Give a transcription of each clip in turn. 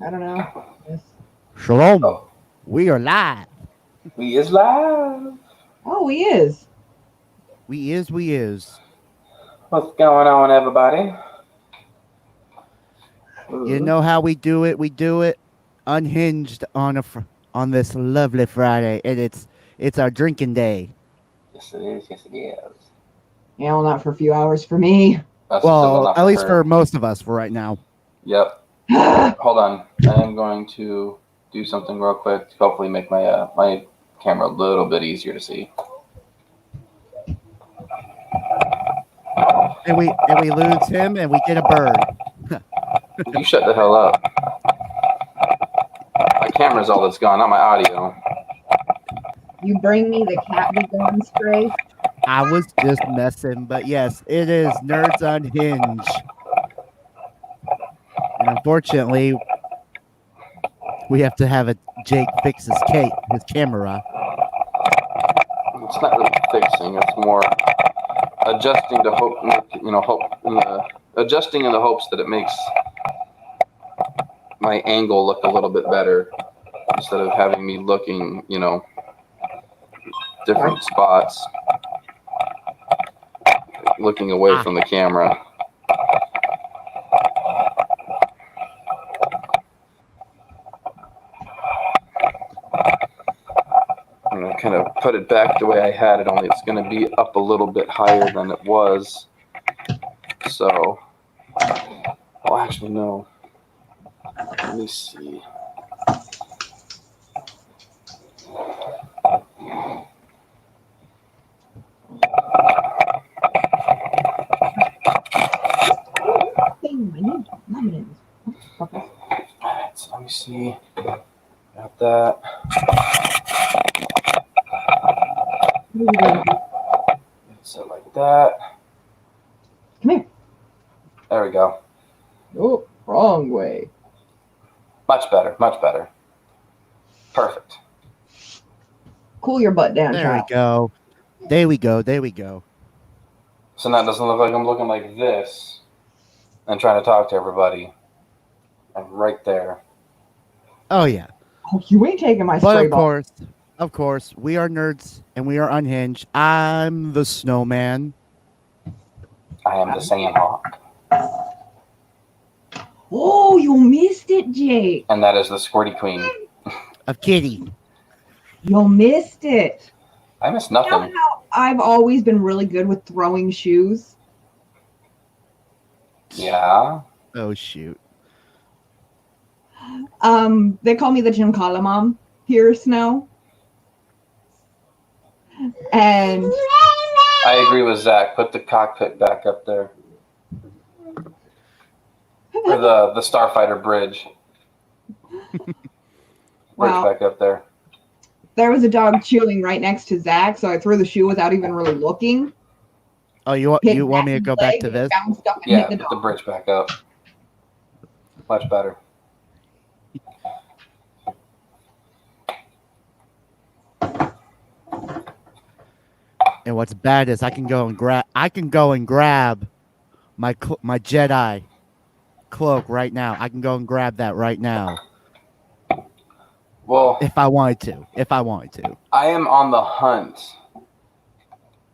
I don't know. Yes. Shalom. Oh, We are live. we is live. Oh, he is. We is. What's going on, everybody? You Ooh, know how we do it? We do it unhinged on this lovely Friday, and it's our drinking day. yes, it is. Yes, it is. Yeah, well, not for a few hours for me. That's just well, Well, not at for least for her. most of us for right now. Yep. Hey, Hold on. I am going to do something real quick to hopefully make my camera a little bit easier to see. And we lose him, and we get a bird. You shut the hell up. My camera's all that's gone, not my audio. you bring me the cat be gone spray. I was just messing, but yes, it is Nerds Unhinged, and unfortunately, we have to have a Jake fix his camera. It's not really fixing. It's more adjusting to hope. Hope adjusting in the hopes that it makes my angle look a little bit better instead of having me looking, different spots, looking away Ah, from the camera. I'm going to kind of put it back the way I had it, only it's going to be up a little bit higher than it was. So, well, actually, no. Let me see. Thing, I need lemons. Okay. Alright, so let me see. Got that. So like that. Come here. There we go. Oh, wrong way. Much better. Much better. Perfect. Cool your butt down, there we child. go. There we go. There we go. So now it doesn't look like I'm looking like this and trying to talk to everybody. I'm right there. Oh yeah. Oh, you ain't taking my But spray ball. of course, we are nerds and we are unhinged. I'm the snowman. I am the Sandhawk. Oh, you missed it, Jake. And that is the Squirty Queen. Of Kitty. You missed it. I miss You know nothing. how I've always been really good with throwing shoes? Yeah. Oh shoot. They call me the Gymkhana mom here, Snow. And I agree with Zach. Put the cockpit back up there. Or the Starfighter bridge. Bridge well, back up there. there was a dog chewing right next to Zach, so I threw the shoe without even really looking. Oh, you Hit want me to Zach's go back leg, to and it this? bounced up and Yeah, hit the put the dog. bridge back up. Much better. And what's bad is I can go and grab my Jedi cloak right now. I can go and grab that right now Well, if I wanted to. If I wanted to. I am on the hunt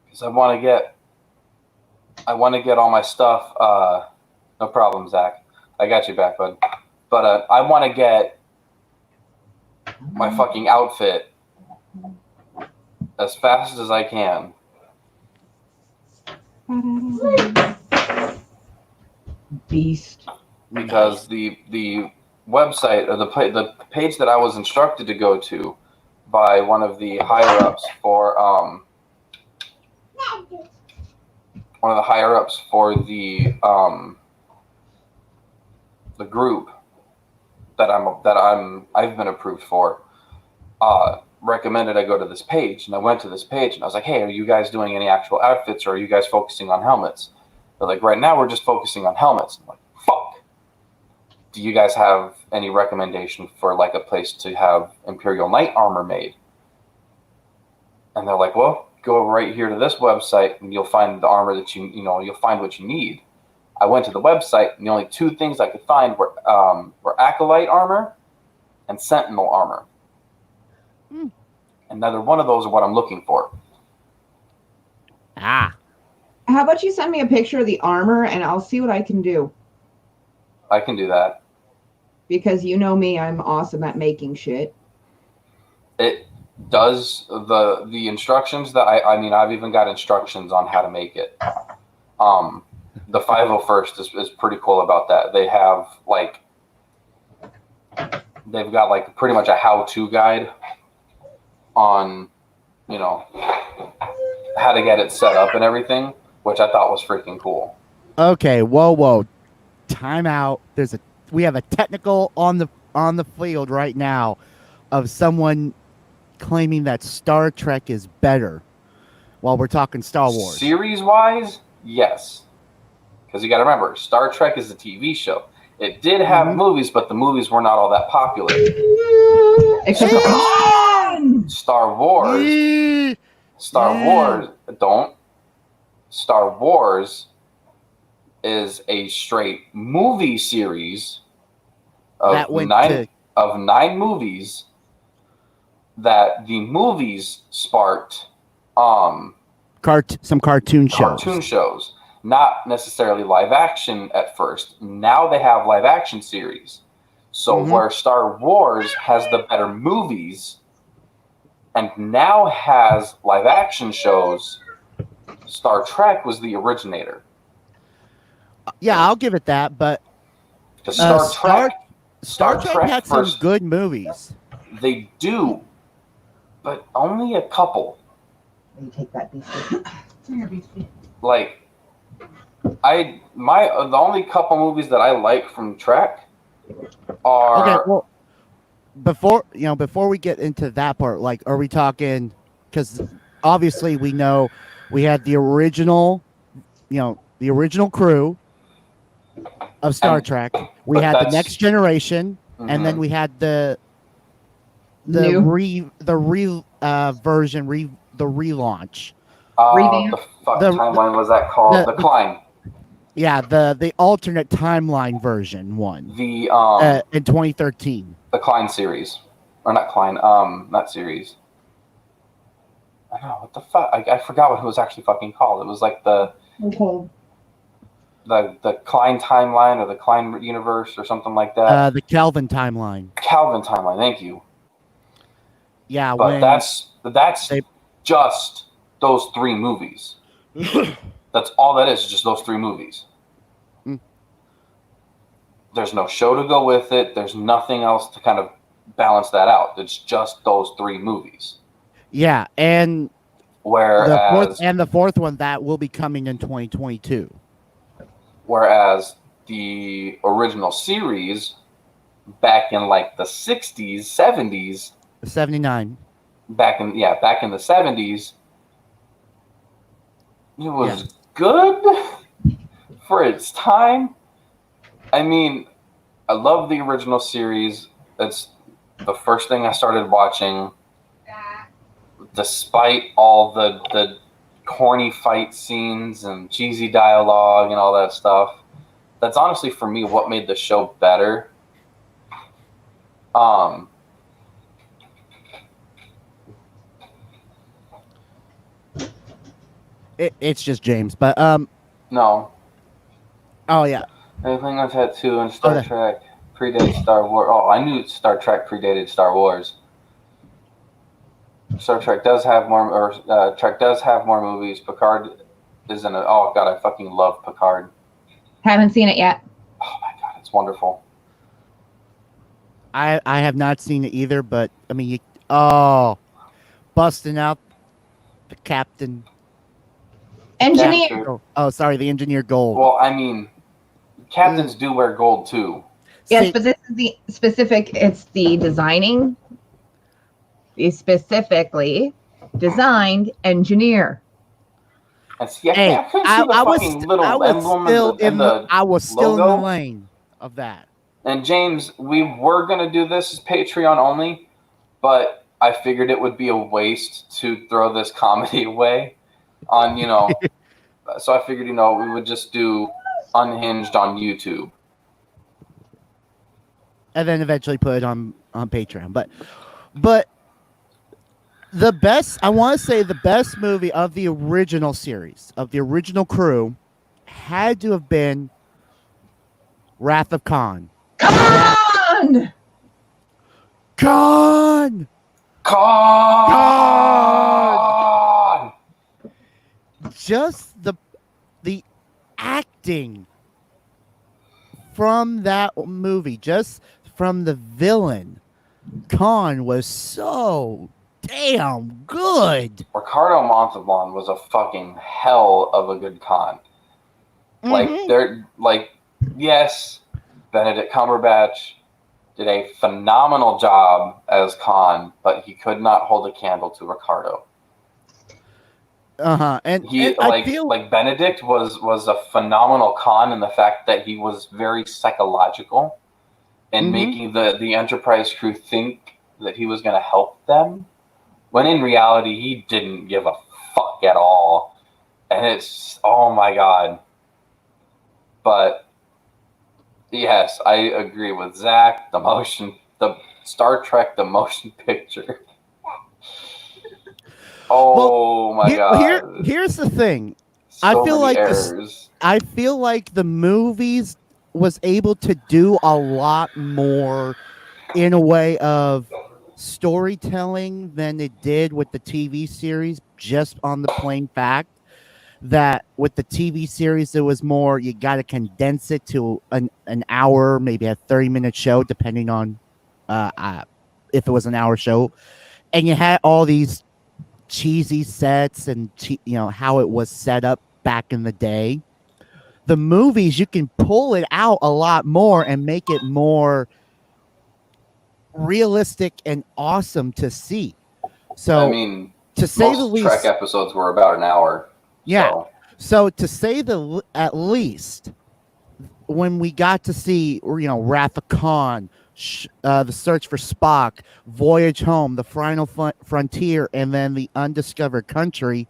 because I want to get all my stuff. No problem, Zach. I got you back, bud. But I want to get my fucking outfit as fast as I can. Beast. Because the website or the page that I was instructed to go to by one of the higher ups for the group that I've been approved for recommended I go to this page, and I went to this page and I was like, hey, are you guys doing any actual outfits, or are you guys focusing on helmets? They're like, right now we're just focusing on helmets. I'm like, fuck. Do you guys have any recommendation for like a place to have Imperial Knight armor made? And they're like, well, go right here to this website and you'll find the armor that you'll find what you need. I went to the website, and the only two things I could find were Acolyte armor and Sentinel armor. And neither one of those are what I'm looking for. Ah. How about you send me a picture of the armor and I'll see what I can do? I can do that. Because you know me, I'm awesome at making shit. It does the instructions that I've even got instructions on how to make it. The 501st is pretty cool about that. They've got like pretty much a how-to guide on, you know, how to get it set up and everything, which I thought was freaking cool. Okay, whoa. Time out. We have a technical on the field right now of someone claiming that Star Trek is better while we're talking Star Wars. Series-wise, yes. Because you got to remember, Star Trek is a TV show. It did have movies, but the movies were not all that popular. Except for Star Wars. Star Wars is a straight movie series of nine movies that the movies sparked some cartoon shows. Not necessarily live action at first. Now they have live action series. So where Star Wars has the better movies and now has live action shows, Star Trek was the originator. Yeah, I'll give it that, but Star Trek had some good movies. They do, but only a couple. You take that biscuit. Like, the only couple movies that I like from Trek are. Okay, well, before we get into that part, like, are we talking? Because obviously we know we had the original crew of Star Trek. We had the Next Generation, and then we had the relaunch. The timeline was that called? The Climb. Yeah, the alternate timeline version one. In 2013. The Klein series, or not Klein? Not series. I don't know what the fuck. I forgot what it was actually fucking called. It was like the Klein timeline or the Klein universe or something like that. The Kelvin timeline. Kelvin timeline. Thank you. Yeah, but that's just those three movies. That's all that is, just those three movies. There's no show to go with it. There's nothing else to kind of balance that out. It's just those three movies. Yeah, and whereas the fourth one that will be coming in 2022. Whereas the original series back in like the 60s, 70s, 79. Back in the 70s, it was good for its time. I mean, I love the original series. It's the first thing I started watching, despite all the corny fight scenes and cheesy dialogue and all that stuff. That's honestly, for me, what made the show better. It's just James, but no. Oh yeah. Everything I've had too in Star Trek predates Star Wars. Oh, I knew Star Trek predated Star Wars. Star Trek does have more, Trek does have more movies. Picard isn't. Oh god, I fucking love Picard. Haven't seen it yet. Oh my god, it's wonderful. I have not seen it either, but I mean, busting out the captain. Engineer. Oh, sorry, the engineer gold. Well, I mean, captains do wear gold too. Yes, but this is the specific. It's the designing. The specifically designed engineer. And see, I was still in the lane of that. And James, we were gonna do this as Patreon only, but I figured it would be a waste to throw this comedy away on, so I figured, we would just do Unhinged on YouTube. And then eventually put it on Patreon. But the best, I want to say the best movie of the original series, of the original crew, had to have been Wrath of Khan. Come on! Khan! Khan! Just the acting from that movie, just from the villain, Khan was so damn good. Ricardo Montalban was a fucking hell of a good Khan. Yes, Benedict Cumberbatch did a phenomenal job as Khan, but he could not hold a candle to Ricardo. And I feel like Benedict was a phenomenal Khan in the fact that he was very psychological and making the Enterprise crew think that he was going to help them, when in reality he didn't give a fuck at all. And it's, oh my god. But yes, I agree with Zach. The Star Trek, the motion picture. Oh my god! Here's the thing. So I feel like errors. I feel like the movies was able to do a lot more in a way of storytelling than it did with the TV series. Just on the plain fact that with the TV series, it was more, you got to condense it to an hour, maybe a 30-minute show, depending on if it was an hour show, and you had all these cheesy sets and how it was set up back in the day. The movies, you can pull it out a lot more and make it more realistic and awesome to see. So, I mean, to say the least, Trek episodes were about an hour. yeah. So to say at least, when we got to see, Wrath of Khan, the Search for Spock, Voyage Home, The Final Frontier, and then The Undiscovered Country,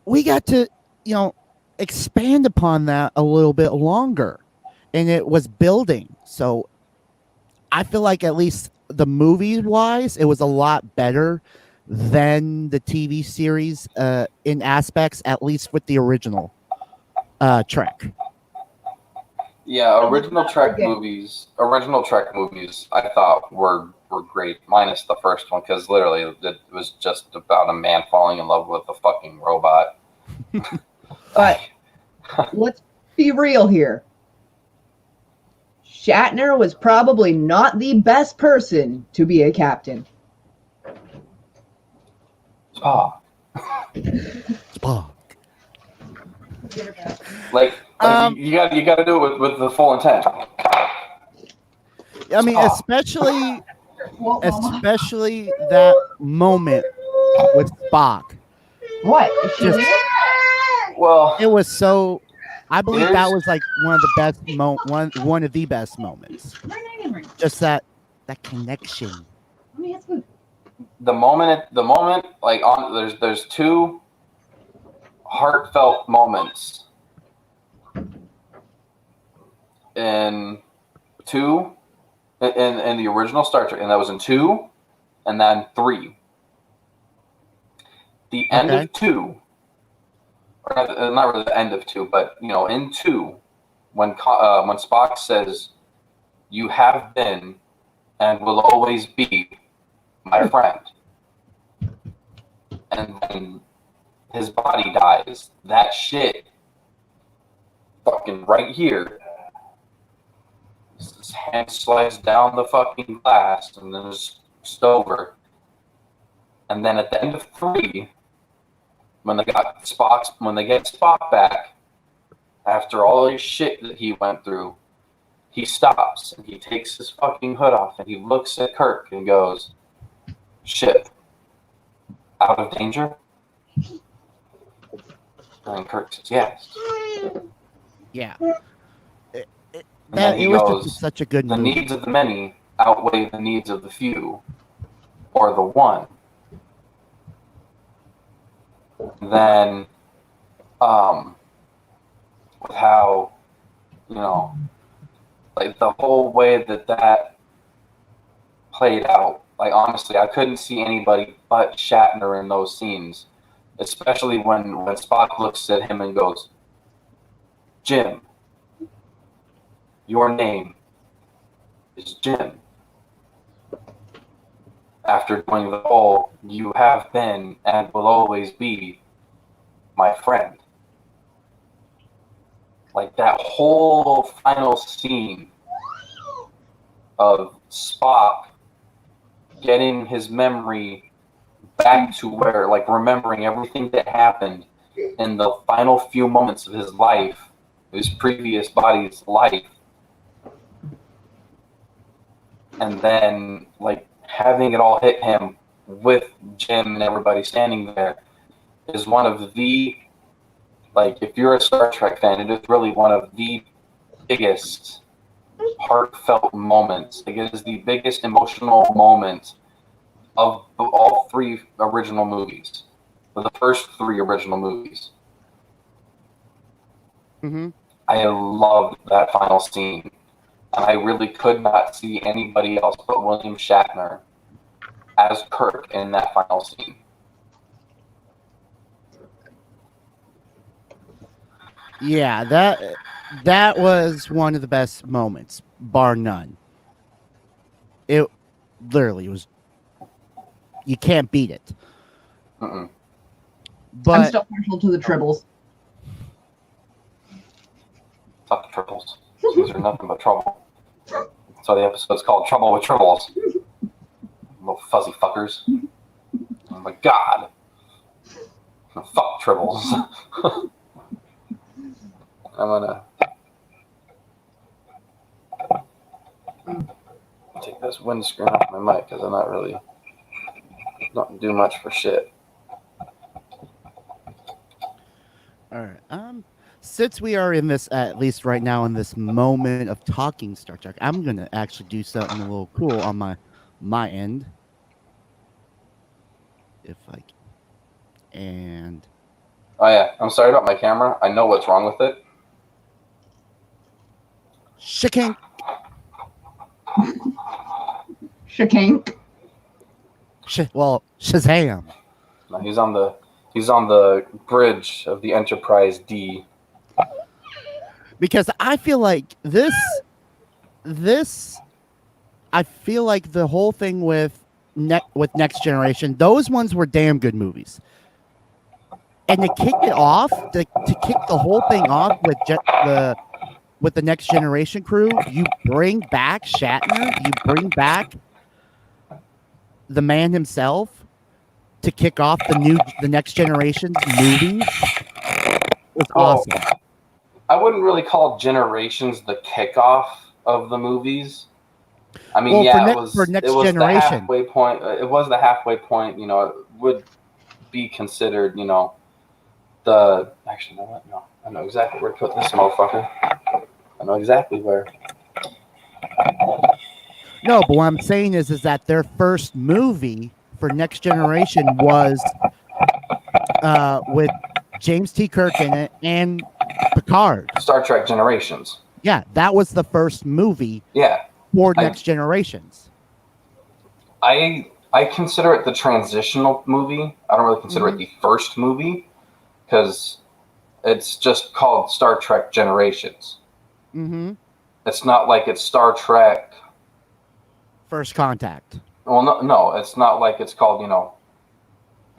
we got to, expand upon that a little bit longer, and it was building. So I feel like at least the movie wise, it was a lot better than the TV series in aspects, at least with the original Trek. Yeah, original Trek movies, I thought were great, minus the first one, because literally it was just about a man falling in love with a fucking robot. But let's be real here. Shatner was probably not the best person to be a captain. Spock. Spock. Like you got to do it with the full intent. I mean, especially that moment with Spock. What? Is she Just- weird? Well, It was so. I believe that was like one of the best one of the best moments. Just that connection. the moment, like there's two heartfelt moments in the original Star Trek, and that was in 2, and then 3. The end of 2, or not really the end of 2, but in 2, when Spock says, "You have been and will always be my friend," and then his body dies. That shit, fucking right here. His hand slides down the fucking glass, and then it's over. And then at the end of 3, when they get Spock back, after all his shit that he went through, he stops and he takes his fucking hood off and he looks at Kirk and goes, "Ship out of danger?" And Kirk says, "Yes." Yeah. And then he was goes, just such a good "The movie. needs of the many outweigh the needs of the few, or the one." Then, with how You know, like the whole way that played out. Like honestly, I couldn't see anybody but Shatner in those scenes, especially when Spock looks at him and goes, "Jim, your name is Jim." After doing the whole, "You have been and will always be my friend." Like that whole final scene of Spock getting his memory back to where, like, remembering everything that happened in the final few moments of his life, his previous body's life, and then, like, having it all hit him with Jim and everybody standing there is one of the, like, if you're a Star Trek fan, it is really one of the biggest heartfelt moments. Like, it is the biggest emotional moment of all three original movies, the first three original movies. Mm-hmm. I loved that final scene, and I really could not see anybody else but William Shatner as Kirk in that final scene. Yeah, that was one of the best moments, bar none. It literally was. You can't beat it. Mm-mm. But I'm still partial to the tribbles. Fuck the triples. These are nothing but trouble. That's why the episode's called Trouble with Tribbles. Little fuzzy fuckers. Oh my god. Fuck tribbles. I'm gonna take this windscreen off my mic because I'm not do much for shit. all right. Since we are in this, at least right now, in this moment of talking Star Trek, I'm gonna actually do something a little cool on my end. If I can. And Oh yeah, I'm sorry about my camera. I know what's wrong with it. shaking. Shakank. Well, Shazam. No, he's on the bridge of the Enterprise D. Because I feel like this, I feel like the whole thing with Next Generation, those ones were damn good movies. And to kick it off, to kick the whole thing off with the Next Generation crew, you bring back Shatner, you bring back the man himself to kick off the Next Generation movie. It's awesome. I wouldn't really call Generations the kickoff of the movies. I mean, Well, it was for Next it was Generation. the halfway point. It was the halfway point. You know, it would be considered. You know, actually, no, what? No, I know exactly where to put this motherfucker. I know exactly where. No, but what I'm saying is that their first movie for Next Generation was with James T. Kirk in it and Picard. Star Trek Generations. Yeah, that was the first movie. Yeah. For Next Generations. I consider it the transitional movie. I don't really consider it the first movie because it's just called Star Trek Generations. Mm-hmm. It's not like it's Star Trek First Contact. Well, no, it's not like it's called, you know,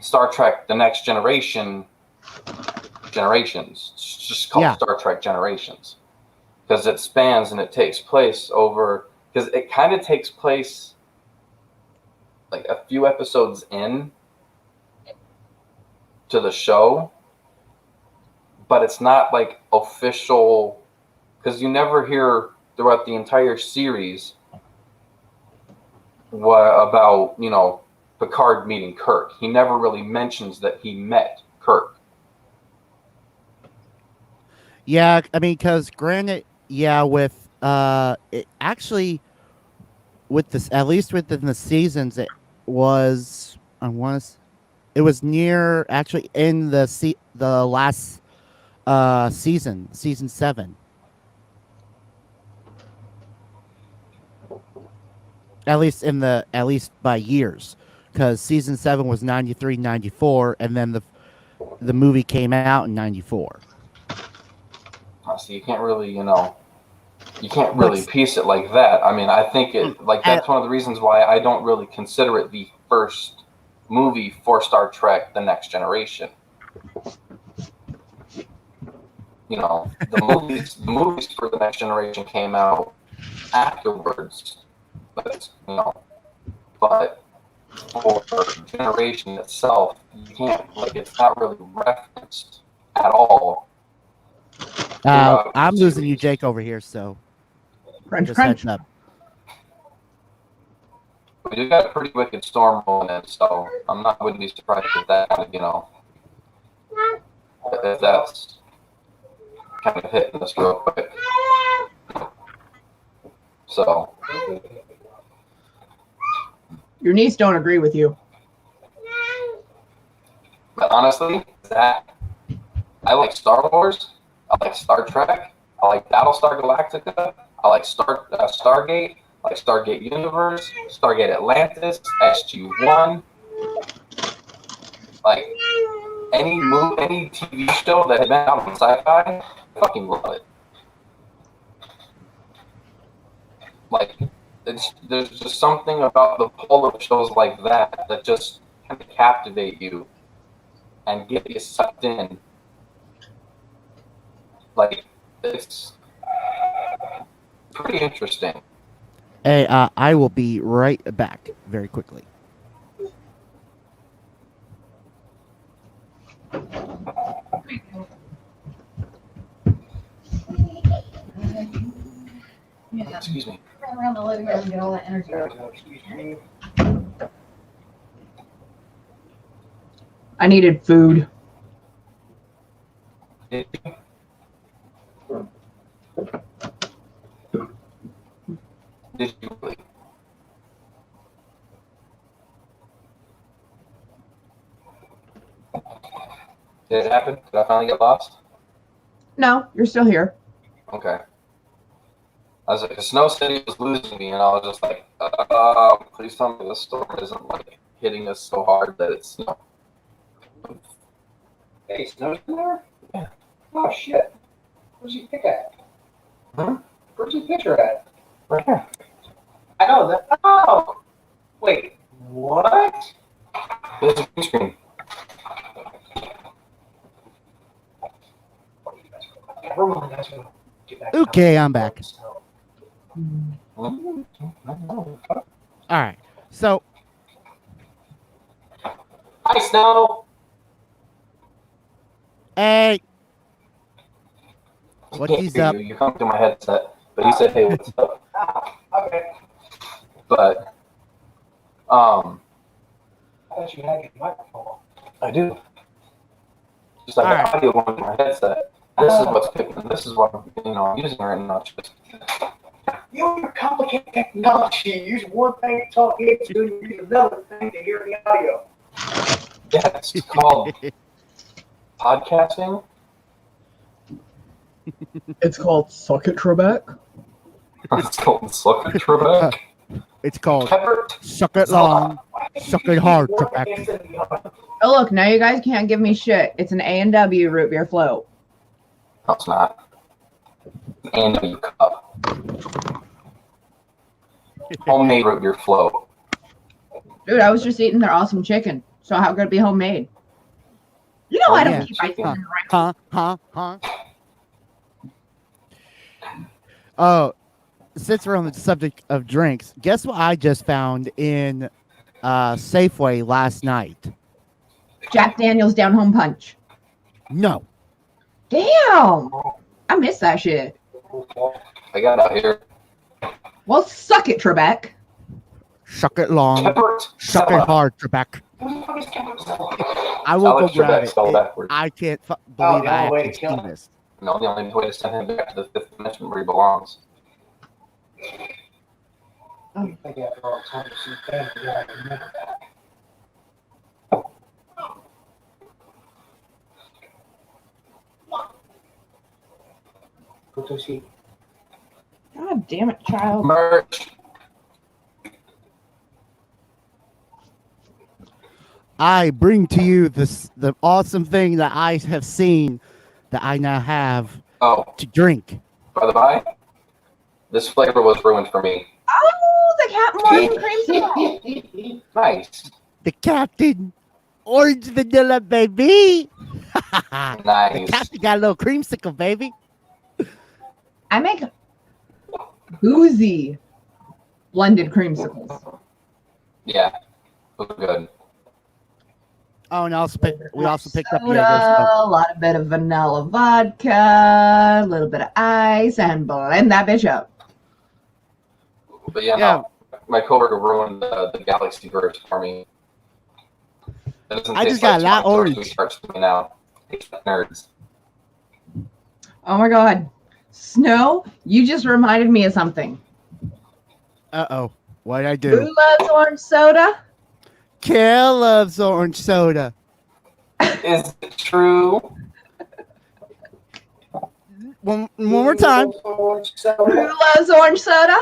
Star Trek: The Next Generation. Generations. It's just called Star Trek Generations because it spans and it takes place over. Because it kind of takes place like a few episodes in to the show, but it's not like official. Because you never hear throughout the entire series about, you know, Picard meeting Kirk. He never really mentions that he met Kirk. Yeah, I mean, because granted, yeah, with it actually with this, at least within the seasons, it was it was near actually in the last season 7. At least by years, because season 7 was 93, 94, and then the movie came out in 94. So you can't really, you can't really piece it like that. I mean, I think that's one of the reasons why I don't really consider it the first movie for Star Trek: The Next Generation. The movies for The Next Generation came out afterwards, but for Generation itself, you can't, it's not really referenced at all. I'm losing you, Jake, over here, so Crunch, just crunch. heads up. We do got a pretty wicked storm rolling in, so wouldn't be surprised if that, if that's kind of hitting us real quick. So. Your niece don't agree with you. But honestly, I like Star Wars. I like Star Trek. I like Battlestar Galactica. I like Stargate. I like Stargate Universe, Stargate Atlantis, SG-1. Like any TV show that had been out on sci-fi, I fucking love it. Like, there's just something about the pull of shows like that just kind of captivate you and get you sucked in. Like, it's pretty interesting. Hey, I will be right back very quickly. Excuse me. Run around the living room and get all that energy out. I needed food. Did you really? Did it happen? Did I finally get lost? No, you're still here. Okay. I was like, Snow City was losing me, and I was just like, please tell me this storm isn't like hitting us so hard that it's snow. Hey, Snow's in there? Yeah. Oh, shit. Where's your pick at? Huh? Where's your picture at? Right here. I know that. Oh! Wait, what? There's a green screen. Never mind, guys. We'll get back Okay, I'm back. Mm-hmm. All right. So, Hi, Snow! hey, what Can't he's hear up? you. You're coming through my headset, but he said, "Hey, what's up?" Okay. But I thought you had your microphone. I do. Just like Alright. the audio going through my headset. This is what's picking. This is what I'm using right now. You and your complicated technology. You use one thing to talk into, and you use another thing to hear the audio. Yeah, it's called podcasting. It's called Suck It, Trebek. It's called Suck It, Trebek. It's called Pepper. Suck It Long, Suck It Hard, Trebek. Oh, look, now you guys can't give me shit. It's an A&W root beer float. No, it's not. And a cup. Homemade root beer float. Dude, I was just eating their awesome chicken. So how could it be homemade? You know Oh, I don't yeah, keep my chicken. food around. Huh? Oh, since we're on the subject of drinks, guess what I just found in Safeway last night? Jack Daniels Down Home Punch. No. Damn! I miss that shit. I got out here. Well, suck it, Trebek. Suck it long, Pepper. suck it hard, Trebek. I will go Alex grab Trebek it. spelled backwards. I can't believe the I only way to actually kill seen him. this. No, the only way to send him back to the fifth dimension where he belongs. I think after all the time to see family, yeah, I remember that. Go to see. God damn it, child. Merch. I bring to you the awesome thing that I have seen that I now have Oh, to drink. by the by, this flavor was ruined for me. Oh, the Captain Morgan creamsicle. Nice. The Captain Orange Vanilla, baby. The Nice. Captain got a little creamsicle, baby. I make boozy blended creamsicles. Yeah, it was good. Oh, and we also picked up Soda, Jaeger. a lot of bit of vanilla vodka, a little bit of ice, and blend that bitch up. But yeah, no, my coworker ruined the Galaxy verse for me. I just got a lot orange. Now. Nerds. Oh my god. Snow, you just reminded me of something. Uh-oh. What did I do? Who loves orange soda? Kel loves orange soda. Is it true? One more time. Who loves orange soda?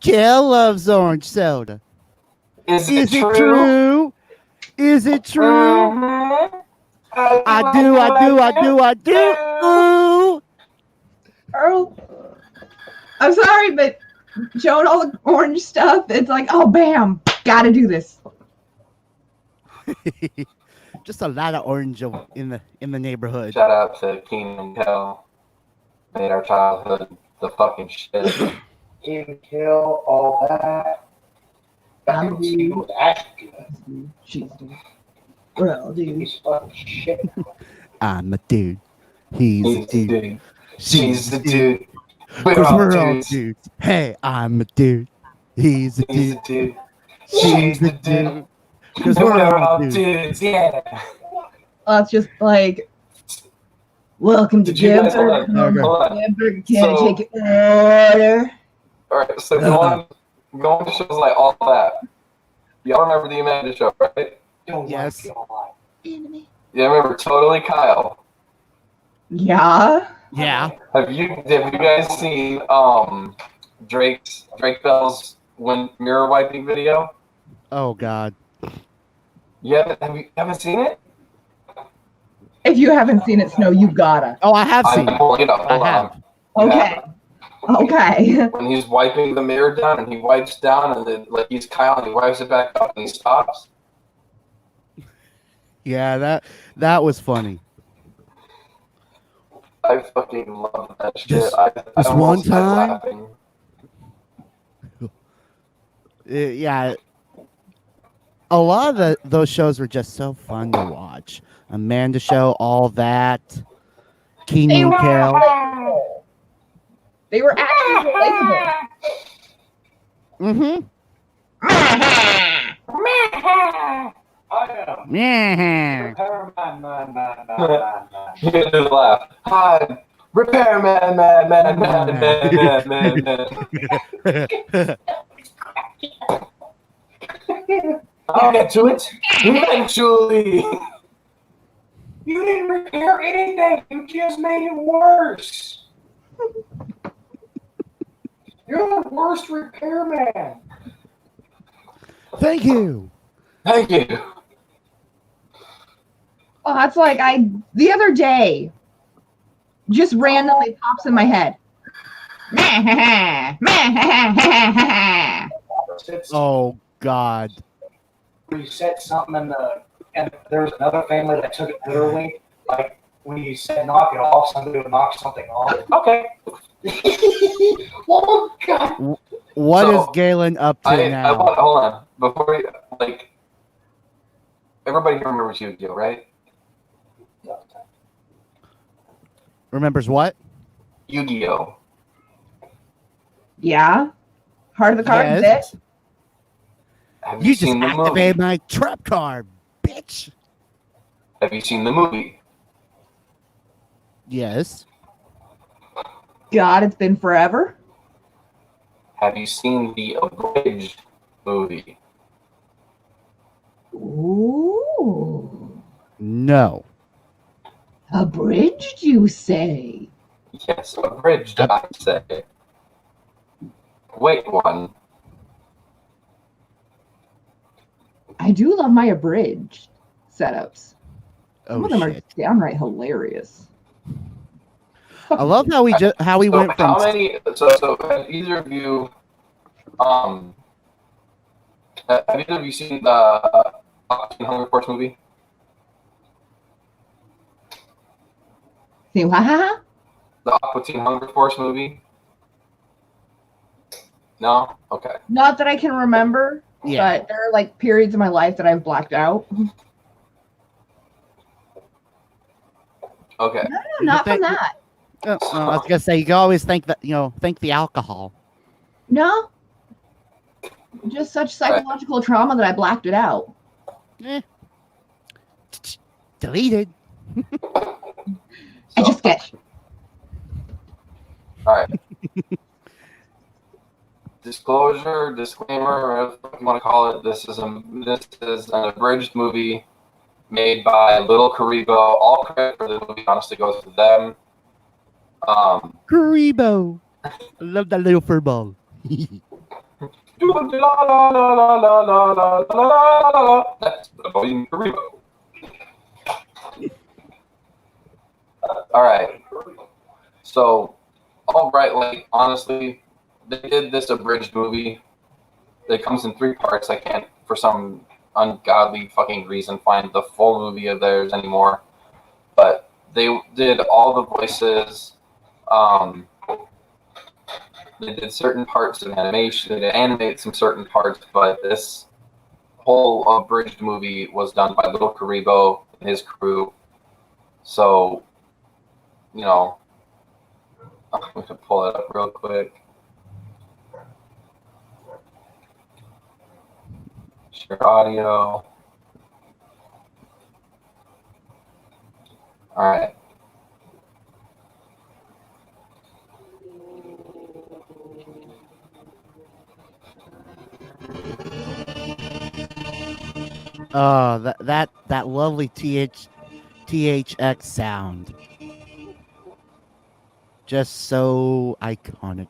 Kel loves orange soda. Is Is it it true? true? Is it true? Mhm. I do. Ooh. Earl, I'm sorry, but showing all the orange stuff, it's like, oh, bam, gotta do this. Just a lot of orange in the neighborhood. Shout out to Keenan and Kel. Made our childhood the fucking shit. Even kill all that. I'm He was actually good. She's Well, dude. He's fucking shit. I'm a dude. He's a He's the dude. dude. She's the dude. Because we're all dudes. dudes. Hey, I'm a dude. He's a He's dude. the dude. She's the dude. Because we're all dudes. Yeah. That's just like, welcome to Did you guys hold Burger on? Hold on. Burger. Can So- I take an order? All right. So going to shows like all that. Y'all remember the Amanda Show, right? Don't Yes. like God. Yeah, I remember Totally Kyle. Yeah. Yeah. Have you guys seen Drake Bell's mirror wiping video? Oh God. Yeah, haven't seen it? If you haven't seen it, Snow, you gotta. Oh, I have seen I'm it. pulling it up. I Hold have. on. Okay. Okay. When he's wiping the mirror down and he wipes down and then like he's Kyle and he wipes it back up and he stops. Yeah, that was funny. I fucking love that shit. Just I one almost died time? laughing. Yeah. A lot of those shows were just so fun to watch. Amanda Show, all that. Keenan and Kel. They were actually relatable. Mm-hmm. I am. Yeah. You can do the laugh. Hi, repairman, man. I'll get to it eventually. You didn't repair anything. You just made it worse. You're the worst repairman. Thank you. Thank you. Oh, that's like the other day, just randomly pops in my head. Oh God. You said something and there was another family that took it literally. Like when you said knock it off, somebody would knock something off. Okay. Oh God. What So, is Galen up to I now? want, hold on. Before we, like, everybody here remembers Yu-Gi-Oh, right? Remembers what? Yu-Gi-Oh. Yeah. Heart of the card, Yes. bitch. Have You just seen the movie? activated my trap card, bitch. Have you seen the movie? Yes. God, it's been forever. Have you seen the abridged movie? Ooh. No. Abridged, you say? Yes, abridged, I say. Wait one. I do love my abridged setups. Some Oh of them shit! are downright hilarious. I love how we went from. How many? So have either of you have either of you seen the Hunger Force movie? See, haha. The Aqua Teen Hunger Force movie? No? Okay. Not that I can remember, Yeah. but there are like periods of my life that I've blacked out. Okay. No, not from that. I was gonna say you can always think the alcohol. No. Just such psychological trauma that I blacked it out. Deleted. I just sketched. All right. Disclosure, disclaimer, whatever you want to call it. This is an abridged movie made by Little Karibo. All credit for the movie honestly goes to them. Karibo. I love that little fur ball. That's the boy Karibo. All right. So, all right, like honestly, they did this abridged movie. It comes in 3 parts. I can't, for some ungodly fucking reason, find the full movie of theirs anymore. But they did all the voices. They did certain parts of animation. They animated some certain parts, but this whole abridged movie was done by Little Karibo and his crew. So, I'm going to pull it up real quick. Share audio. All right. That lovely THX sound. Just so iconic.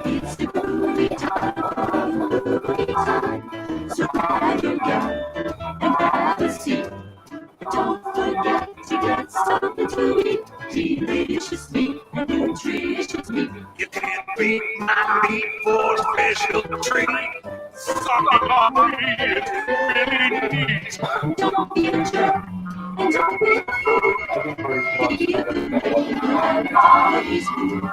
It's the movie time, so grab your gun and grab a seat. Don't forget to get something to eat. Delicious meat and nutritious meat. You can't beat my meat for a special treat. Something on me it's really neat. Don't be a jerk and don't be a fool. Eat and all these foods.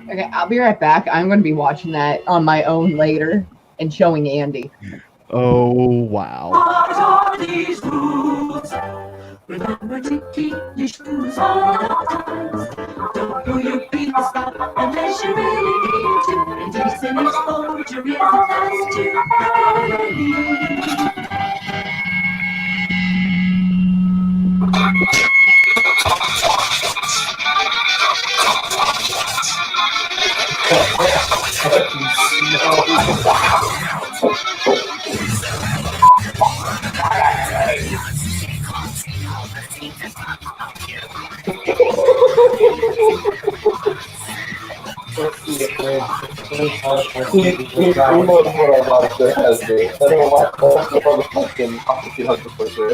Okay, I'll be right back. I'm going to be watching that on my own later and showing Andy. Oh wow. What are these rules? Remember to keep your shoes on at all times. Don't pull your feet to stop unless you really need to. Indecent exposure is a task to hurry.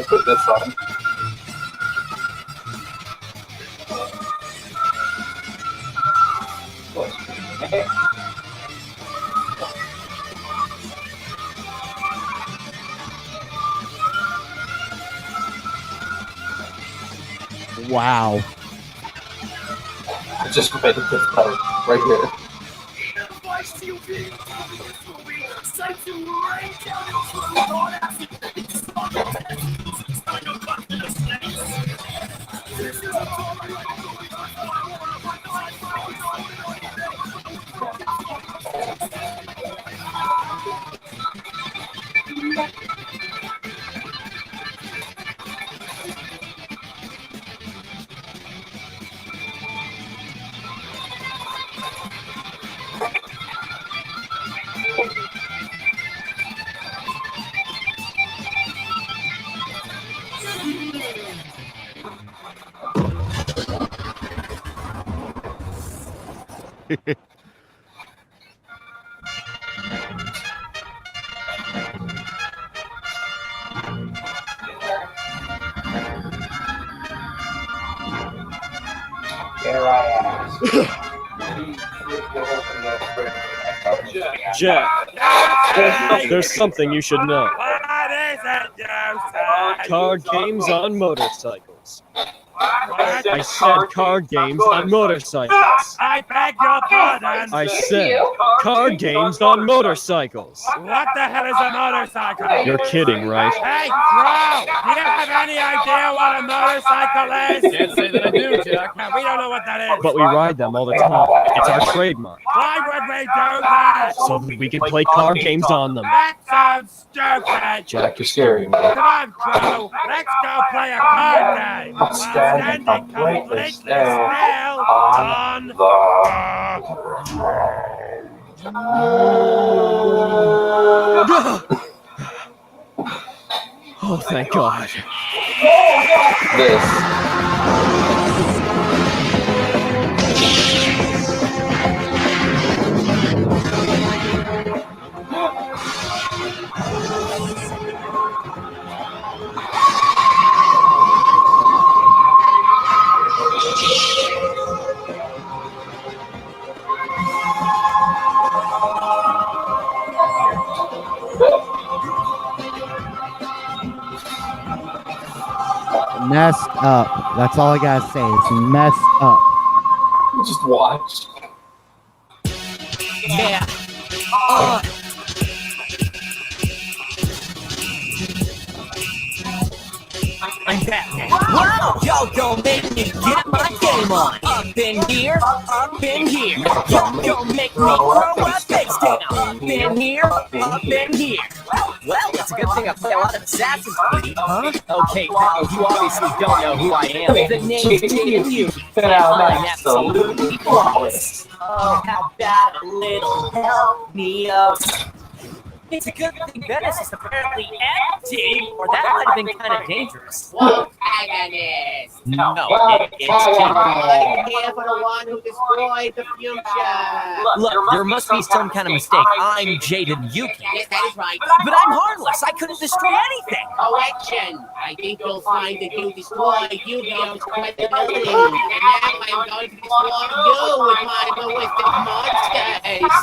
Put this on. Wow. It just made it better right here. Here I am. Jack, there's something you should know. What is it, you say? Card games on motorcycles. I said card games on motorcycles. I beg your pardon. I said card games on motorcycles. What the hell is a motorcycle? You're kidding, right? Hey, Crow! Do you have any idea what a motorcycle is? Can't say that I do, Jack. We don't know what that is. But we ride them all the time. It's our trademark. Why would we do that? So that we can play card games on them. That sounds stupid. Jack, you're scaring me. Come on, Crow. Let's go play a card game. While standing completely still on the Oh, thank God. This. Messed up. That's all I gotta say. It's messed up. Just watch. Yeah. I'm Batman. Wow! Yo, don't make me get my game on. Up in here, up in here. Yo, don't make me throw my face down. Up in here, up in here. Well, it's a good thing I play a lot of Assassin's Creed, huh? Okay, pal, you obviously don't know who I am. The name's Jaden. I'm absolutely flawless. Oh, how about a little help me out? It's a good thing Venice is apparently empty, or that might have been kind of dangerous. Protagonist! No, it's I'm here for the one who destroyed the future! Look, there must be some kind of mistake. I'm Jaden Yuki. Yes, that is right. But I'm harmless. I couldn't destroy anything. Correction! I think you'll find that you destroyed Yu-Gi-Oh's credibility. And now I'm going to destroy you with my ballistic monsters!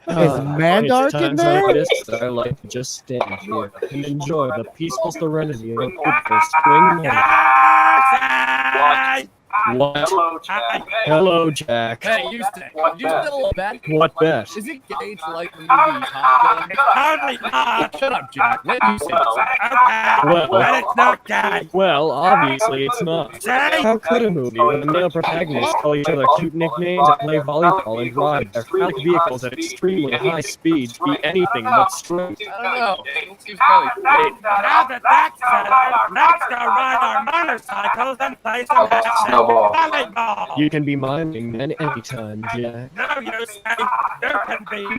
Is Mandark It's in times there? like this that I like to just stand here and enjoy the peaceful serenity of a beautiful spring morning. Hey! What? Hello, Jack. Hello, Jack. Hey, you stay. Did you settle a bet? What bet? Is it gay to like the movie Top Gun? Hardly not. Shut up, Jack. Let me say something. Okay, Well- but it's not gay. Well, obviously it's not. Say? How could a movie with a male protagonist call each other cute nicknames and play volleyball and ride their phallic vehicles at extremely high speeds be anything but straight? I don't know. It seems fairly fake. Now that that's settled, let's go ride our motorcycles and play some Snowball. volleyball. You can be my wingman anytime, Jack. No, you say you can be mine.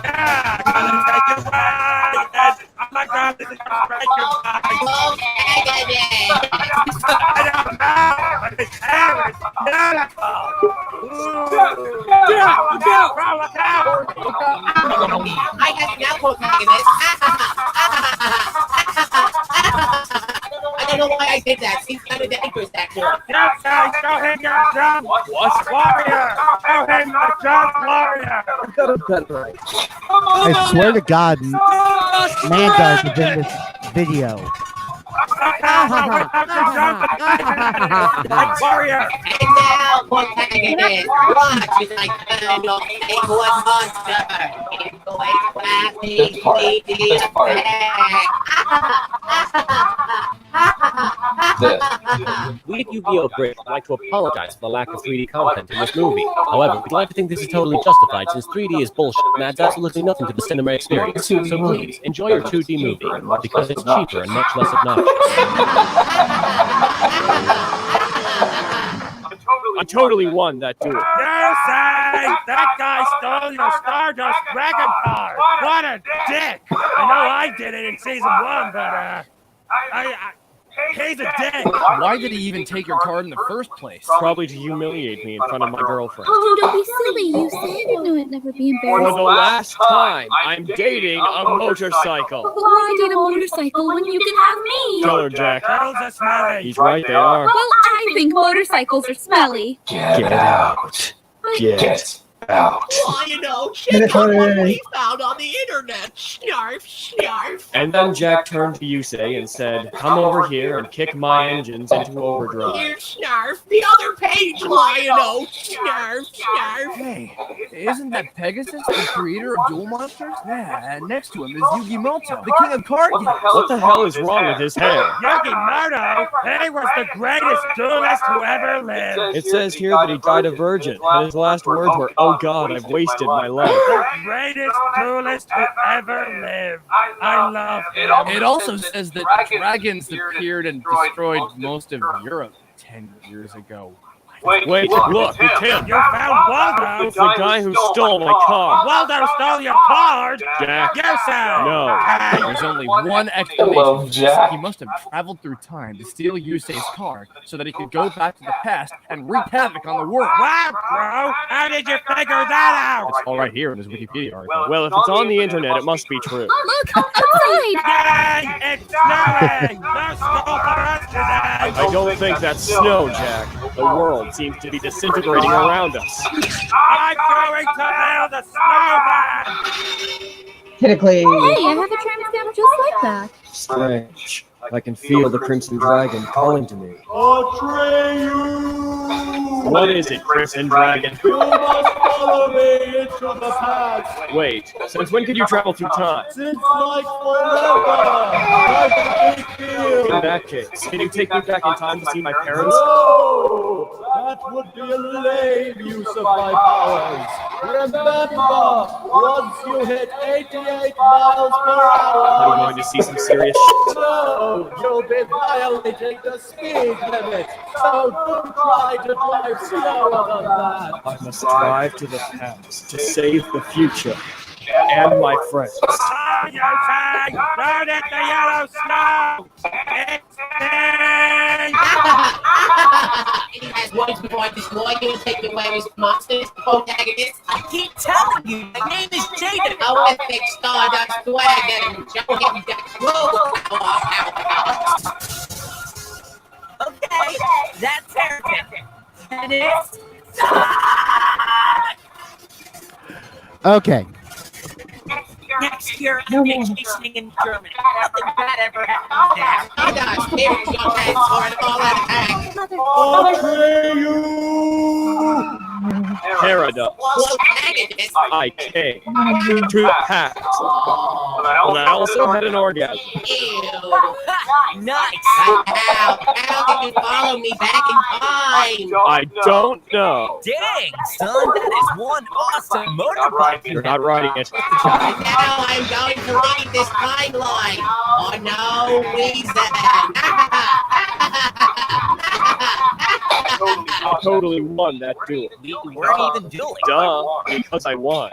Yeah, I'm gonna take you right. Oh my God, this is gonna break your mind. Protagonist! I don't know, but his hair is beautiful. Look out! I got now, protagonist! I don't know why I did that. Seems kind of dangerous, actually. Yes, guys, show him your jump. What? Warrior. Show him the jump, warrior. I swear to God, Mandark is in this video. Warrior. And now, protagonist, watch as I turn your A1 monster into a classy 3D We at Yu-Gi-Oh! Grid would like to apologize for the lack of 3D content in this movie. However, we'd like to think this is totally justified since 3D is bullshit and adds absolutely nothing to the cinema experience. So please, enjoy your 2D movie, because it's cheaper and much less obnoxious. I totally I totally won that duel. You say that guy stole your Stardust Dragon card. What a dick! I know I did it in season 1, but he's a dick. Why did he even take your card in the first place? Probably to humiliate me in front of my girlfriend. Oh, don't be silly. You said you knew it'd never be For the embarrassing. last time, I'm dating a motorcycle. But why date a motorcycle when you can have me? Tell her, Jack. Girls are smelly. He's right, they are. Well, I think motorcycles are smelly. Get out. Get out. Well, you know, check out what we found on the internet. Snarf, snarf. And then Jack turned to Yusei and said, come over here and kick my engines into overdrive. Here, snarf. The other page, Lion-O. Snarf, snarf. Hey, isn't that Pegasus, the creator of Duel Monsters? Yeah, and next to him is Yugi Moto, the king of card games. What the hell is wrong with his hair? Yagimoto, he was the greatest duelist who ever lived. It says here that he died a virgin, and his last words were, oh God, I've wasted my life. The greatest duelist who ever lived. I love him. It also says that dragons appeared and destroyed most of Europe 10 years ago. Wait, look, it's him. You found Waldo. It's the guy who stole my car. Waldo stole your card. Jack. Yes, sir. No. There's only one explanation. Hello, Jack. He must have traveled through time to steal Yusei's card so that he could go back to the past and wreak havoc on the world. Wow, bro. How did you figure that out? It's all right here in his Wikipedia article. Well, if it's on the internet, it must be true. Look, outside. Yay! It's snowing. No snow for us today. I don't think that's snow, Jack. The world seems to be disintegrating around us. I'm going to build a snowman. Typically, Hey, I have a tramp stamp just like that. Strange. I can feel the Crimson Dragon calling to me. What is it, Crimson Dragon? You must follow me into the past. Wait, since when can you travel through time? Since like forever. In that case, can you take me back in time to see my parents? No, that would be a lame use of my powers. Remember, once you hit 88 miles per hour, I'm going to see some serious shit. no, you'll be violating the speed limit. So don't try to drive slower than that. I must drive to the past to save the future and my friends. Ah, you say, don't hit the yellow snow. It's me. He has words before I destroy you and take away his monsters, protagonist. I keep telling you, my name is Jaden. A epic Stardust Dragon. Show him that Okay, that's everything. And it's Okay. next year, vacationing in Germany. Nothing bad ever happened there. Stardust, here's your head, sword of all attack. Paradox. Protagonist. I came to the past. And I also had an orgasm. Ew. Nice. How did you follow me back in time? I don't know. Dang, son, that is one awesome motorbike. You're not riding it. Now I'm going to read this timeline. Oh no reason. I totally won that duel. We weren't even dueling. Duh, because I won.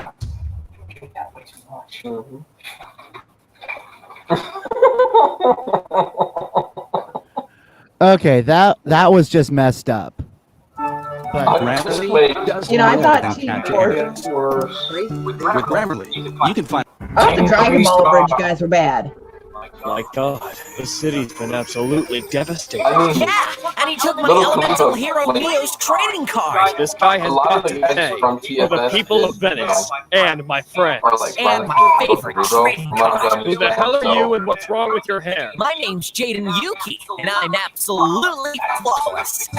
Okay, that was just messed up. But you know, I thought T4 With Grammarly, you can find. I thought the Dragon Ball Bridge guys were bad. My God, the city's been absolutely devastated. Yeah, and he took my elemental hero Neo's trading card. This guy has got to pay for the people of Venice and my friends. And my favorite trading card. Who the hell are you and what's wrong with your hair? My name's Jaden Yuki, and I'm absolutely flawless.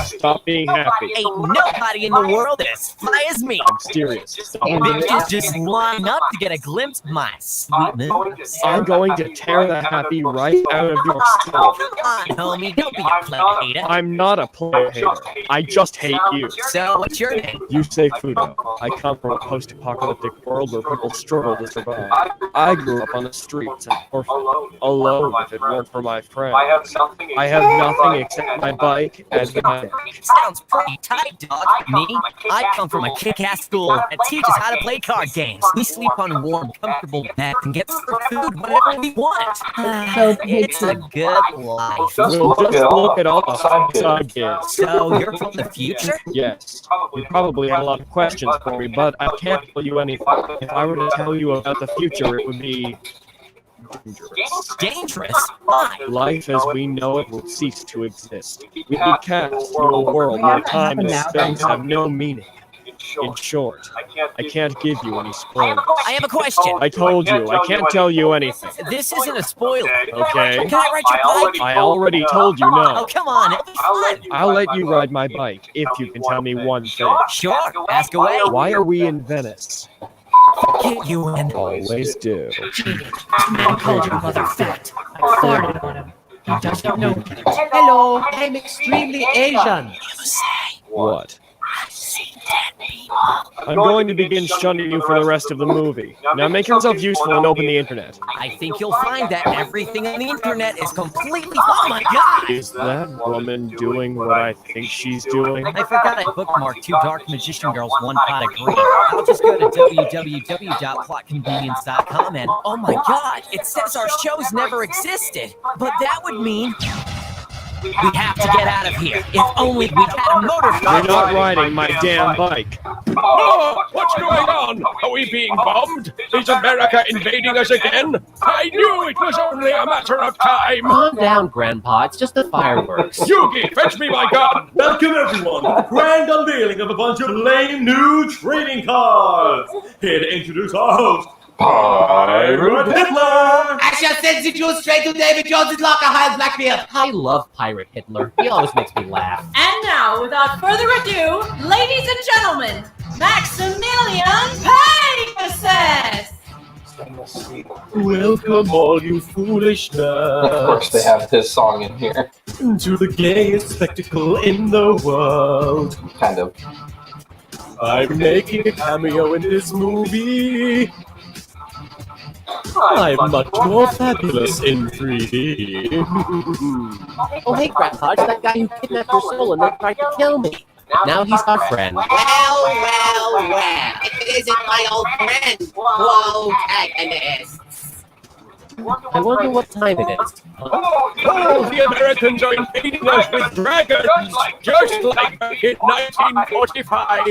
Stop being happy. Ain't nobody in the world as fly as me. I'm serious. Stop being Bitches just line up to get a glimpse of my sweet moon. I'm going to tear the happy right out of your soul. Come on, homie, don't be a player hater. I'm not a player hater. I just hate you. So, what's your name? Yusei Fudo. I come from a post-apocalyptic world where people struggle to survive. I grew up on the streets and orphaned, alone if it weren't for my friends. I have nothing except my bike and my neck. Sounds pretty tight, dog. Me? I come from a kick-ass school that teaches how to play card games. We sleep on warm, comfortable beds and get served food whenever we want. It's a good life. We'll just look at all the side gigs. So, you're from the future? Yes. You probably have a lot of questions for me, but I can't tell you anything. If I were to tell you about the future, it would be dangerous. Dangerous? Why? Life as we know it will cease to exist. We'd be cast into a world where time and space have no meaning. In short, I can't give you any spoilers. I have a question. I told you, I can't tell you anything. This isn't a spoiler. Okay? Can I ride your bike? I already told you no. Oh, come on, it'll be fun. I'll let you ride my bike if you can tell me one thing. Sure, ask away. Why are we in Venice? Get you in. Always do. Man called your mother fat. I farted on him. He doesn't know. Hello, I'm extremely Asian. What? I'm going to begin shunning you for the rest of the movie. Now make yourself useful and open the internet. I think you'll find that everything on the internet is completely... Oh my god! Is that woman doing what I think she's doing? I forgot I bookmarked 2 Dark Magician Girls, 1 Pot of Green. I'll just go to www.plotconvenience.com and... Oh my god! It says our shows never existed! But that would mean... We have to get out of here. If only we had a motorcycle. You're not riding my damn bike. Oh, what's going on? Are we being bombed? Is America invading us again? I knew it was only a matter of time. Calm down, Grandpa. It's just the fireworks. Yugi, fetch me my gun. Welcome everyone to the grand unveiling of a bunch of lame new trading cards. Here to introduce our host, Pirate Hitler! I shall send you straight to David Jones's locker, Heil Blackbeard. I love Pirate Hitler. He always makes me laugh. And now, without further ado, ladies and gentlemen, Maximilian Pegasus! Welcome all you foolish nerds. Of course they have this song in here. To the gayest spectacle in the world. Kind of. I'm making a cameo in this movie. I'm much more fabulous in 3D. Oh, hey, Grandpa, it's that guy who kidnapped your soul and then tried to kill me. Now he's our friend. Well. If it isn't my old friend, protagonists. I wonder what time it is. Oh, the Americans are invading us with dragons, just like back in 1945.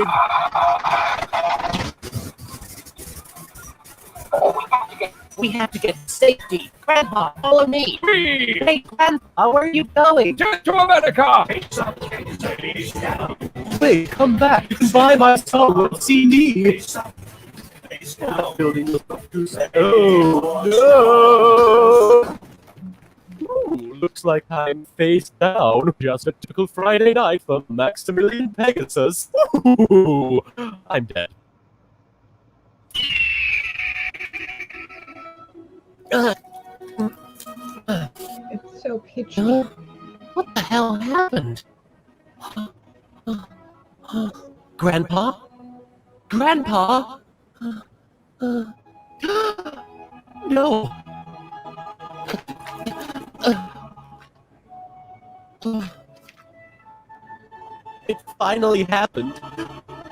We have to get to safety. Grandpa, follow me. Hey, Grandpa, where are you going? Just to America. Wait, come back. You can buy my song on CD. Oh, no. Ooh, looks like I'm face down. Just a typical Friday night for Maximilian Pegasus. Ooh, I'm dead. It's so pitchy. What the hell happened? Grandpa? Grandpa? No. It finally happened.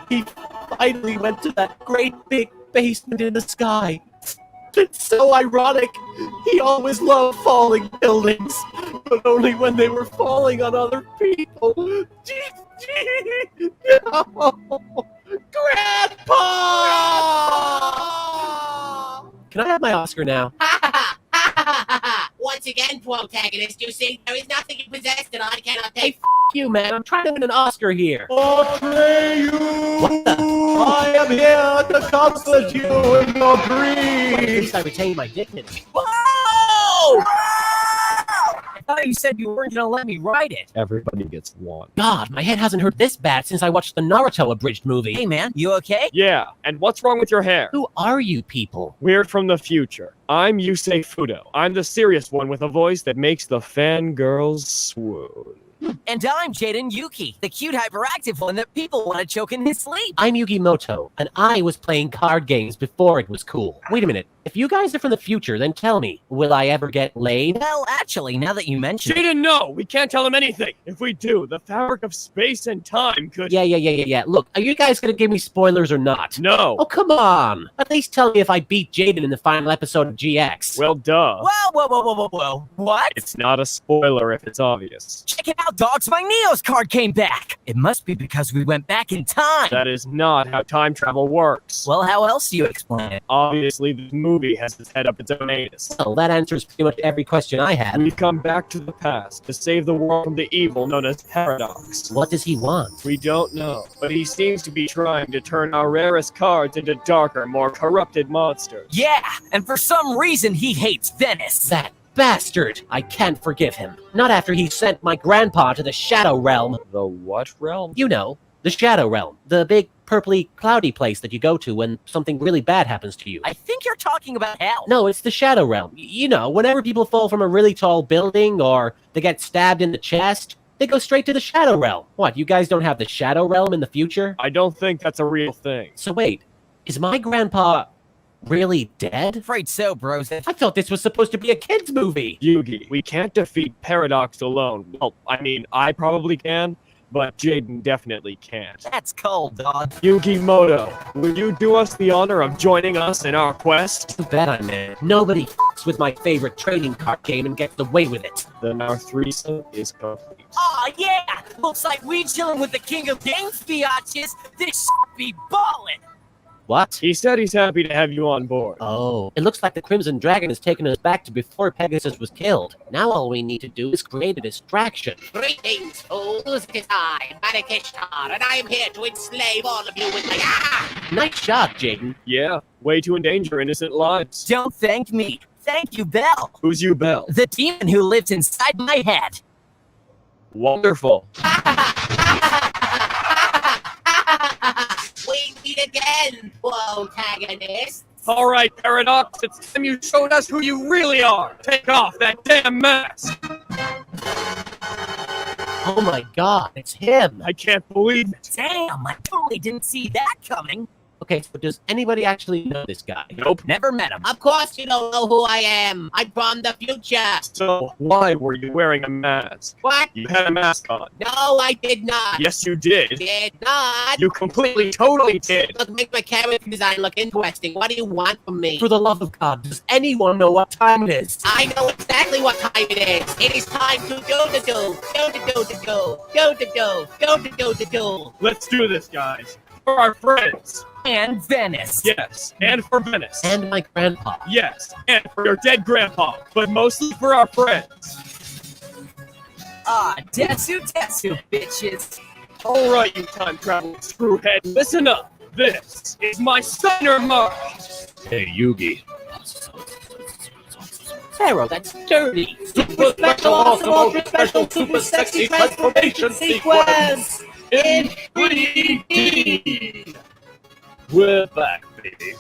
He finally went to that great big basement in the sky. It's so ironic. He always loved falling buildings, but only when they were falling on other people. No. Grandpa! Can I have my Oscar now? Once again, protagonist, you see, there is nothing you possess that I cannot take. You, man. I'm trying to win an Oscar here. Atreyu! What the? I am here to comfort you in your grief! At least I retain my dignity. Whoa! thought you said you weren't gonna let me write it. Everybody gets one. God, my head hasn't hurt this bad since I watched the Naruto abridged movie. Hey, man, you okay? Yeah, and what's wrong with your hair? Who are you people? We're from the future. I'm Yusei Fudo. I'm the serious one with a voice that makes the fangirls swoon. And I'm Jaden Yuki, the cute hyperactive one that people want to choke in his sleep. I'm Yugi Moto, and I was playing card games before it was cool. Wait a minute. If you guys are from the future, then tell me, will I ever get laid? Well, actually, now that you mention it. Jaden, no! We can't tell him anything! If we do, the fabric of space and time could... Yeah. Look, are you guys gonna give me spoilers or not? No! Oh, come on! At least tell me if I beat Jaden in the final episode of GX. Well, duh. Whoa. What? It's not a spoiler if it's obvious. Check it out, dogs. My Neos card came back. It must be because we went back in time. That is not how time travel works. Well, how else do you explain it? Obviously, this movie has its head up its own anus. Well, that answers pretty much every question I had. We come back to the past to save the world from the evil known as Paradox. What does he want? We don't know, but he seems to be trying to turn our rarest cards into darker, more corrupted monsters. Yeah, and for some reason he hates Venice. That bastard! I can't forgive him. Not after he sent my grandpa to the Shadow Realm. The what realm? You know, the Shadow Realm. The big, purpley, cloudy place that you go to when something really bad happens to you. I think you're talking about hell. No, it's the Shadow Realm. You know, whenever people fall from a really tall building or they get stabbed in the chest, they go straight to the Shadow Realm. What, you guys don't have the Shadow Realm in the future? I don't think that's a real thing. So wait, is my grandpa really dead? Afraid so, bros. I thought this was supposed to be a kid's movie. Yugi, we can't defeat Paradox alone. Well, I mean, I probably can, but Jaden definitely can't. That's cold, dog. Yugi Moto, will you do us the honor of joining us in our quest? Too bad I'm in. Nobody f***s with my favorite trading card game and gets away with it. Then our threesome is complete. Aw, yeah! Looks like we chilling with the king of games, biatches. This be ballin'. What? He said he's happy to have you on board. Oh, it looks like the Crimson Dragon has taken us back to before Pegasus was killed. Now all we need to do is create a distraction. Greetings, fools. It is I, Madakishtar, and I am here to enslave all of you with my Nice shot, Jaden. Yeah, way to endanger innocent lives. Don't thank me. Thank you, Belle. Who's you, Belle? The demon who lives inside my head. Wonderful. We meet again, protagonist. All right, Paradox, it's time you showed us who you really are. Take off that damn mask. Oh my god, it's him. I can't believe it. Damn, I totally didn't see that coming. Okay, so does anybody actually know this guy? Nope. Never met him. Of course you don't know who I am. I'm from the future. So, why were you wearing a mask? What? You had a mask on. No, I did not. Yes, you did. Did not. You completely, totally did. Look, make my character design look interesting. What do you want from me? For the love of God, does anyone know what time it is? I know exactly what time it is. It is time to do. Let's do this, guys. For our friends. And Venice. Yes, and for Venice. And my grandpa. Yes, and for your dead grandpa. But mostly for our friends. Ah, Desu, bitches. All right, you time traveling screwhead, listen up. This is my Steiner march. Hey, Yugi. Pharaoh, that's dirty. Super special, awesome, ultra special, super sexy transformation sequence in 3D. We're back, baby.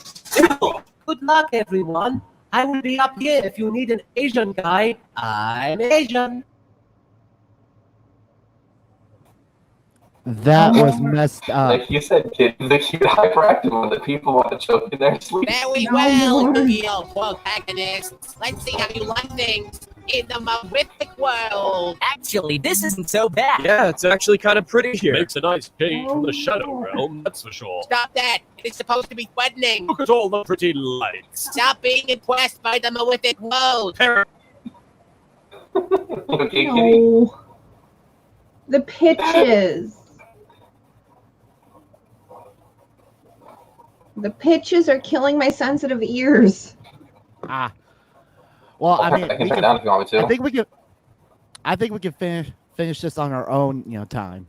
Good luck, everyone. I will be up here if you need an Asian guy. I'm Asian. That was messed up. Like you said, kid, the cute hyperactive one that people want to choke in their sleep. Very well, Yu-Gi-Oh! Protagonists. Let's see how you like things in the horrific world. Actually, this isn't so bad. Yeah, it's actually kind of pretty here. Makes a nice change from the Shadow Realm, that's for sure. Stop that. It is supposed to be threatening. Look at all the pretty lights. Stop being impressed by the horrific world. Okay, kitty. No. The pitches. The pitches are killing my sensitive ears. Ah. Well, I mean, I can turn it down if you want me to. I think we can finish this on our own, time.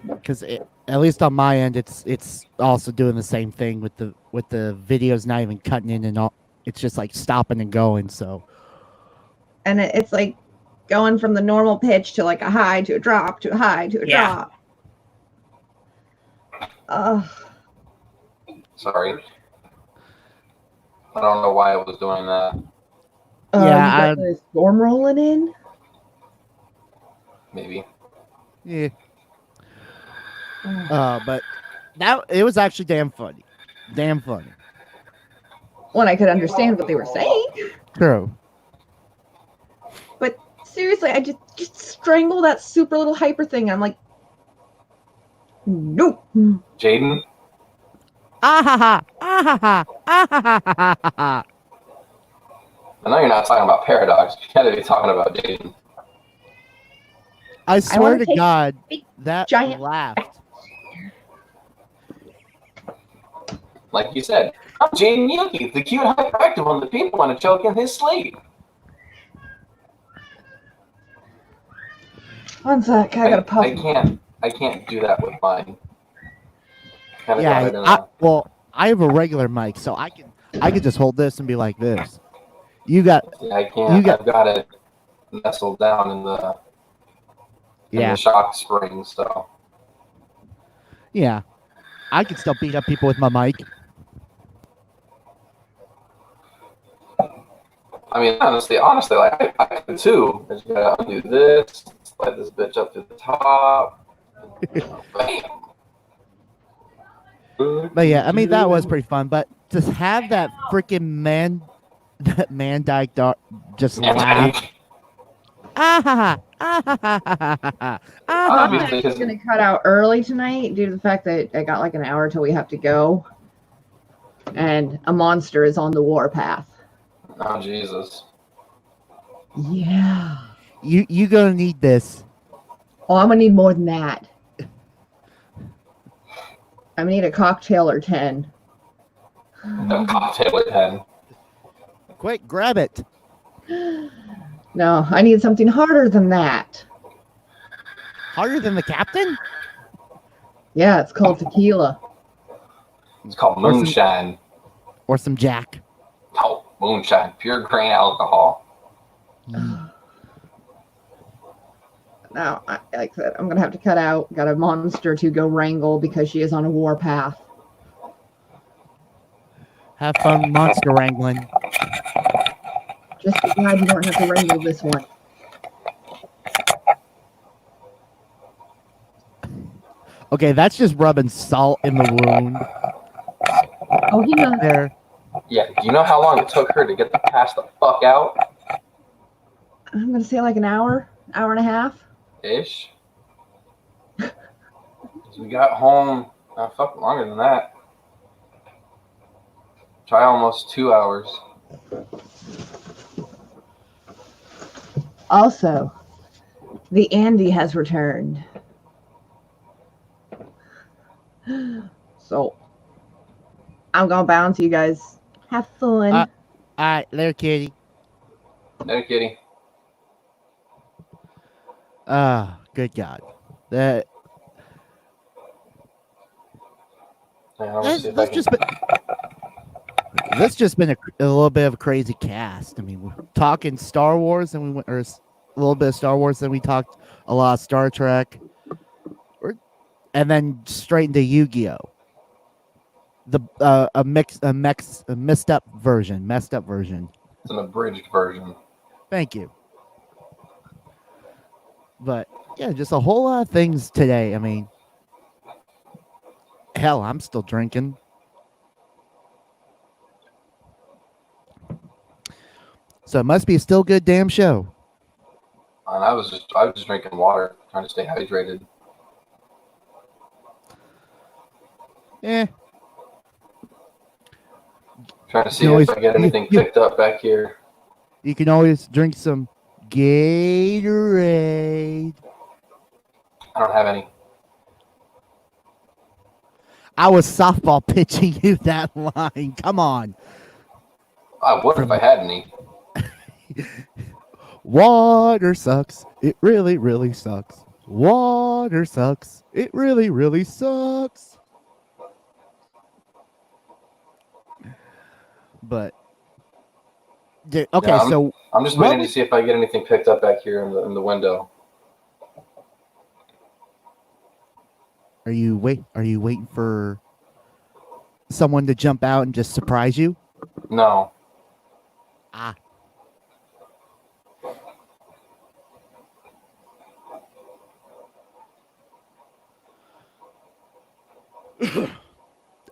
Because at least on my end, it's also doing the same thing with the videos not even cutting in and all. It's just like stopping and going. So and it's like going from the normal pitch to like a high to a drop to a high to a drop. Sorry. I don't know why it was doing that. Yeah, you got the storm rolling in. Maybe. Yeah. But it was actually damn funny. Damn funny. When I could understand what they were saying. True. But seriously, I just strangle that super little hyper thing. I'm like, nope. Jaden? Ah ha ha. I know you're not talking about Paradox. You gotta be talking about Jaden. I swear to God, that giant laughed. Like you said, I'm Jaden Yuki, the cute hyperactive one that people want to choke in his sleep. One sec, I gotta puff. I can't do that with mine. Well, I have a regular mic, so I can just hold this and be like this. You got. Yeah, I can't. I've got it nestled down in the shock spring. So. Yeah, I can still beat up people with my mic. I mean, honestly, like I could too. I just gotta undo this, slide this bitch up to the top. Bam. But yeah, I mean that was pretty fun. But to have that freaking man Dyke just laugh. I'm actually going to cut out early tonight due to the fact that I got like an hour till we have to go. And a monster is on the warpath. Oh, Jesus. Yeah. You going to need this. Oh, I'm going to need more than that. I'm going to need a cocktail or 10. A cocktail or 10. Quick, grab it. No, I need something harder than that. Harder than the captain? Yeah, it's called tequila. It's called moonshine. Or some Jack. Oh, moonshine. Pure grain alcohol. Now, like I said, I'm going to have to cut out. Got a monster to go wrangle because she is on a warpath. Have fun monster wrangling. Just be glad you don't have to wrangle this one. Okay, that's just rubbing salt in the wound. Oh, he knows. There. Yeah, do you know how long it took her to get the pass the fuck out? I'm going to say like an hour and a half. Ish. We got home, fuck, longer than that. Try almost 2 hours. Also, the Andy has returned. So, I'm going to bounce you guys. Have fun. All right, later, kitty. Later, kitty. Good God. That's just been a little bit of a crazy cast. I mean, we're talking Star Wars, and we went, or a little bit of Star Wars, then we talked a lot of Star Trek, and then straight into Yu-Gi-Oh. A messed up version. It's an abridged version. Thank you. But yeah, just a whole lot of things today. I mean, hell, I'm still drinking. So it must be a still good damn show. And I was just drinking water, trying to stay hydrated. Yeah. Trying to see if I get anything picked up back here. You can always drink some Gatorade. I don't have any. I was softball pitching you that line. Come on. I would if I had any. Water sucks. It really, really sucks. Water sucks. It really, really sucks. But Okay, Yeah, so I'm just waiting to see if I get anything picked up back here in the window. Are you waiting for someone to jump out and just surprise you? No. Ah.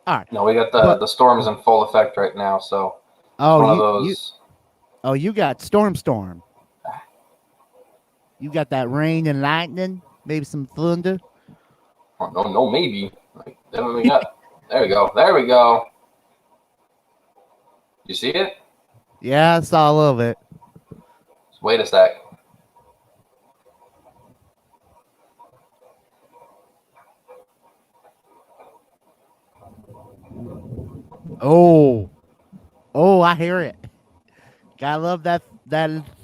All right. No, we got the storms in full effect right now, so Oh, one of those. You got storm. You got that rain and lightning, maybe some thunder. Oh, no, maybe. Like, then we got. There we go. You see it? Yeah, I saw a little bit. Just wait a sec. Oh, I hear it. Gotta love that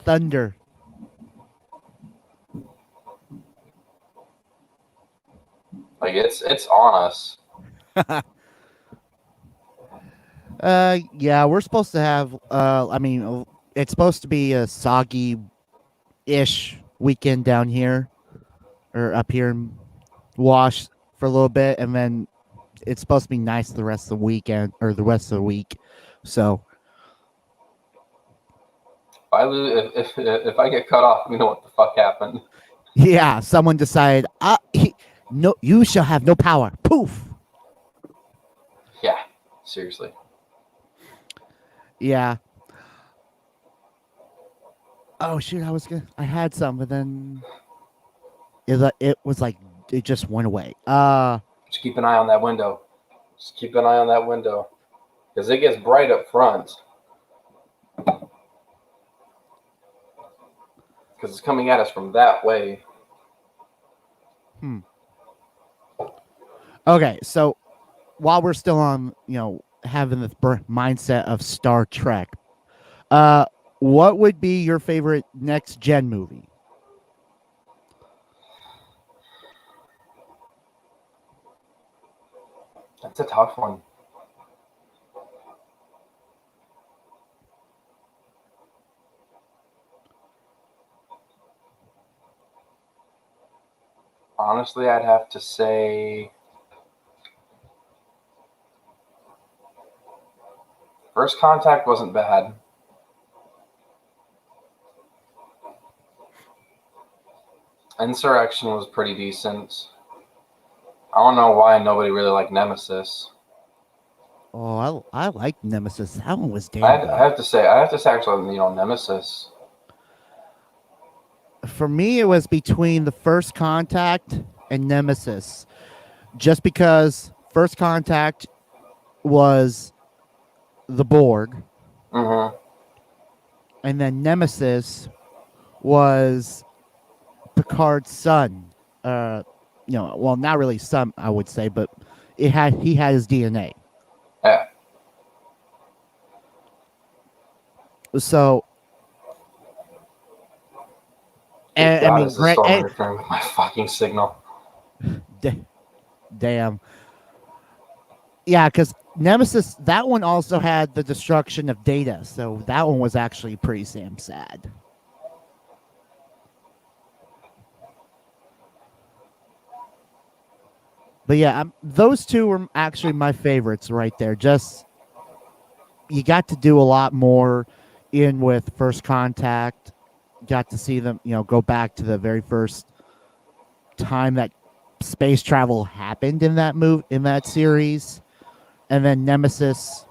thunder. Like it's on us. Yeah, we're supposed to have. It's supposed to be a soggy-ish weekend down here, or up here in Wash for a little bit, and then it's supposed to be nice the rest of the weekend or the rest of the week. So, If I get cut off, you know what the fuck happened. yeah, someone decided, no, you shall have no power. Poof. Yeah, seriously. Yeah. Oh shit! I had some, but then it was like it just went away. Just keep an eye on that window. Because it gets bright up front. Because it's coming at us from that way. Okay, so while we're still on, having the mindset of Star Trek, what would be your favorite next gen movie? That's a tough one. Honestly, I'd have to say First Contact wasn't bad. Insurrection was pretty decent. I don't know why nobody really liked Nemesis. Oh, I like Nemesis. That one was damn I good. have to say actually, Nemesis. For me, it was between the First Contact and Nemesis, just because First Contact was the Borg, and then Nemesis was Picard's son. Well, not really son, I would say, but he had his DNA. Yeah. So, and I mean, this is so interfering with my fucking signal. Damn. Yeah, because Nemesis, that one also had the destruction of Data, so that one was actually pretty damn sad. But yeah, those two were actually my favorites right there. Just, you got to do a lot more in with First Contact. Got to see them, go back to the very first time that space travel happened in that series. And then Nemesis,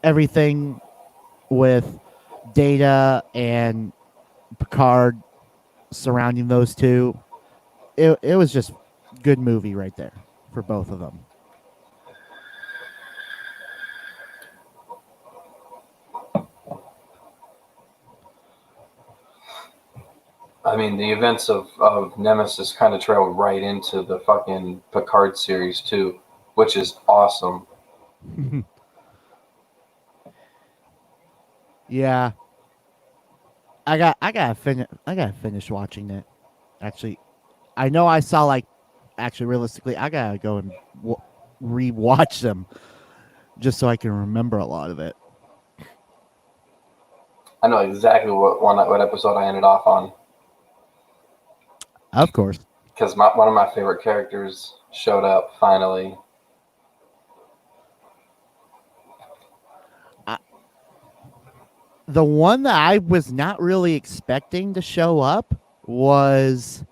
everything with Data and Picard surrounding those two. It was just good movie right there for both of them. I mean, the events of Nemesis kind of trail right into the fucking Picard series too, which is awesome. Yeah. I gotta finish watching it. Actually, I know I saw realistically, I gotta go and re-watch them just so I can remember a lot of it. I know exactly what episode I ended off on. Of course. Because one of my favorite characters showed up finally. The one that I was not really expecting to show up was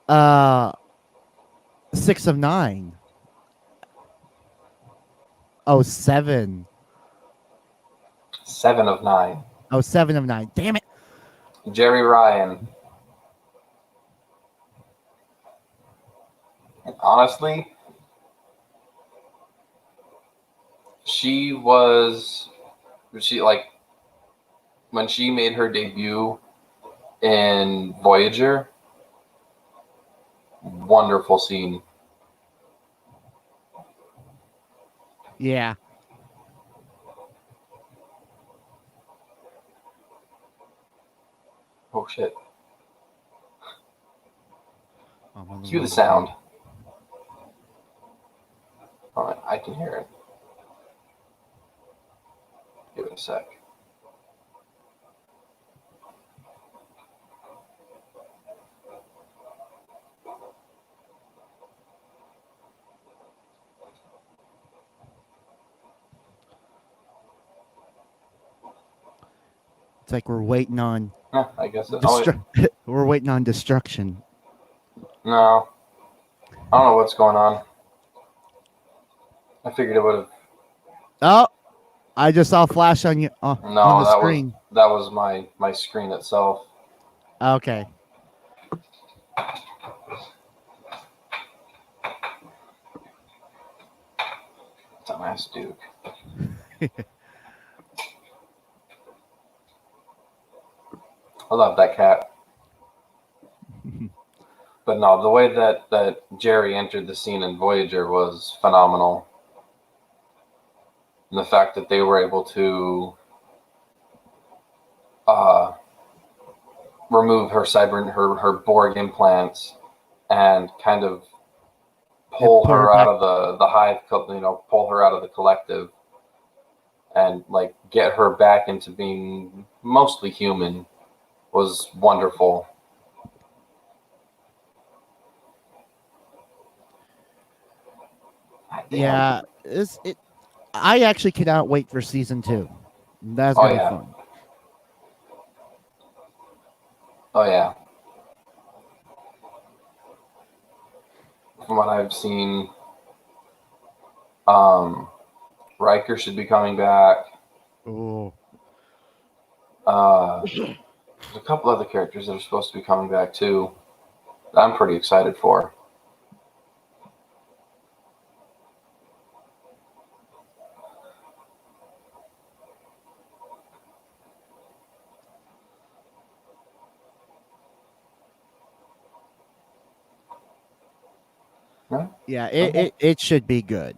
6 of 9. Oh, 7. 7 of 9. Oh, 7 of 9. Damn it. Jerry Ryan. And honestly, she like when she made her debut in Voyager, wonderful scene. Yeah. Oh shit. Oh, Cue the sound. Alright, I can hear it. Give it a sec. It's like we're waiting on. Yeah, I guess it. We're waiting on destruction. No. I don't know what's going on. I figured it would have. Oh, I just saw a flash on you on the screen. That was my screen itself. Okay. Dumbass Duke. I love that cat. But no, the way that Jerry entered the scene in Voyager was phenomenal. And the fact that they were able to remove her her Borg implants and kind of pull her out of the hive, pull her out of the collective and like get her back into being mostly human was wonderful. Yeah, I actually cannot wait for season 2. That's gonna be fun. Oh yeah. From what I've seen, Riker should be coming back. Oh. There's a couple other characters that are supposed to be coming back too. That I'm pretty excited for. Yeah, it should be good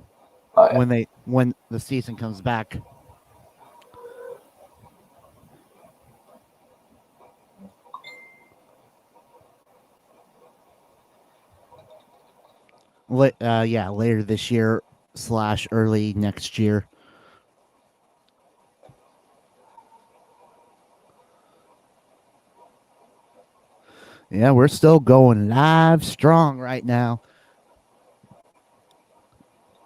when the season comes back. Later this year / early next year. Yeah, we're still going live strong right now.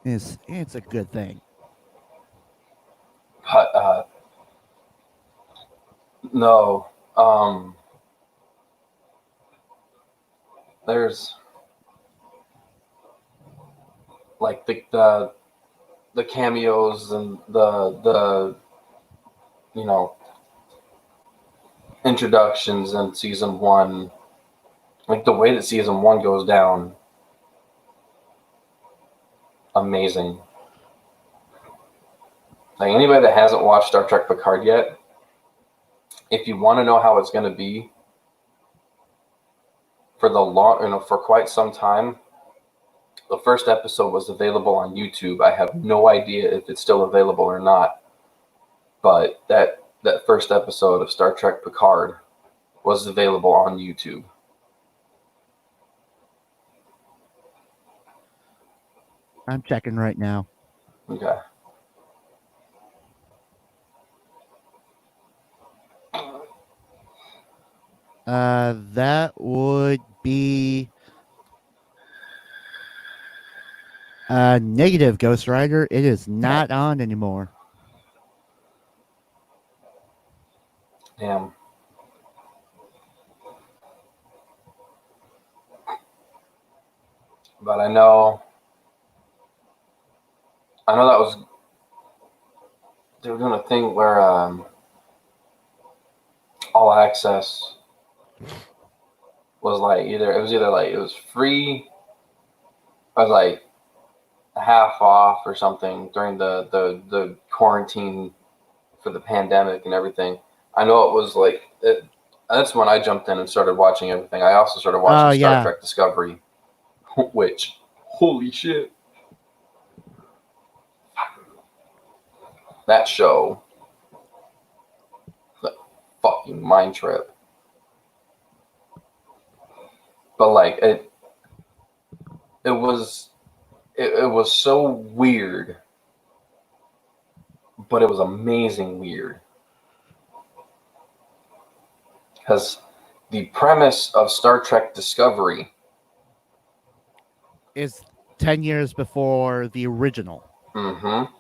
It's a good thing. But no, there's like the cameos and the introductions in season 1, like the way that season 1 goes down, amazing. Like anybody that hasn't watched Star Trek Picard yet, if you want to know how it's going to be for quite some time, the first episode was available on YouTube. I have no idea if it's still available or not, but that first episode of Star Trek Picard was available on YouTube. I'm checking right now. Okay. That would be negative, Ghost Rider. It is not on anymore. Damn. But I know that was, they were doing a thing where All Access was like it was free, or like half off or something during the quarantine for the pandemic and everything. I know it was like it. That's when I jumped in and started watching everything. I also started watching Star Trek Discovery, which, holy shit, that show, the fucking mind trip. But like it was so weird, but it was amazing weird. Because the premise of Star Trek Discovery is 10 years before the original. Mm-hmm.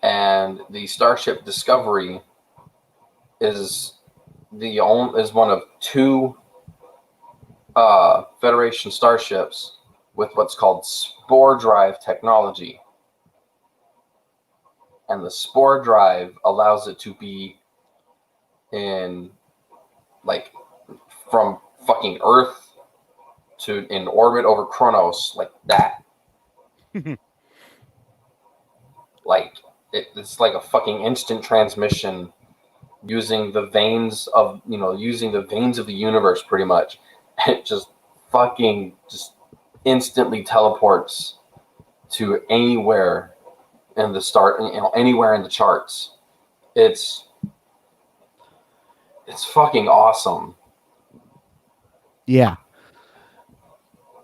And the Starship Discovery is one of two Federation starships with what's called spore drive technology. And the spore drive allows it to be in, like, from fucking Earth to in orbit over Kronos, like that. Like, it's like a fucking instant transmission using the veins of the universe, pretty much. It just fucking just instantly teleports to anywhere in the anywhere in the charts. It's fucking awesome. Yeah.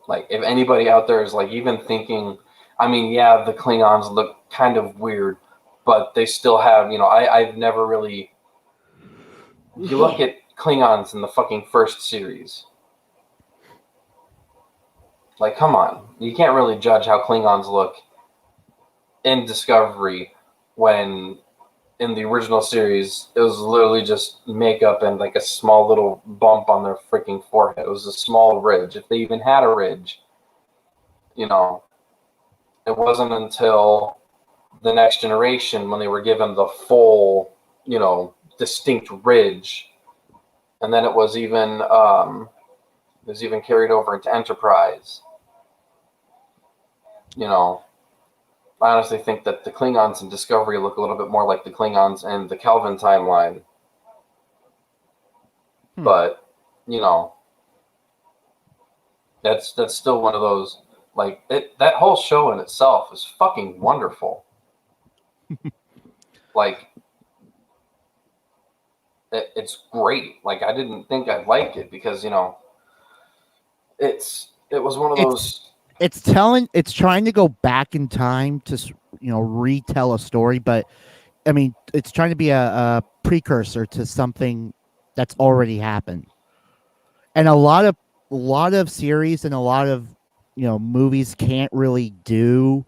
Like, if anybody out there is like even thinking, I mean, yeah, the Klingons look kind of weird, but they still have, I've never really. You look at Klingons in the fucking first series. Like, come on. You can't really judge how Klingons look in Discovery when in the original series it was literally just makeup and like a small little bump on their freaking forehead. It was a small ridge, if they even had a ridge. It wasn't until the Next Generation when they were given the full, distinct ridge, and then it was even carried over into Enterprise. I honestly think that the Klingons in Discovery look a little bit more like the Klingons in the Kelvin timeline. But, that's still one of those, like, that whole show in itself is fucking wonderful. Like, it's great. Like, I didn't think I'd like it because, it was one of those. It's trying to go back in time to, retell a story, but I mean, it's trying to be a precursor to something that's already happened. And a lot of series and a lot of, movies can't really do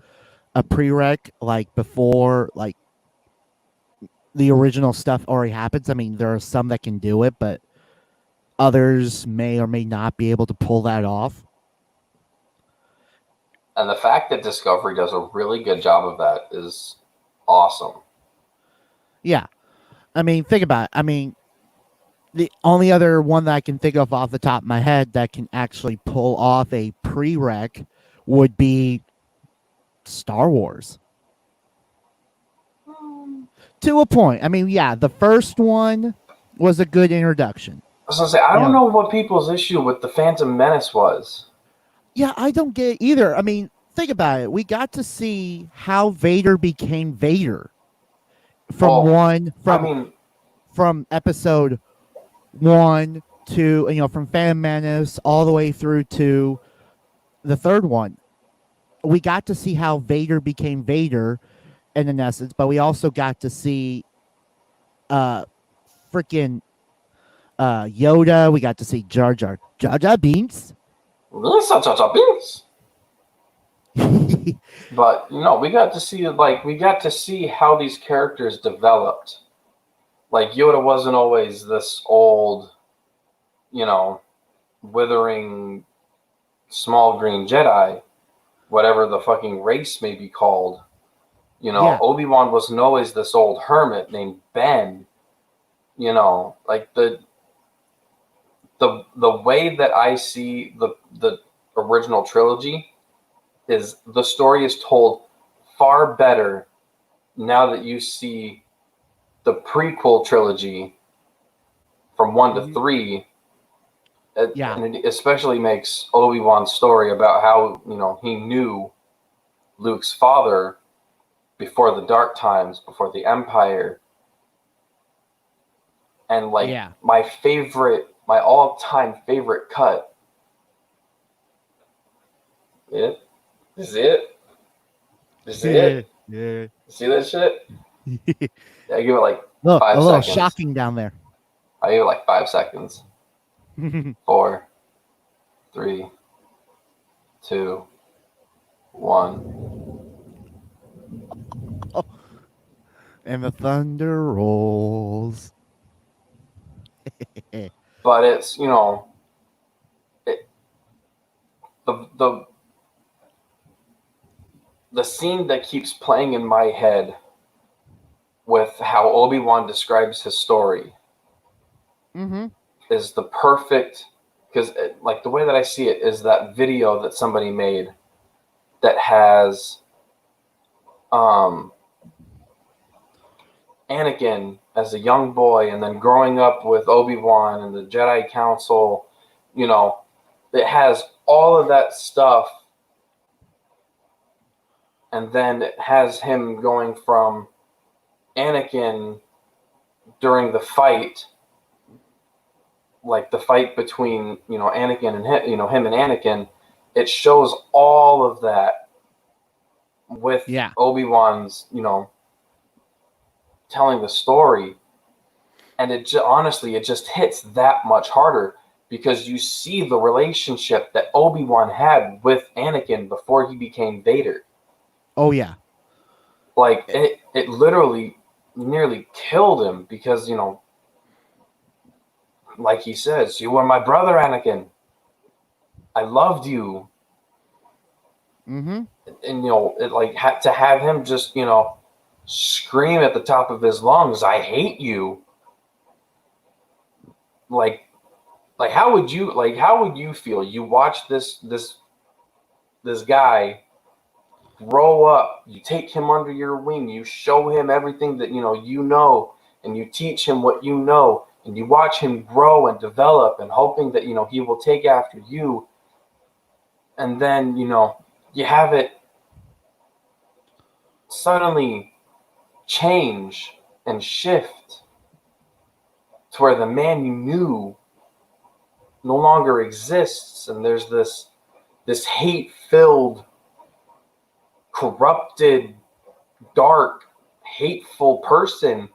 a prereq like before, like the original stuff already happens. I mean, there are some that can do it, but others may or may not be able to pull that off. And the fact that Discovery does a really good job of that is awesome. Yeah. I mean, think about it. I mean, the only other one that I can think of off the top of my head that can actually pull off a prereq would be Star Wars. To a point. I mean, yeah, the first one was a good introduction. I was going to say, I don't know what people's issue with the Phantom Menace was. Yeah, I don't get it either. I mean, think about it. We got to see how Vader became Vader from episode 1 to, from Phantom Menace all the way through to the third one. We got to see how Vader became Vader in essence, but we also got to see freaking Yoda. We got to see Jar Jar Binks. But we got to see how these characters developed. Like Yoda wasn't always this old, withering small green Jedi, whatever the fucking race may be called. Obi-Wan wasn't always this old hermit named Ben. Like the way that I see the original trilogy is the story is told far better now that you see the prequel trilogy from 1 to 3. And it especially makes Obi-Wan's story about how, he knew Luke's father before the Dark Times, before the Empire. And my all-time favorite cut. Yeah. This is it. Yeah. See that shit? I give it like Look, 5 a little seconds. shocking down there. I give it like 5 seconds. 4, 3, 2, 1. And the thunder rolls. But it's the scene that keeps playing in my head with how Obi-Wan describes his story is the perfect, because like the way that I see it is that video that somebody made that has Anakin as a young boy and then growing up with Obi-Wan and the Jedi Council, it has all of that stuff. And then it has him going from Anakin during the fight, like the fight between, Anakin and him, him and Anakin. It shows all of that with Obi-Wan's, telling the story. And it honestly, it just hits that much harder because you see the relationship that Obi-Wan had with Anakin before he became Vader. Oh, yeah. Like, it literally nearly killed him because, like he says, you were my brother, Anakin. I loved you. And, it like had to have him just, scream at the top of his lungs, I hate you. Like how would you feel? You watch this guy grow up, you take him under your wing, you show him everything that and you teach him what you know, and you watch him grow and develop and hoping that he will take after you, and then you have it suddenly change and shift to where the man you knew no longer exists, and there's this hate-filled, corrupted, dark, hateful person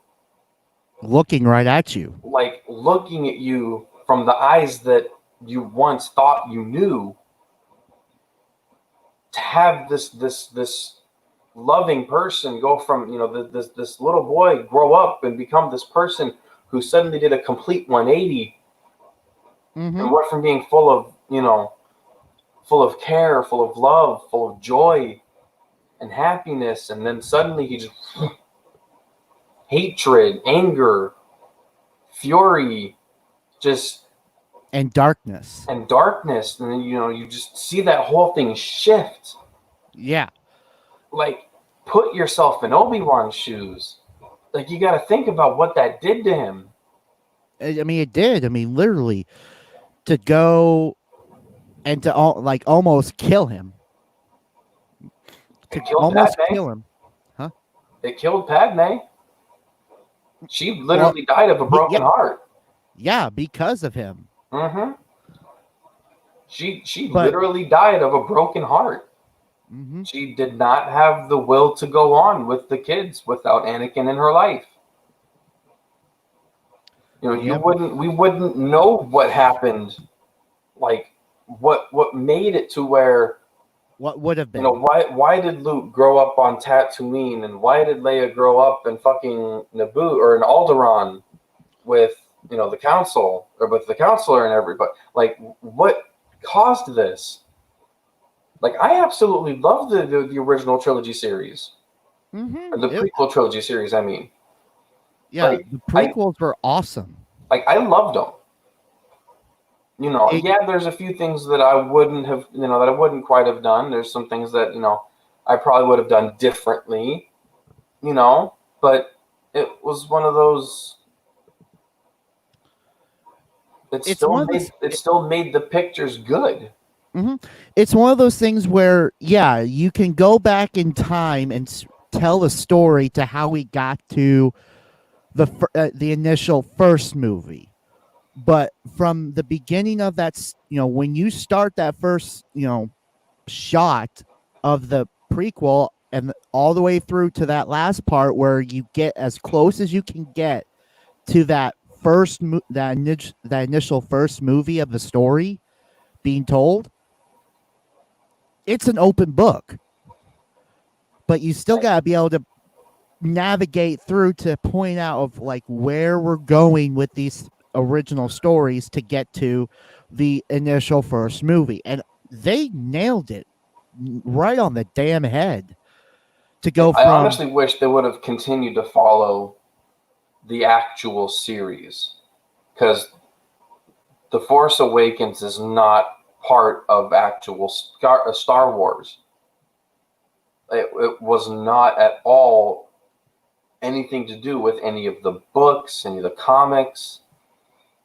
looking right at you, like looking at you from the eyes that you once thought you knew. To have this loving person go from this little boy grow up and become this person who suddenly did a complete 180 and went from being full of care, full of love, full of joy and happiness, and then suddenly he just hatred, anger, fury, and darkness, and then you just see that whole thing shift. Yeah. Like, put yourself in Obi-Wan's shoes. Like, you got to think about what that did to him. I mean, it did. I mean, literally, to go and to almost kill him. Kill him. Huh? It killed Padme. She literally died of a broken heart. Yeah, because of him. She literally died of a broken heart. She did not have the will to go on with the kids without Anakin in her life. You know, we wouldn't know what happened, like what made it to where. What would have been? You know, why did Luke grow up on Tatooine, and why did Leia grow up in fucking Naboo or in Alderaan with, you know, the council or with the counselor and everybody? Like, what caused this? Like, I absolutely love the original trilogy series, or the prequel trilogy series. I mean, yeah, like, the prequels were awesome. Like, I loved them. You know, there's a few things that I wouldn't have, you know, that I wouldn't quite have done. There's some things that, you know, I probably would have done differently, you know, but it was one of those. It still made the pictures good. It's one of those things where, yeah, you can go back in time and tell a story to how we got to the initial first movie. But from the beginning of that, you know, when you start that first, you know, shot of the prequel and all the way through to that last part where you get as close as you can get to that that initial first movie of the story being told, it's an open book. But you still got to be able to navigate through to point out of like where we're going with these original stories to get to the initial first movie, and they nailed it right on the damn head to go I from. honestly wish they would have continued to follow the actual series, because The Force Awakens is not part of actual Star Wars. It was not at all anything to do with any of the books, any of the comics.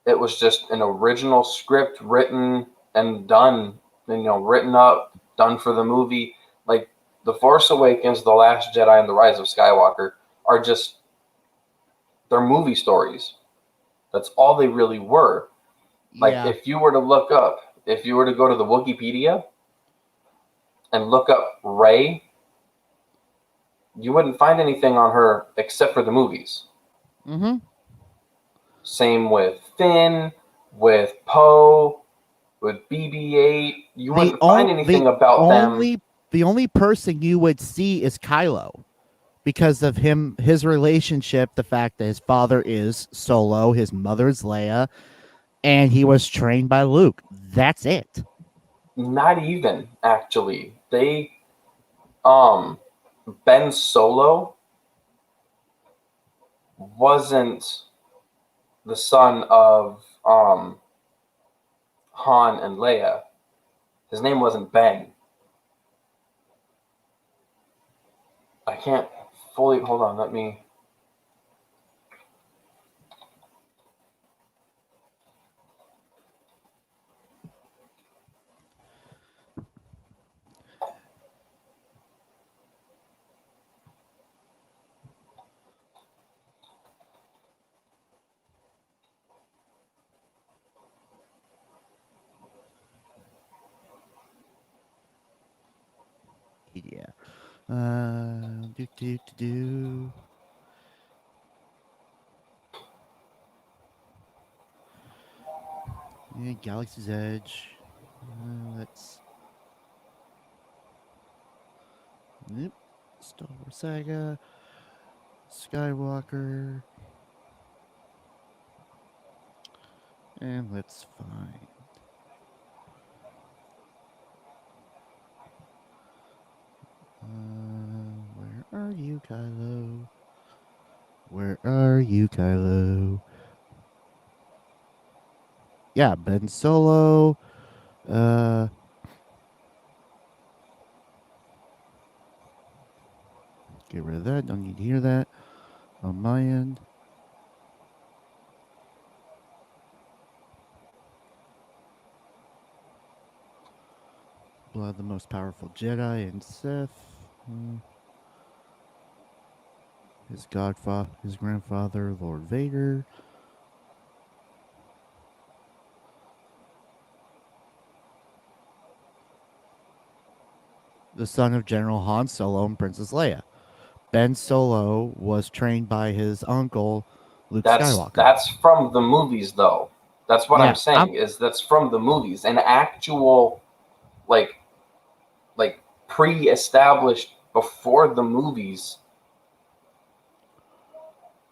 It was just an original script written and done, you know, written up, done for the movie. Like, The Force Awakens, The Last Jedi, and The Rise of Skywalker are just, they're movie stories. That's all they really were. Like, if you were to go to the Wikipedia and look up Rey, you wouldn't find anything on her except for the movies. Same with Finn, with Poe, with BB-8. You wouldn't find anything about them. The only person you would see is Kylo, because of his relationship, the fact that his father is Solo, his mother is Leia, and he was trained by Luke. That's it. Not even, actually. Ben Solo wasn't the son of Han and Leia. His name wasn't Ben. I can't fully hold on. Let me. Yeah. Do. Yeah, Galaxy's Edge. Let's. Nope. Star Wars Saga. Skywalker. And let's find. Where are you, Kylo? Where are you, Kylo? Yeah, Ben Solo. Get rid of that. Don't need to hear that on my end. Blood, the most powerful Jedi and Sith. His grandfather, Lord Vader. The son of General Han Solo and Princess Leia. Ben Solo was trained by his uncle, Luke That's Skywalker. that's from the movies, though. That's what Yeah, I'm saying. Is that's from the movies. An actual, like pre-established before the movies.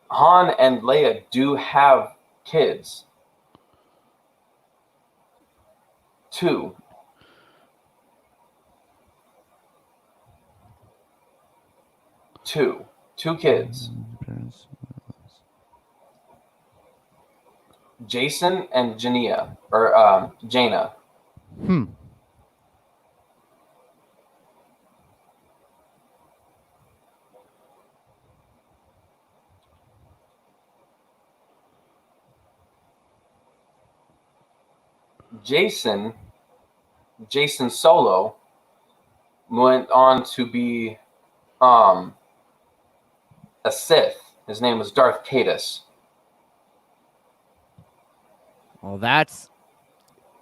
Han and Leia do have kids. Two kids. Jason and Jania, or Jaina. Jason Solo went on to be a Sith. His name was Darth Caedus. Well, that's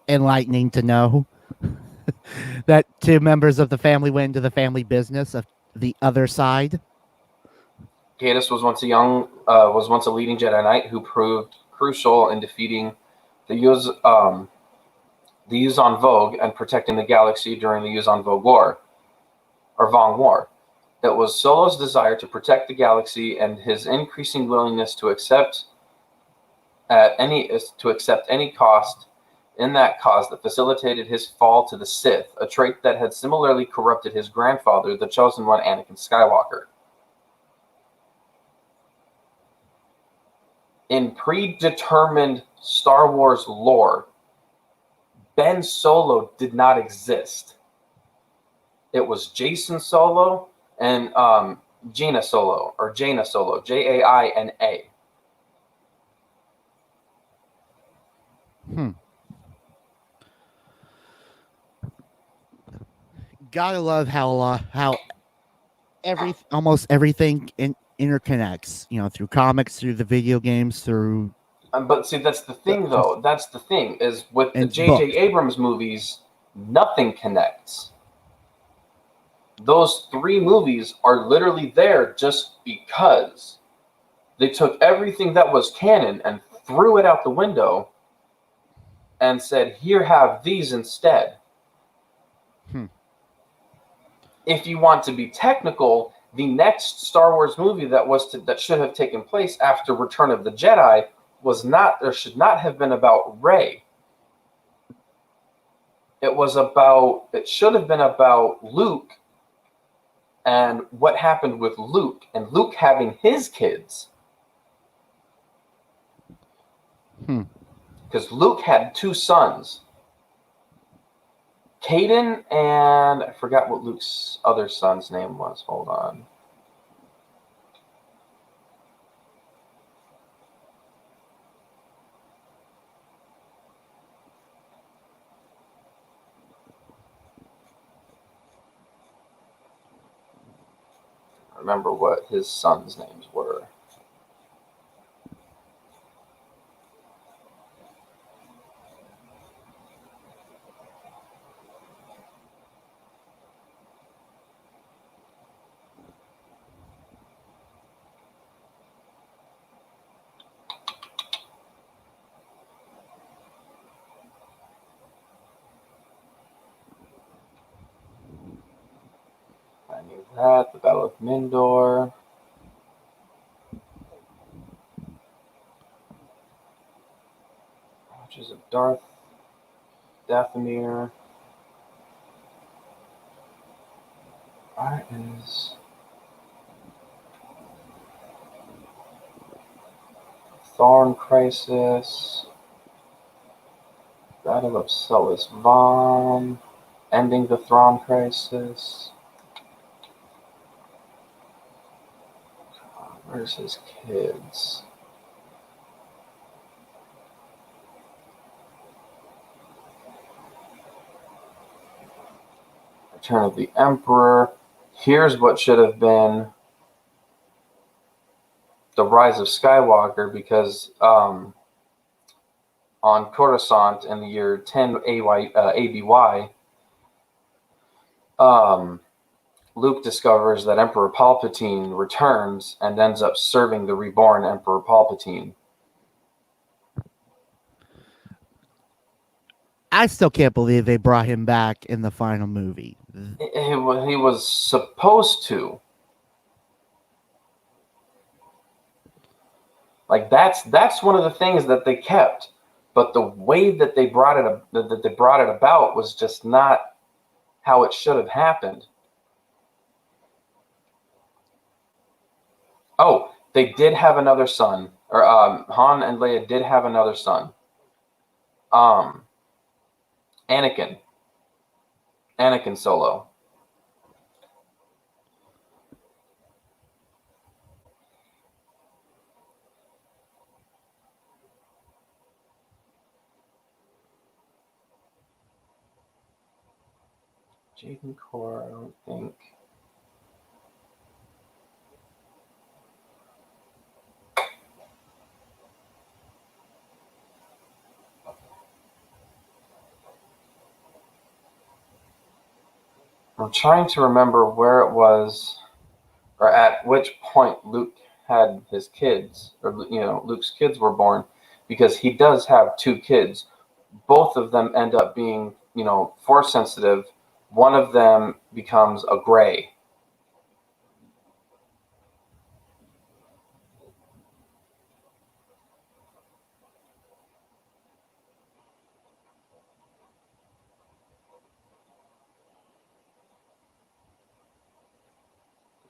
enlightening to know that two members of the family went into the family business of the other side. Caedus was once a leading Jedi Knight who proved crucial in defeating the Yuuzhan Vong and protecting the galaxy during the Yuuzhan Vong War. It was Solo's desire to protect the galaxy and his increasing willingness to accept any cost in that cause that facilitated his fall to the Sith, a trait that had similarly corrupted his grandfather, the Chosen One, Anakin Skywalker. In predetermined Star Wars lore, Ben Solo did not exist. It was Jason Solo and Jaina Solo, Jaina. Gotta love how almost everything interconnects. You know, through comics, through the video games, through. But see, that's the thing, though. That's the thing is with the J.J. Abrams movies, nothing connects. Those 3 movies are literally there just because they took everything that was canon and threw it out the window and said, "Here, have these instead." If you want to be technical, the next Star Wars movie that should have taken place after Return of the Jedi should not have been about Rey. It should have been about Luke and what happened with Luke and Luke having his kids. Because Luke had 2 sons. Caden and I forgot what Luke's other son's name was. Hold on. I remember what his sons' names were. The Battle of Mindor. Which is of Darth Dathomir. That is Thorn Crisis. Battle of Sullus Vaughn. Ending the Thrawn Crisis. Where's his kids? Return of the Emperor. Here's what should have been the Rise of Skywalker, because on Coruscant in the year 10 ABY, Luke discovers that Emperor Palpatine returns and ends up serving the reborn Emperor Palpatine. I still can't believe they brought him back in the final movie. He was supposed to. Like that's one of the things that they kept, but the way that they brought it about was just not how it should have happened. Oh, they did have another son, or Han and Leia did have another son. Anakin Solo. Jaden Core, I don't think. I'm trying to remember where it was, or at which point Luke had his kids, or Luke's kids were born, because he does have 2 kids. Both of them end up being, Force sensitive. One of them becomes a gray.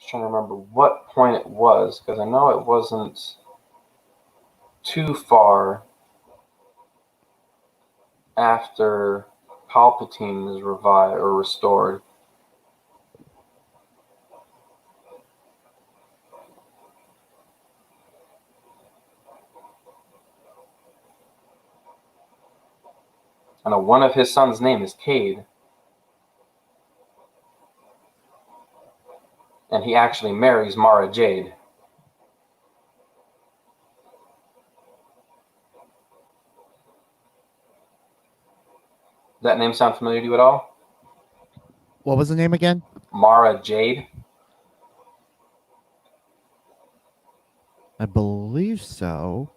Trying to remember what point it was, because I know it wasn't too far after Palpatine is revived or restored. I know one of his sons' name is Cade. And he actually marries Mara Jade. Does that name sound familiar to you at all? What was the name again? Mara Jade. I believe so.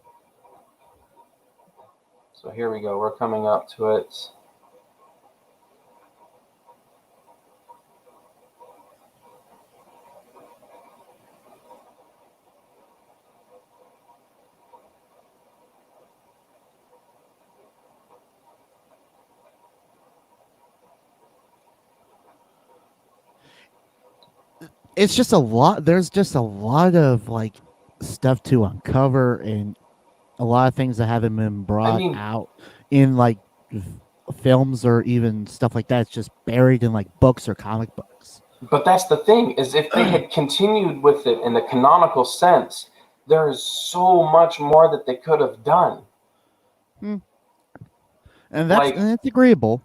So here we go. We're coming up to it. It's just a lot. There's just a lot of stuff to uncover, and a lot of things that haven't been brought out in films or even stuff like that. It's just buried in books or comic books. But that's the thing, is if they had continued with it in the canonical sense, there's so much more that they could have done. And that's agreeable.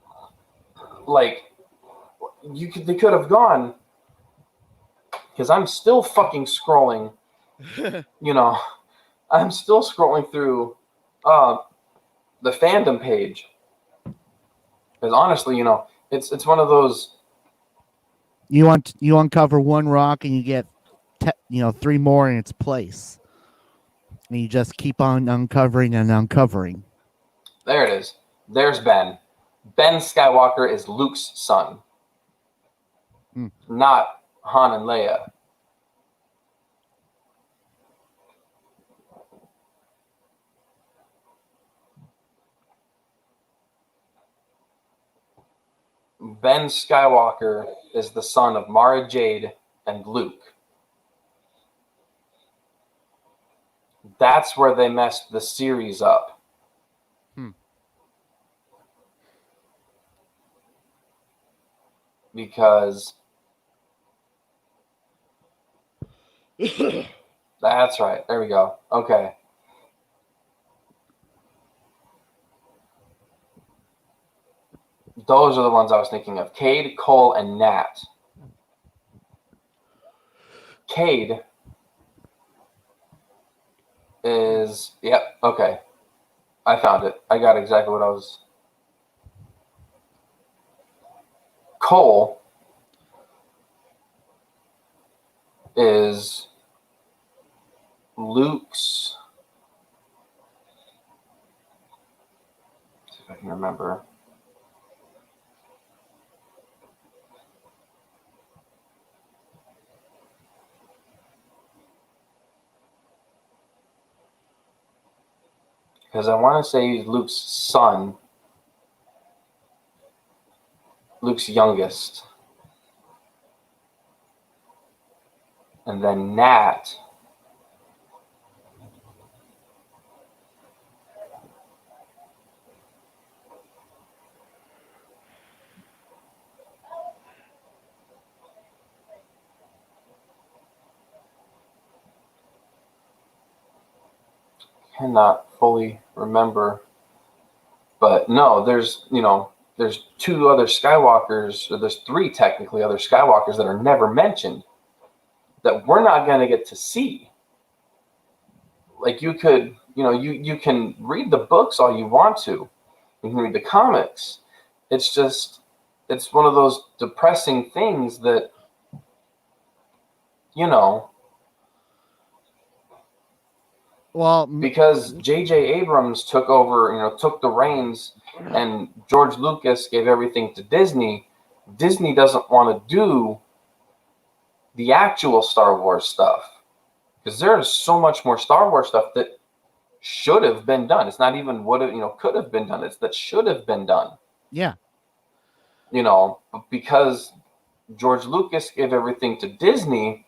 They could have gone, because I'm still fucking scrolling. I'm still scrolling through the fandom page, because honestly, it's one of those. You uncover one rock and you get 3 more in its place, and you just keep on uncovering and uncovering. There it is. There's Ben. Ben Skywalker is Luke's son, not Han and Leia. Ben Skywalker is the son of Mara Jade and Luke. That's where they messed the series up. Because that's right. There we go. Okay. Those are the ones I was thinking of. Cade, Cole, and Nat. Cade is... Yep, okay. I found it. I got exactly what I was... Cole is Luke's. Let's see if I can remember. Because I want to say he's Luke's son, Luke's youngest. And then Nat cannot fully remember. But no, there's two other Skywalkers, or there's three technically other Skywalkers that are never mentioned that we're not going to get to see. Like you could, you can read the books all you want to. You can read the comics. It's one of those depressing things that, Well, because J.J. Abrams took over, took the reins, and George Lucas gave everything to Disney. Disney doesn't want to do the actual Star Wars stuff because there's so much more Star Wars stuff that should have been done. It's not even could have been done. It's that should have been done. Yeah. Because George Lucas gave everything to Disney,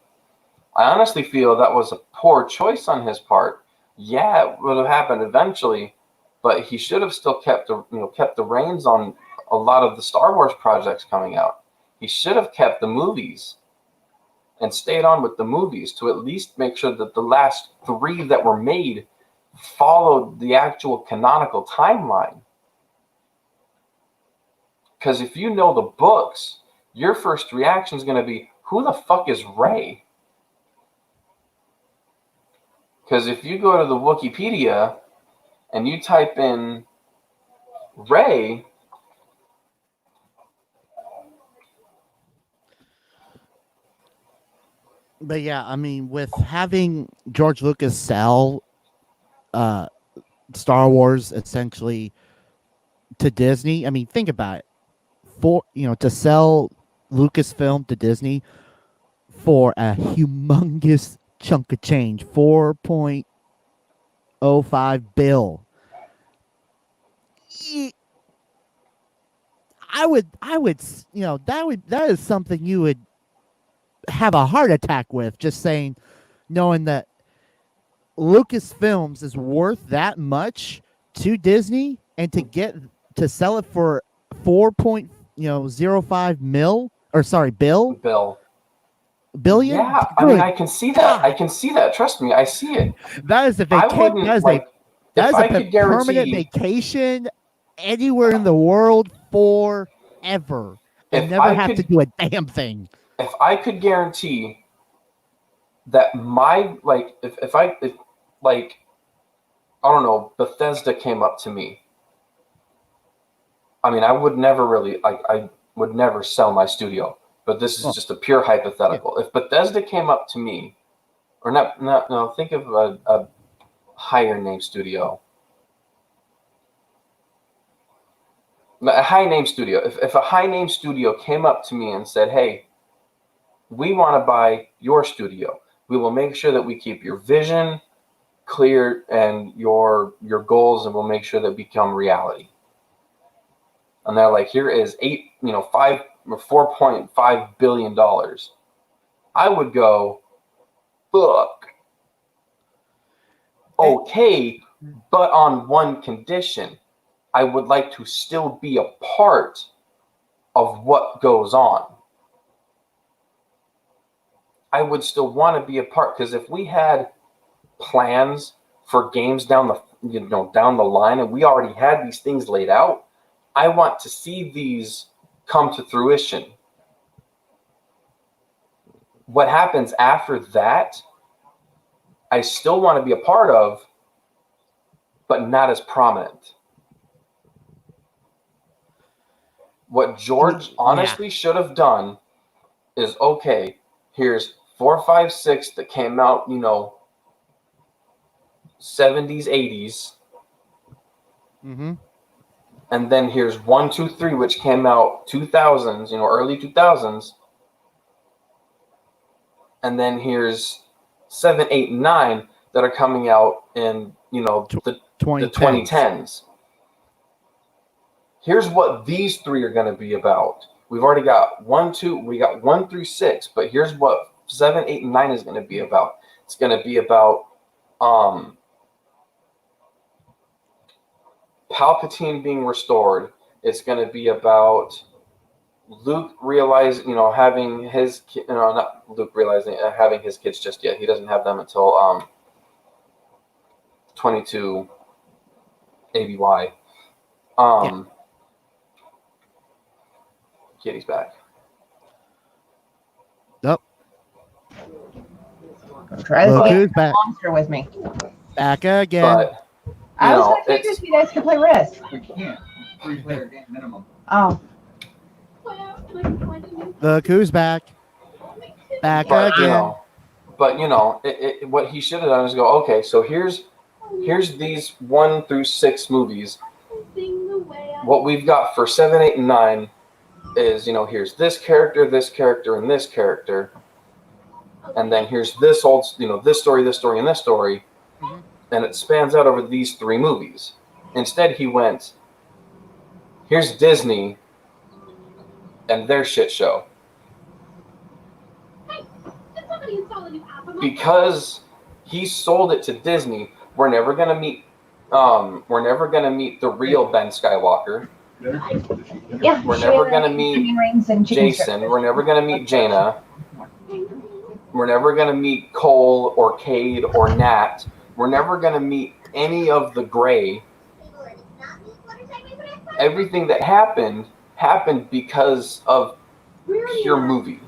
I honestly feel that was a poor choice on his part. Yeah, it would have happened eventually, but he should have still kept the reins on a lot of the Star Wars projects coming out. He should have kept the movies and stayed on with the movies to at least make sure that the last three that were made followed the actual canonical timeline. Because if you know the books, your first reaction is going to be, who the fuck is Rey? Because if you go to the Wikipedia and you type in Rey, but yeah, I mean, with having George Lucas sell Star Wars essentially to Disney, I mean, think about it. To sell Lucasfilm to Disney for a humongous chunk of change, $4.05 billion. That is something you would have a heart attack with, just saying, knowing that Lucasfilms is worth that much to Disney, and to sell it for 4.05 mil, or sorry, billion. Yeah, I mean, I can see that. I can see that. Trust me, I see it. That is a vacation. That is a permanent vacation anywhere in the world forever, and never have to do a damn thing. If I could guarantee that if I don't know, Bethesda came up to me. I mean, I would never I would never sell my studio, but this is just a pure hypothetical. Yeah. If Bethesda came up to me, or no, think of a higher name studio. A high name studio. If a high name studio came up to me and said, hey, we want to buy your studio. We will make sure that we keep your vision clear and your goals, and we'll make sure that become reality. And they're like, here is $4.5 billion. I would go, fuck. Okay, but on one condition. I would like to still be a part of what goes on. I would still want to be a part, because if we had plans for games down the line, and we already had these things laid out, I want to see these come to fruition. What happens after that, I still want to be a part of, but not as prominent. What George honestly should have done is, okay, here's 4, 5, 6 that came out, 70s, 80s. Mm-hmm. And then here's 1, 2, 3, which came out 2000s, early 2000s. And then here's 7, 8, 9 that are coming out in, the 2010s. Here's what these 3 are going to be about. We've already got 1 through 6, but here's what 7, 8, and 9 is going to be about. It's going to be about Palpatine being restored. It's going to be about Luke realizing, having his, not Luke realizing having his kids just yet. He doesn't have them until 22 ABY. Kitty's back. Nope. Try Look this who's back. monster with me. Back again. But, I was going to take you guys could play Risk. You can't. 3-player game minimum. Oh. Look who's back. Back but, again. What he should have done is go, okay, so here's these 1 through 6 movies. What we've got for 7, 8, and 9 is, here's this character, and this character. And then here's this this story, and this story. Mm-hmm. And it spans out over these 3 movies. Instead, he went, here's Disney and their shit show. Because he sold it to Disney, we're never gonna meet the real Ben Skywalker. Yeah. We're never gonna meet Jason. We're never gonna meet Jaina. We're never gonna meet Cole or Cade or Nat. We're never gonna meet any of the Gray. Everything that happened because of pure movie.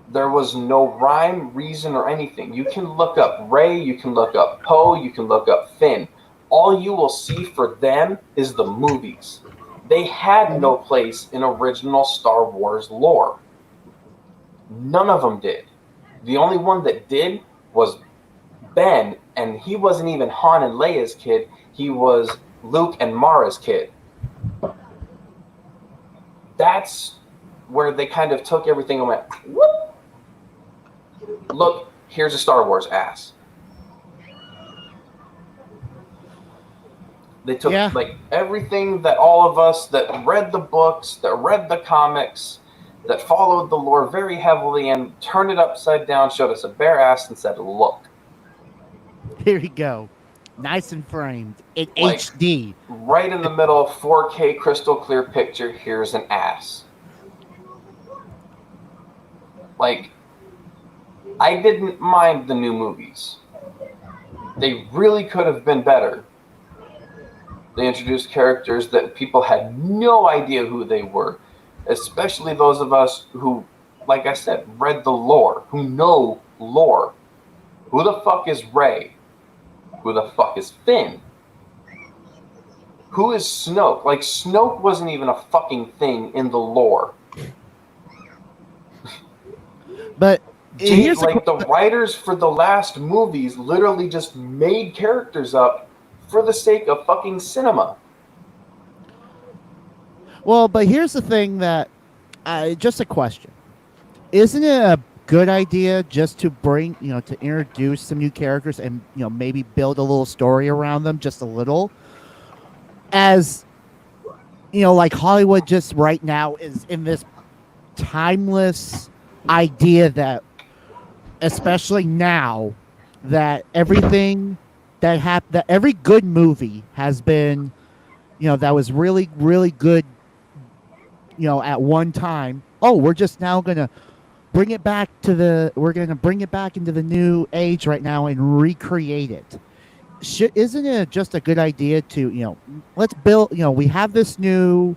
There was no rhyme, reason, or anything. You can look up Rey, you can look up Poe, you can look up Finn. All you will see for them is the movies. They had no place in original Star Wars lore. None of them did. The only one that did was Ben, and he wasn't even Han and Leia's kid. He was Luke and Mara's kid. That's where they kind of took everything and went, whoop. Look, here's a Star Wars ass. They took like everything that all of us that read the books, that read the comics, that followed the lore very heavily and turned it upside down, showed us a bare ass and said, look. Here you go. Nice and framed in Like, HD. Right in the middle, 4K crystal clear picture, here's an ass. Like, I didn't mind the new movies. They really could have been better. They introduced characters that people had no idea who they were, especially those of us who, like I said, read the lore, who know lore. Who the fuck is Rey? Who the fuck is Finn? Who is Snoke? Like, Snoke wasn't even a fucking thing in the lore. But here's the writers for the last movies literally just made characters up for the sake of fucking cinema. Well, but here's the thing that, just a question. Isn't it a good idea just to bring, to introduce some new characters and, maybe build a little story around them just a little? As, like Hollywood just right now is in this timeless idea that, especially now, that everything that every good movie has been, that was really, really good, at one time. Oh, we're just now going to bring it back into the new age right now and recreate it. Isn't it just a good idea to, let's build, we have this new,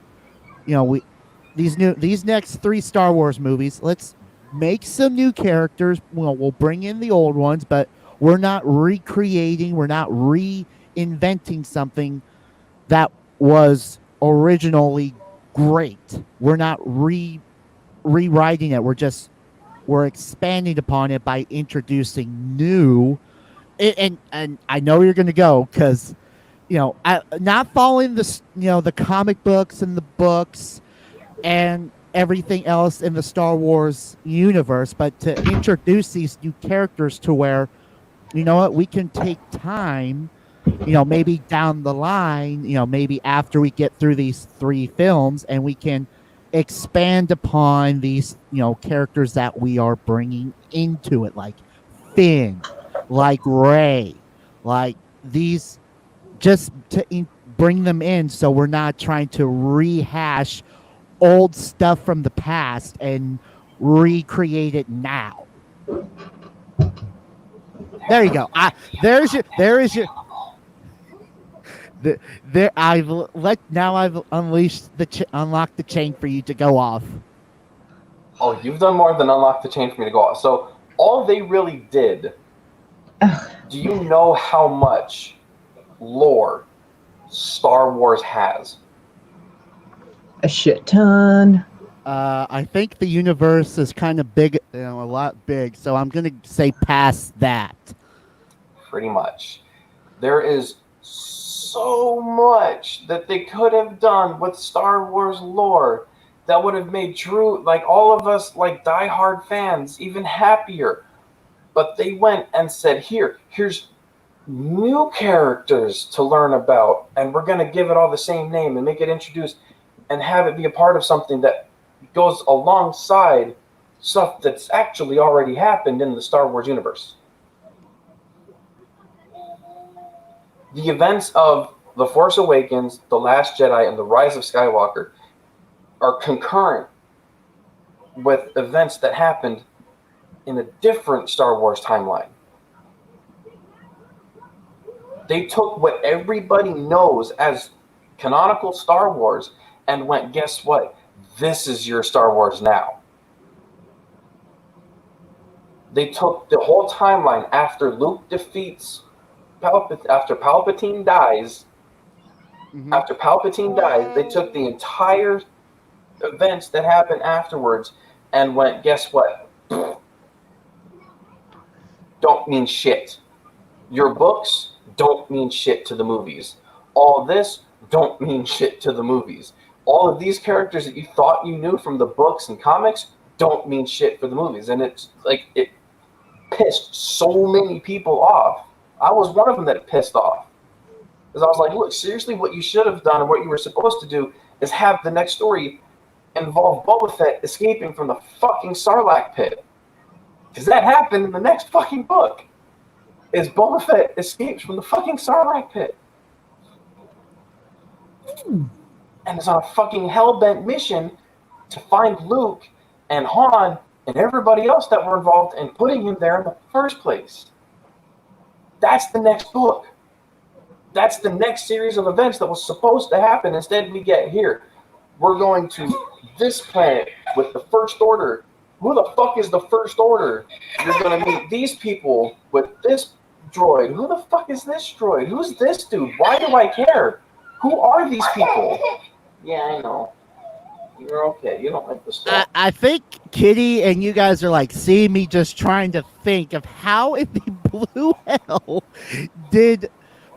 these next 3 Star Wars movies, let's make some new characters. We'll bring in the old ones, but we're not recreating, we're not reinventing something that was originally great. We're not rewriting it. We're just we're expanding upon it by introducing new. And I know you're going to go because, not following the comic books and the books and everything else in the Star Wars universe, but to introduce these new characters to where, you know what, we can take time, maybe down the line, maybe after we get through these 3 films, and we can expand upon these, characters that we are bringing into it, like Finn, like Rey, like these, just to bring them in so we're not trying to rehash old stuff from the past and recreate it now. There you go. There is your. I've unleashed unlocked the chain for you to go off. Oh, you've done more than unlock the chain for me to go off. So all they really did. Do you know how much lore Star Wars has? A shit ton. I think the universe is kind of big, a lot big. So I'm gonna say past that. Pretty much. There is so much that they could have done with Star Wars lore that would have made Drew, like all of us, like diehard fans, even happier. But they went and said, here's new characters to learn about, and we're going to give it all the same name and make it introduced and have it be a part of something that goes alongside stuff that's actually already happened in the Star Wars universe. The events of The Force Awakens, The Last Jedi, and The Rise of Skywalker are concurrent with events that happened in a different Star Wars timeline. They took what everybody knows as canonical Star Wars and went, guess what? This is your Star Wars now. They took the whole timeline after Luke defeats after Palpatine dies. After Palpatine dies, they took the entire events that happened afterwards and went, guess what? Don't mean shit. Your books don't mean shit to the movies. All this don't mean shit to the movies. All of these characters that you thought you knew from the books and comics don't mean shit for the movies. And it's like, it pissed so many people off. I was one of them that it pissed off. Because I was like, look, seriously, what you should have done and what you were supposed to do is have the next story involve Boba Fett escaping from the fucking Sarlacc pit. Because that happened in the next fucking book. Is Boba Fett escapes from the fucking Sarlacc pit. And is on a fucking hell-bent mission to find Luke and Han and everybody else that were involved in putting him there in the first place. That's the next book. That's the next series of events that was supposed to happen. Instead, we get here. We're going to this planet with the First Order. Who the fuck is the First Order? You're going to meet these people with this droid. Who the fuck is this droid? Who's this dude? Why do I care? Who are these people? Yeah, I know. You're okay. You don't like the story. I think Kitty and you guys are like seeing me just trying to think of how in the blue hell did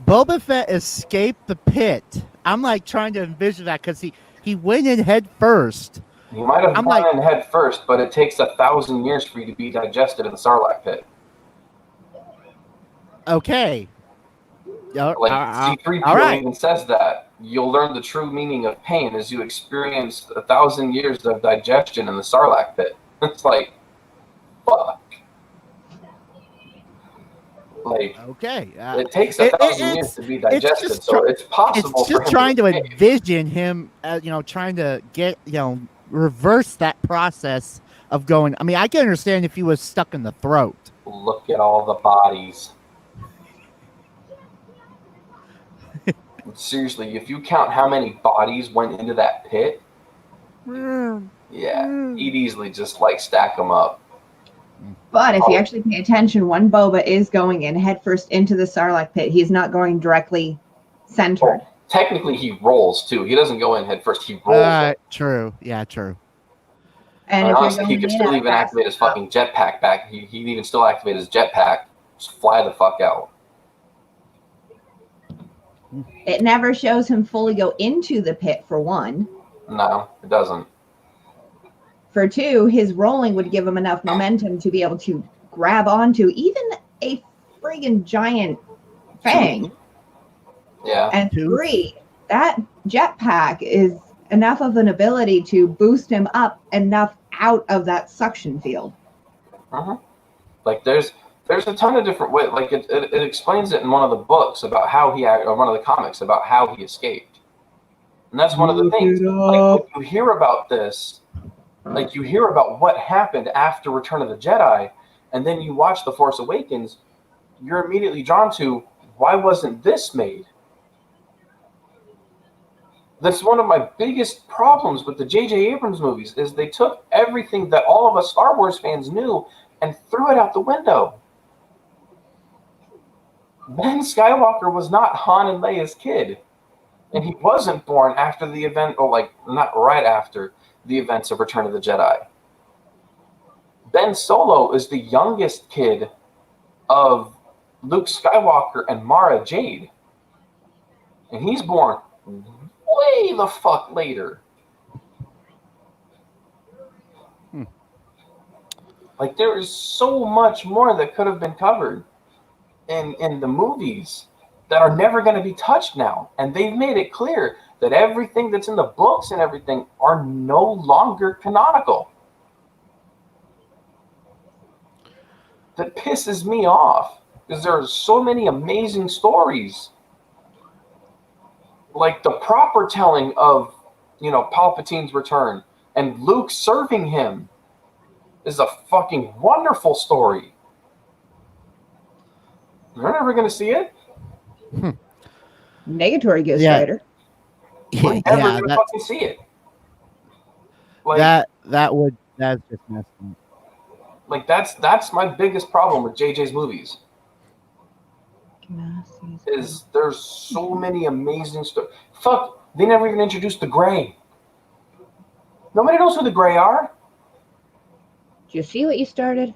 Boba Fett escape the pit. I'm like trying to envision that because he went in head first. You might have gone in head first, but it takes 1,000 years for you to be digested in the Sarlacc pit. Okay. Like C-3PO even says that. You'll learn the true meaning of pain as you experience 1,000 years of digestion in the Sarlacc pit. It's like, fuck. Like, okay. It takes 1,000 years to be digested, so it's possible. It's just trying to envision him, trying to get, reverse that process of going. I mean, I can understand if he was stuck in the throat. Look at all the bodies. Seriously, if you count how many bodies went into that pit, yeah, he'd easily just stack them up. But if you actually pay attention, when Boba is going in headfirst into the Sarlacc pit, he's not going directly centered. Well, technically, he rolls too. He doesn't go in headfirst. He rolls. True. Yeah, true. And I mean, if honestly, you're he going could in still at a even fast activate his fucking jetpack back. He'd even still activate his jetpack. Just fly the fuck out. it never shows him fully go into the pit, for one. No, it doesn't. For two, his rolling would give him enough momentum to be able to grab onto even a friggin' giant fang. Yeah. And three, that jetpack is enough of an ability to boost him up enough out of that suction field. Like there's a ton of different ways. Like it explains it in one of the books about how or one of the comics about how he escaped. And that's one of the things. Like when you hear about this, like you hear about what happened after Return of the Jedi, and then you watch The Force Awakens, you're immediately drawn to, why wasn't this made? That's one of my biggest problems with the J.J. Abrams movies, is they took everything that all of us Star Wars fans knew and threw it out the window. Ben Skywalker was not Han and Leia's kid. And he wasn't born after the event, or like not right after the events of Return of the Jedi. Ben Solo is the youngest kid of Luke Skywalker and Mara Jade. And he's born way the fuck later. Like there is so much more that could have been covered in the movies that are never going to be touched now. And they've made it clear that everything that's in the books and everything are no longer canonical. That pisses me off, because there are so many amazing stories. Like the proper telling of, Palpatine's return and Luke serving him is a fucking wonderful story. You're never going to see it. Negatory Ghost Yeah. Rider. We're never going to fucking see it. Like, that's just messed up. Like that's my biggest problem with JJ's movies. Is there's so many amazing stuff. Fuck, they never even introduced the Grey. Nobody knows who the Grey are. Do you see what you started?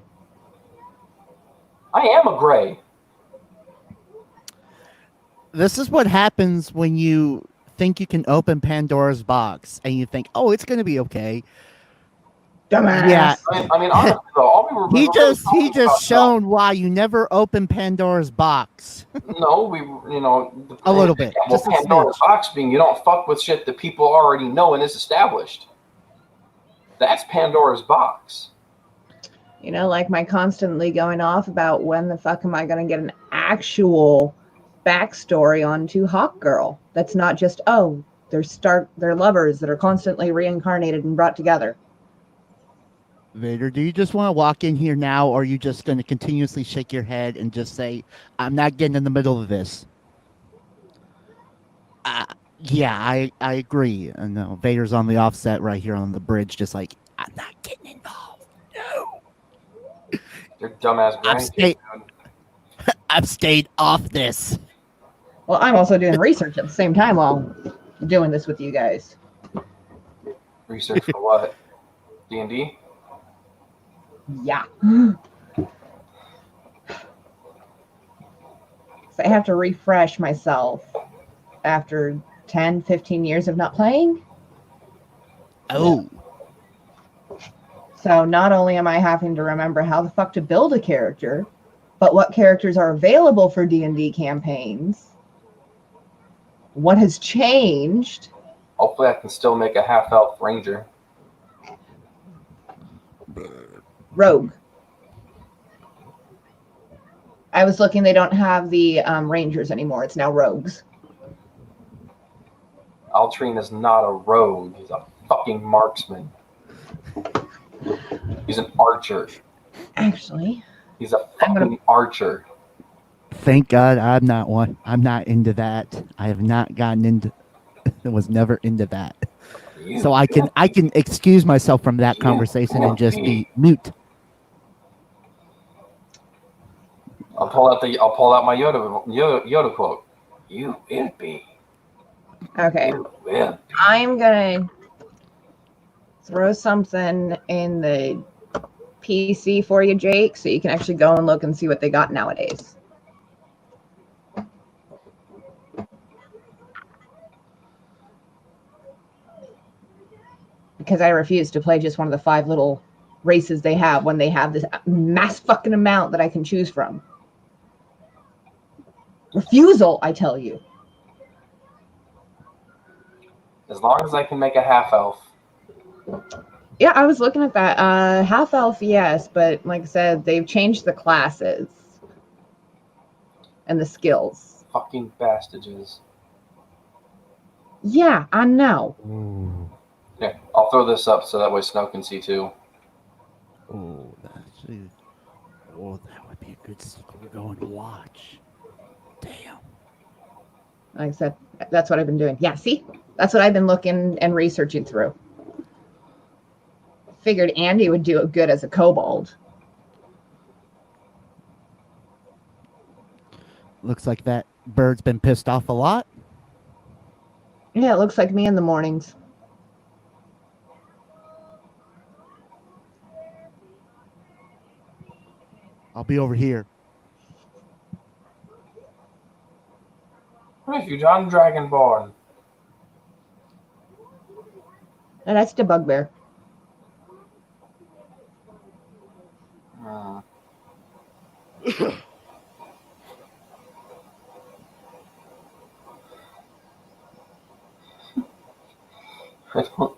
I am a Grey. This is what happens when you think you can open Pandora's box and you think, oh, it's going to be okay. Dumbass. Yeah. I mean, honestly, though, all we were he really just about shown why you never open Pandora's box. No, A little bit. Well, Just a Pandora's smidge. box being you don't fuck with shit that people already know and is established. That's Pandora's box. Like my constantly going off about when the fuck am I going to get an actual backstory onto Hawk Girl. That's not just, they're lovers that are constantly reincarnated and brought together. Vader, do you just want to walk in here now, or are you just going to continuously shake your head and just say, I'm not getting in the middle of this? Yeah, I agree. I know Vader's on the offset right here on the bridge, just like, I'm not getting involved. No. You're dumbass grandkids. I've stayed off this. Well, I'm also doing research at the same time while doing this with you guys. Research for what? D&D? Yeah. So I have to refresh myself after 10, 15 years of not playing. Oh. So not only am I having to remember how the fuck to build a character, but what characters are available for D&D campaigns. What has changed? Hopefully I can still make a half-elf ranger. Rogue. I was looking, they don't have the rangers anymore. It's now rogues. Altrine is not a rogue. He's a fucking marksman. He's an archer. Actually. He's a fucking archer. Thank God I'm not one. I'm not into that. I have not gotten into was never into that. So I can excuse myself from that conversation and just be mute. I'll pull out my Yoda quote. You will be. Okay. You will. I'm gonna throw something in the PC for you, Jake, so you can actually go and look and see what they got nowadays. Because I refuse to play just one of the 5 little races they have when they have this mass fucking amount that I can choose from. Refusal, I tell you. As long as I can make a half elf. Yeah, I was looking at that. Half elf, yes, but like I said, they've changed the classes and the skills. Fucking bastages. Yeah, I know. Yeah, I'll throw this up so that way Snow can see too. Oh, that would be a good sequel to go and watch. Damn. Like I said, that's what I've been doing. Yeah, see? That's what I've been looking and researching through. Figured Andy would do it good as a kobold. Looks like that bird's been pissed off a lot. Yeah, it looks like me in the mornings. I'll be over here. Refuge on Dragonborn. And that's the bugbear. I don't.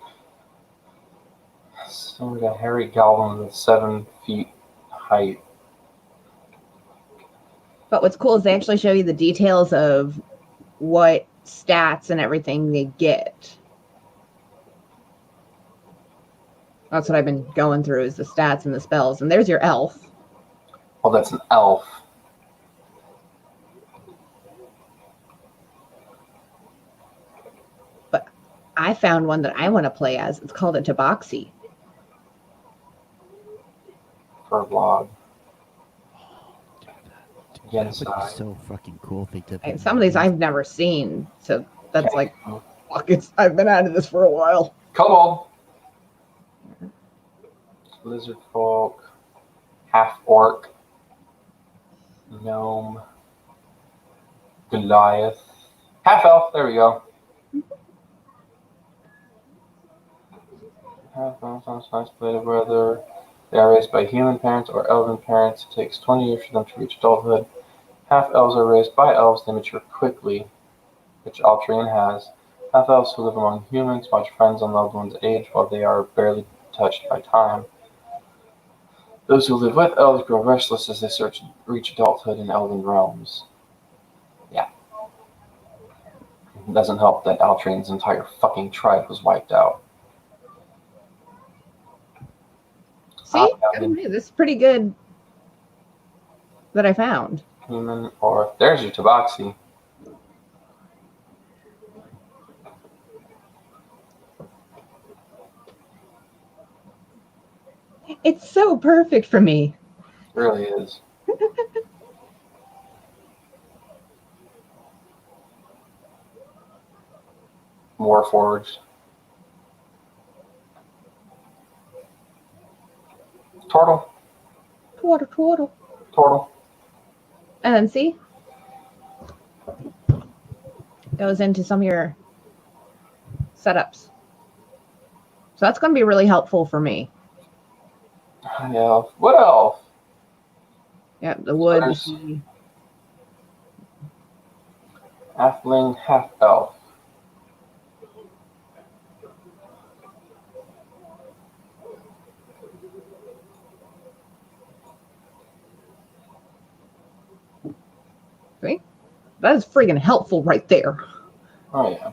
So we got Harry Goblin with 7 feet height. But what's cool is they actually show you the details of what stats and everything they get. That's what I've been going through is the stats and the spells. And there's your elf. Oh, that's an elf. But I found one that I want to play as. It's called a Tabaxi. For a vlog. That would be so fucking cool if they did that. And some of these I've never seen. So that's like, fuck, I've been out of this for a while. Kobold. Lizard folk. Half orc. Gnome. Goliath. Half elf. There we go. Half elf. Nice play whether they are raised by human parents or elven parents. It takes 20 years for them to reach adulthood. Half elves are raised by elves. They mature quickly, which Altrian has. Half elves who live among humans watch friends and loved ones age while they are barely touched by time. Those who live with elves grow restless as they reach adulthood in elven realms. Yeah. It doesn't help that Altrian's entire fucking tribe was wiped out. See? This is pretty good that I found. Human or... There's your Tabaxi. It's so perfect for me. It really is. Warforged. Turtle. Turtle. And then see? Goes into some of your setups. So that's going to be really helpful for me. Yeah. What else? Yeah, the wood. Halfling, half elf. See? That is friggin' helpful right there. Oh, yeah.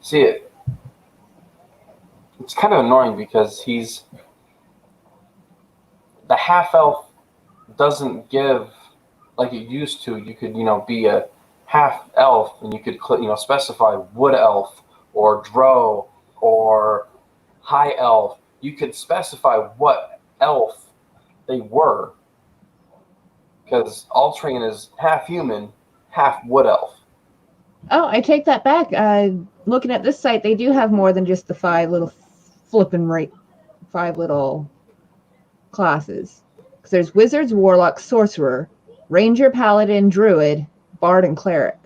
See it. It's kind of annoying because he's the half elf doesn't give like it used to. You could, be a half elf, and you could, specify wood elf or drow or high elf. You could specify what elf they were, because Altrain is half human, half wood elf. Oh, I take that back. Looking at this site, they do have more than just the 5 little classes. Because there's wizards, warlock, sorcerer, ranger, paladin, druid, bard, and cleric.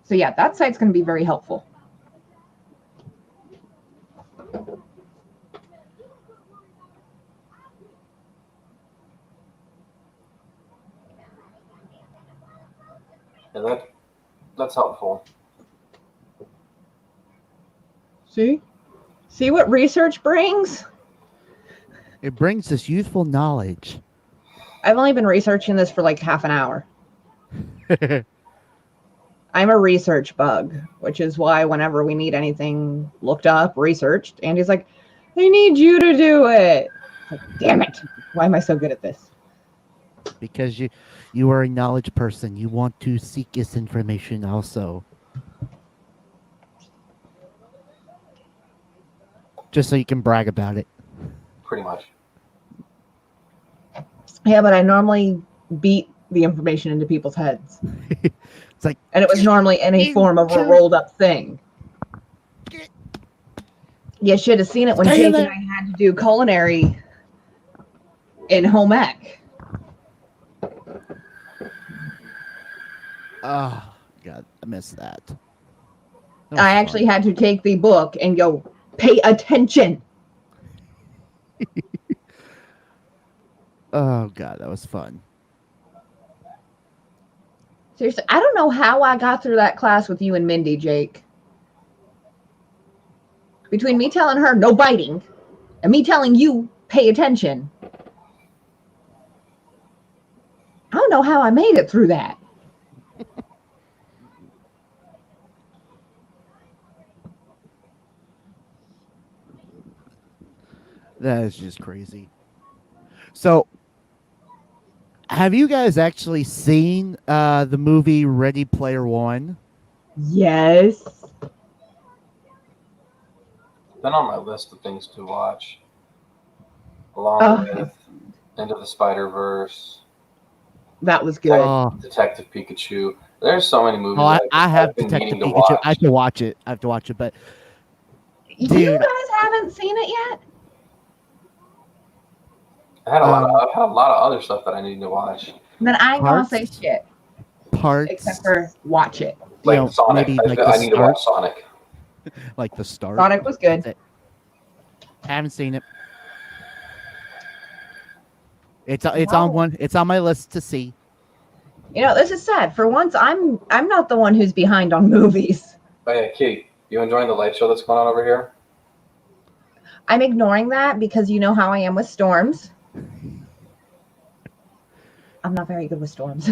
So yeah, that site's going to be very helpful. Yeah, that's helpful. See what research brings? It brings this youthful knowledge. I've only been researching this for like half an hour. I'm a research bug, which is why whenever we need anything looked up, researched, Andy's like, I need you to do it. Like, damn it. Why am I so good at this? Because you are a knowledge person. You want to seek this information also. Just so you can brag about it. Pretty much. Yeah, but I normally beat the information into people's heads. It's like, and it was normally in a form of a rolled up thing. You should have seen it when Jake and I had to do culinary in home ec. Oh, God, I missed that. I actually had to take the book and go, pay attention. Oh, God, that was fun. Seriously, I don't know how I got through that class with you and Mindy, Jake. Between me telling her no biting and me telling you pay attention. I don't know how I made it through that. That is just crazy. So, have you guys actually seen the movie Ready Player One? Yes. Been on my list of things to watch, along with Into the Spider-Verse. That was good. Detective Pikachu. There's so many movies. Oh, I have I've been Detective meaning to Pikachu. watch. I have to watch it. But You dude, guys haven't seen it yet? I've had a lot of other stuff that I need to watch. Then I ain't gonna say shit. Parts. Except for watch it. Like Sonic. maybe like I the need to watch Sonic. Like the start. Sonic was good. Haven't seen it. It's on my list to see. You know, this is sad. For once, I'm not the one who's behind on movies. Oh yeah, Kate, you enjoying the light show that's going on over here? I'm ignoring that because you know how I am with storms. I'm not very good with storms.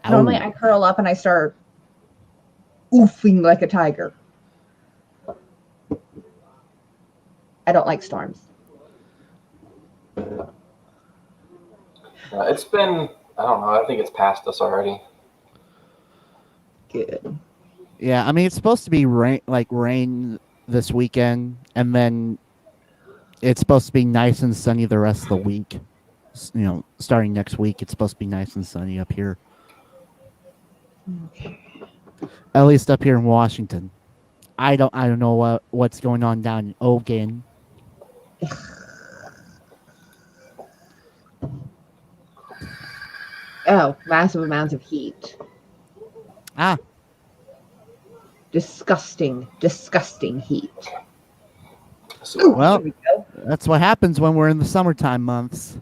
Normally, I curl up and I start oofing like a tiger. I don't like storms. It's been, I don't know, I think it's past us already. Good. Yeah, I mean it's supposed to be rain this weekend, and then it's supposed to be nice and sunny the rest of the week. You know, starting next week, it's supposed to be nice and sunny up here. Okay. At least up here in Washington. I don't know what's going on down in Oregon. Oh, massive amounts of heat. Disgusting heat. Ooh, well, that's what happens when we're in the summertime months.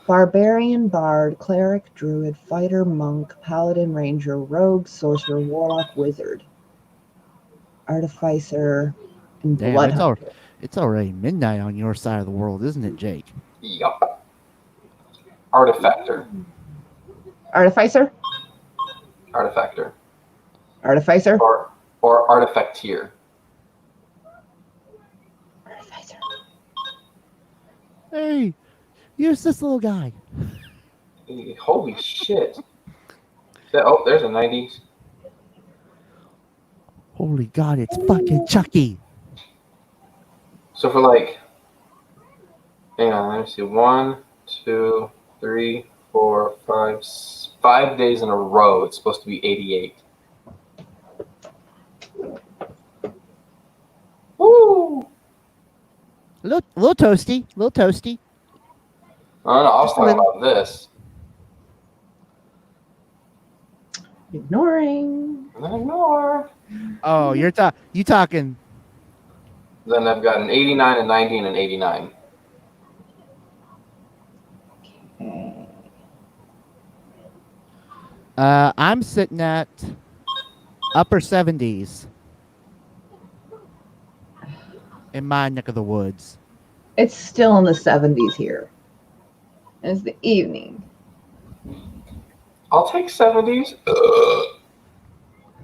Barbarian, bard, cleric, druid, fighter, monk, paladin, ranger, rogue, sorcerer, warlock, wizard, artificer, and Damn, bloodhunter. it's already midnight on your side of the world, isn't it, Jake? Yup. Artifactor. Artificer? Artifactor. Artificer? Or artifacteer. Artificer. Hey, Here's this little guy. Holy shit. Oh, there's a 90s. Holy God, it's fucking Chucky. So for like, hang on, let me see. 1, 2, 3, 4, 5 days in a row. It's supposed to be 88. Woo! Little toasty. Oh, no, I was talking about this. Ignoring. Ignore. Oh, you talking. Then I've got an 89, a 90, and an 89. I'm sitting at upper 70s in my neck of the woods. It's still in the 70s here. It's the evening. I'll take 70s.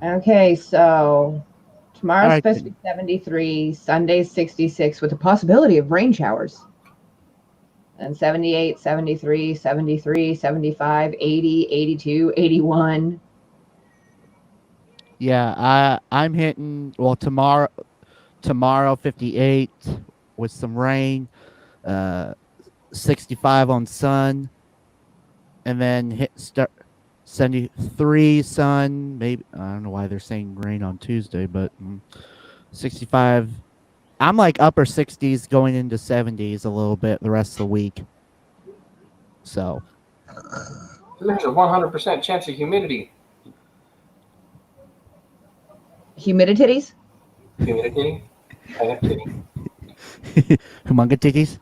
Okay, so tomorrow's All right, supposed to be 73, Sunday's 66 with the possibility of rain showers. And 78, 73, 73, 75, 80, 82, 81. Yeah, I'm hitting tomorrow 58 with some rain, 65 on sun, and then start 73 sun. Maybe I don't know why they're saying rain on Tuesday, but 65. I'm like upper 60s going into 70s a little bit the rest of the week. So There's a 100% chance of humidity. Humidities? Humidity? I have titty. Humunga titties?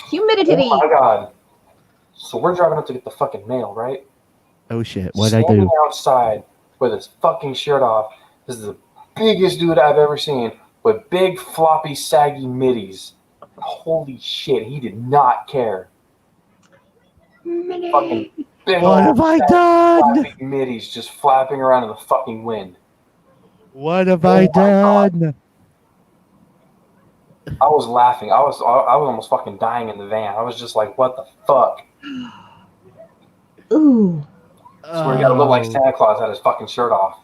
Humidity. Oh my god. So we're driving up to get the fucking mail, right? Oh shit, what'd I do? Standing outside with his fucking shirt off. This is the biggest dude I've ever seen with big, floppy, saggy middies. Holy shit, he did not care. Fucking big What have I done? floppy middies just flapping around in the fucking wind. What have I done? I was laughing. I was almost fucking dying in the van. I was just like, what the fuck? Ooh. Swear to God, it looked like Santa Claus had his fucking shirt off.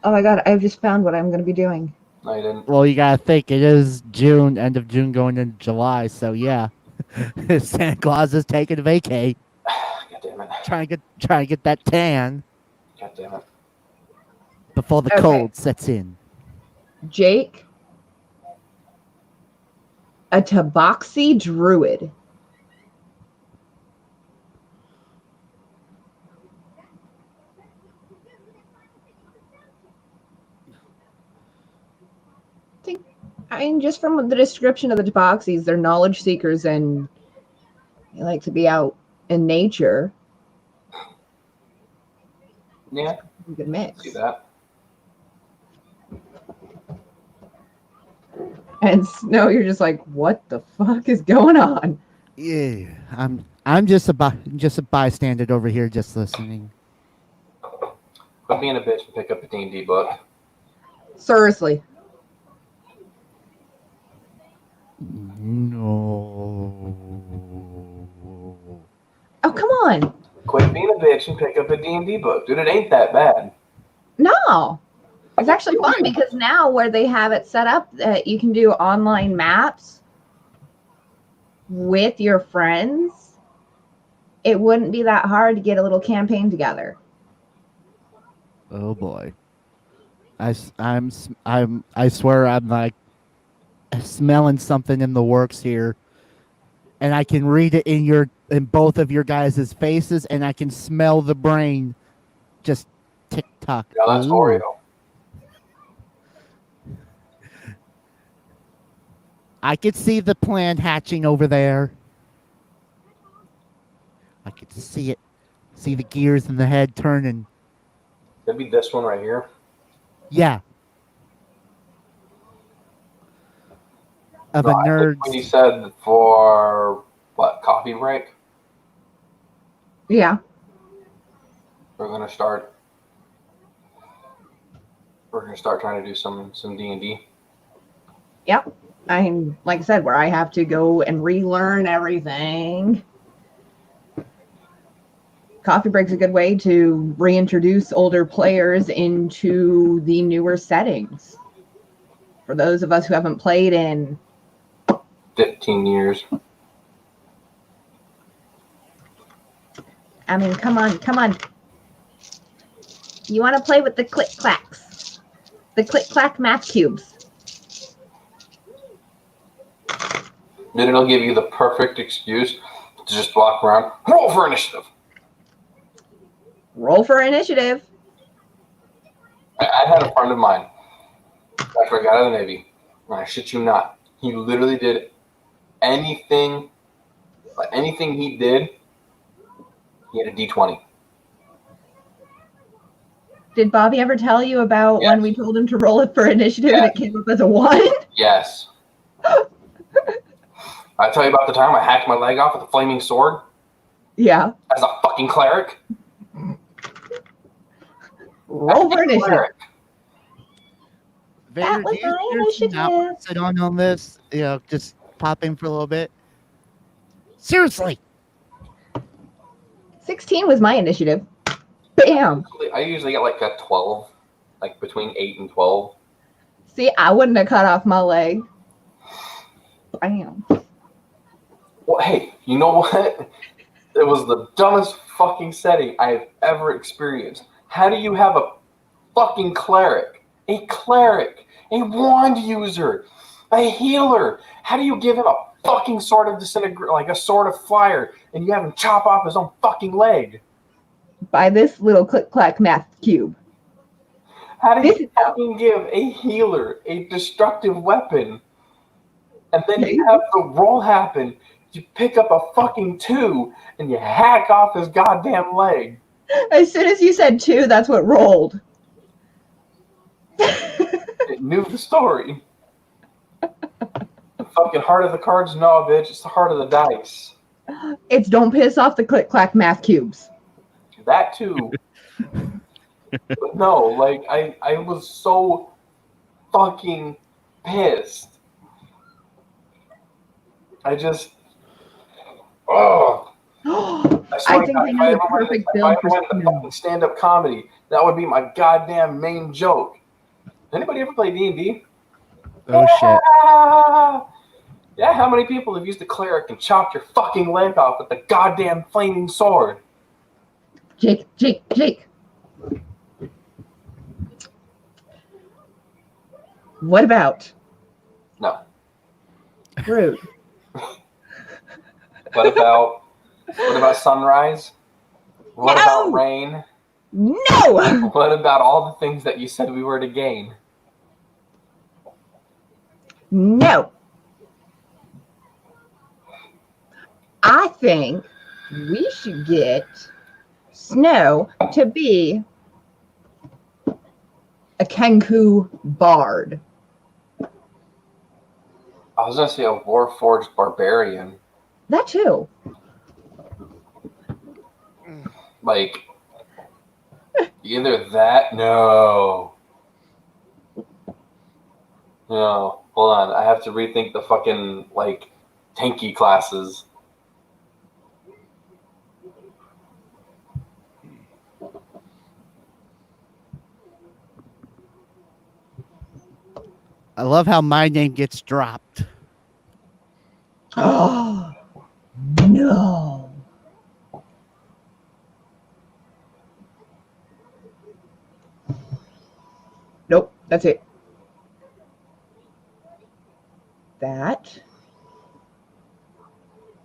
Oh my god, I've just found what I'm going to be doing. No, you didn't. Well, you gotta think it is June, end of June, going into July. So yeah, Santa Claus is taking a vacay. God damn it. Trying to get that tan God damn it. before the cold sets in. Jake, a tabaxi druid. I mean, just from the description of the tabaxis, they're knowledge seekers and they like to be out in nature. Yeah. Good mix. See that. And Snow, you're just like, what the fuck is going on? Yeah, I'm just a bystander over here, just listening. Quit being a bitch and pick up a D&D book. Seriously. No. Oh, come on. Quit being a bitch and pick up a D&D book. Dude, it ain't that bad. No. It's actually fun because now where they have it set up that you can do online maps with your friends, it wouldn't be that hard to get a little campaign together. Oh boy. I swear I'm like smelling something in the works here, and I can read it in both of your guys' faces, and I can smell the brain just tick tock. Yeah, that's Oreo. I could see the plan hatching over there. I could see it. See the gears in the head turning. That'd be this one right here. Yeah. Of No, a I nerd. think when you said for what, coffee break? Yeah. We're gonna start trying to do some D&D. Yep. Like I said, where I have to go and relearn everything. Coffee break's a good way to reintroduce older players into the newer settings. For those of us who haven't played in 15 years. I mean, come on. You want to play with the click-clacks. The click-clack math cubes. Then it'll give you the perfect excuse to just walk around. Roll for initiative. Roll for initiative. I had a friend of mine after I got out of the Navy, and I shit you not, he literally did anything he did, he had a D20. Did Bobby ever tell you about when we told him to roll it for initiative and it came up as a 1? Yes. I tell you about the time I hacked my leg off with a flaming sword? Yeah. As a fucking cleric? Roll for initiative. Vader, was do you my seriously not want to sit on this? You know, just pop in for a little bit. Seriously. 16 was my initiative. Bam. I usually get like a 12, like between 8 and 12. See, I wouldn't have cut off my leg. Bam. Well, hey, you know what? It was the dumbest fucking setting I've ever experienced. How do you have a fucking cleric, a wand user, a healer? How do you give him a fucking sword of disintegrate, like a sword of fire, and you have him chop off his own fucking leg? By this little click-clack math cube. How do you fucking give a healer a destructive weapon, and then you have the roll happen? You pick up a fucking 2 and you hack off his goddamn leg. As soon as you said 2, that's what rolled. It knew the story. The fucking heart of the cards, no, bitch. It's the heart of the dice. It's don't piss off the click-clack math cubes. That too. But no, like, I was so fucking pissed. I think I know the perfect build for fucking stand-up comedy. That would be my goddamn main joke. Anybody ever play D&D? Oh shit. Yeah, how many people have used a cleric and chopped your fucking leg off with a goddamn flaming sword? Jake. What about? No. Rude. What about sunrise? What about rain? No! What about all the things that you said we were to gain? No. I think we should get Snow to be a Kenku bard. I was going to say a Warforged barbarian. That too. Like, either that, no, hold on, I have to rethink the fucking, like, tanky classes. I love how my name gets dropped. Oh, no. Nope, that's it. That.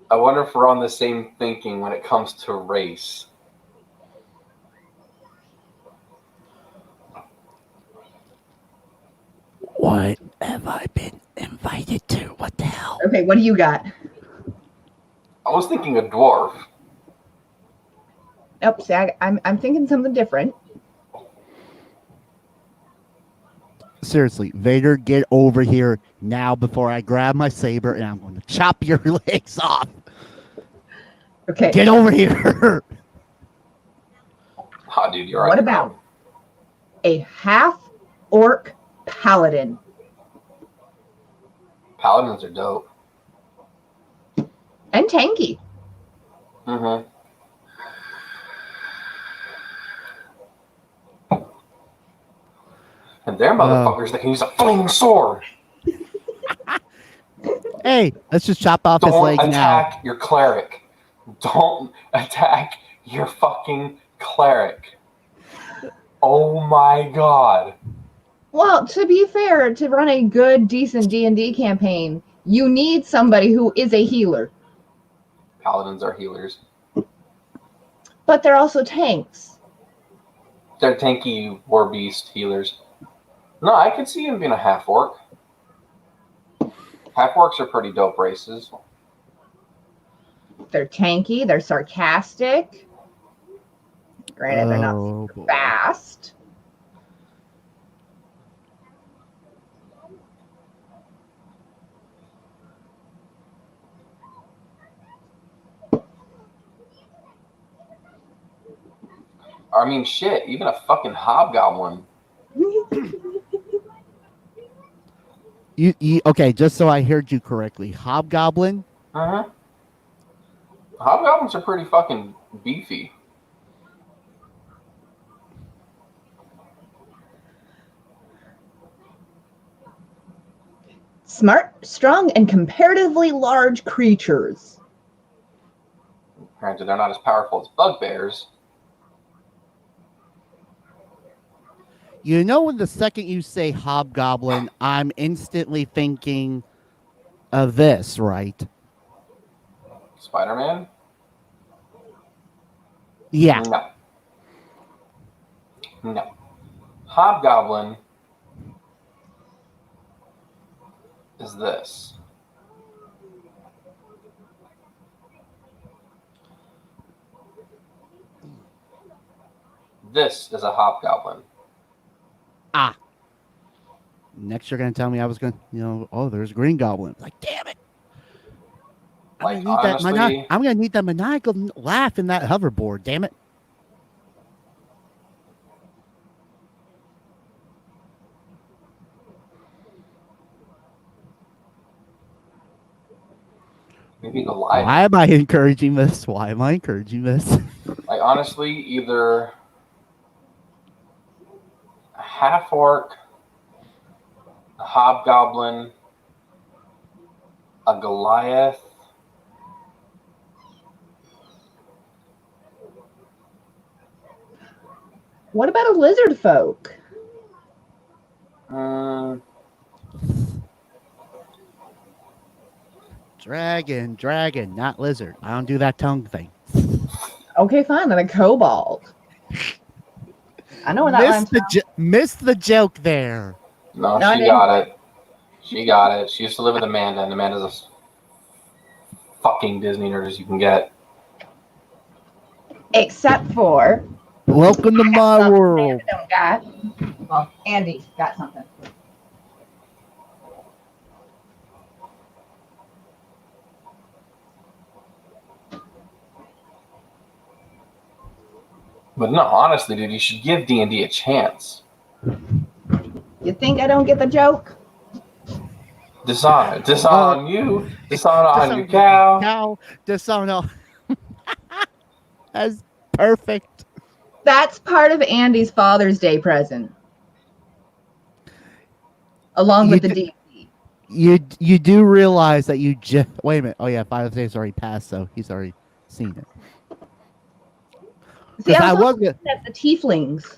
I wonder if we're on the same thinking when it comes to race. What have I been invited to? What the hell? Okay, what do you got? I was thinking a dwarf. Nope, see, I'm thinking something different. Seriously, Vader, get over here now before I grab my saber and I'm going to chop your legs off. Okay. Get over here. Oh, dude, you're right. What about a half-orc paladin? Paladins are dope. And tanky. Mm-hmm. And they're motherfuckers that can use a flaming sword. Hey, let's just chop off his Don't legs now. attack your cleric. Don't attack your fucking cleric. Oh my god. Well, to be fair, to run a good, decent D&D campaign, you need somebody who is a healer. Paladins are healers. But they're also tanks. They're tanky war beast healers. No, I can see him being a half-orc. Half-orcs are pretty dope races. They're tanky, they're sarcastic. Granted, they're not super fast. I mean, shit, even a fucking hobgoblin. You okay? Just so I heard you correctly, hobgoblin. Uh-huh. Hobgoblins are pretty fucking beefy. Smart, strong, and comparatively large creatures. Granted, they're not as powerful as bugbears. You know, when the second you say hobgoblin, I'm instantly thinking of this, right? Spider-Man? Yeah. No. Hobgoblin is this. This is a hobgoblin. Ah. Next, you're gonna tell me I was gonna, oh, there's Green Goblin. Like, damn it! Like, I'm gonna need that maniacal laugh in that hoverboard. Damn it! Maybe Goliath. Why am I encouraging this? Why am I encouraging this? Like, honestly, either a half-orc, a hobgoblin, a Goliath, What about a lizard folk? Dragon, not lizard. I don't do that tongue thing. Okay, fine. Then a kobold. I know where that line's missed the joke there. No, she got it. She got it. She used to live with Amanda, and Amanda's as fucking Disney nerd as you can get. Except for... Welcome to my world. Well, Andy got something. But no, honestly, dude, you should give D&D a chance. You think I don't get the joke? Dishonor. Dishonor on you. Dishonor on your cow. Dishonor. That's perfect. That's part of Andy's Father's Day present. Along with the D. You do realize that you just... Wait a minute. Oh, yeah, Father's Day's already passed, so he's already seen it. See, I was looking at the tieflings.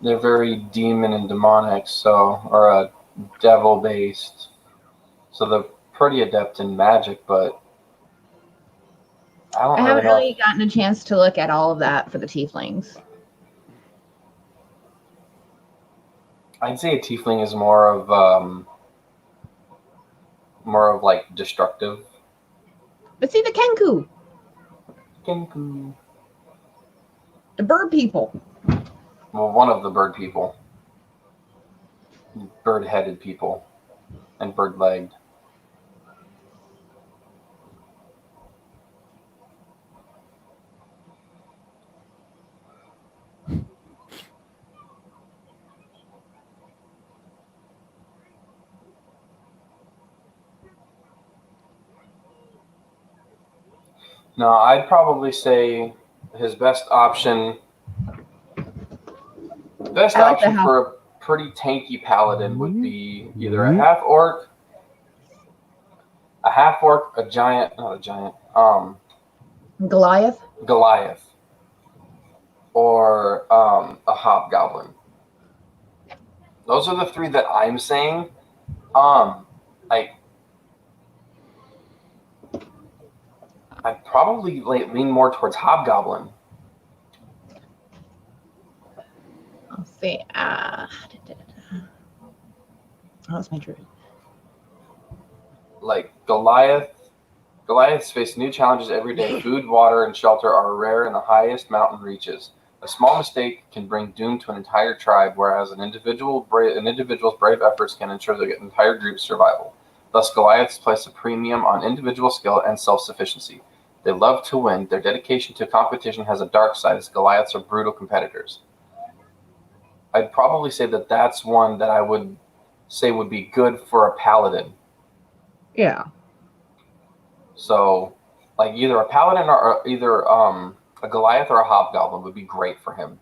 They're very demon and demonic, or devil based. So they're pretty adept in magic, but I haven't really gotten a chance to look at all of that for the tieflings. I'd say a tiefling is more of like destructive. But see the Kenku. Kenku. The bird people. Well, one of the bird people. Bird-headed people. And bird-legged. No, I'd probably say his best option. Best option for a pretty tanky paladin would be either a half orc, a giant, not a giant, Goliath, or a hobgoblin. Those are the three that I'm saying. I'd probably lean more towards hobgoblin. Let's see. That was my druid. Like Goliaths face new challenges every day. Food, water, and shelter are rare in the highest mountain reaches. A small mistake can bring doom to an entire tribe, whereas an individual's brave efforts can ensure the entire group's survival. Thus, Goliaths place a premium on individual skill and self-sufficiency. They love to win. Their dedication to competition has a dark side, as Goliaths are brutal competitors. I'd probably say that that's one that I would say would be good for a paladin. Yeah. So, like either a paladin or either a Goliath or a hobgoblin would be great for him.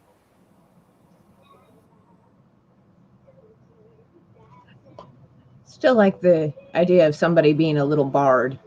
Still like the idea of somebody being a little bard.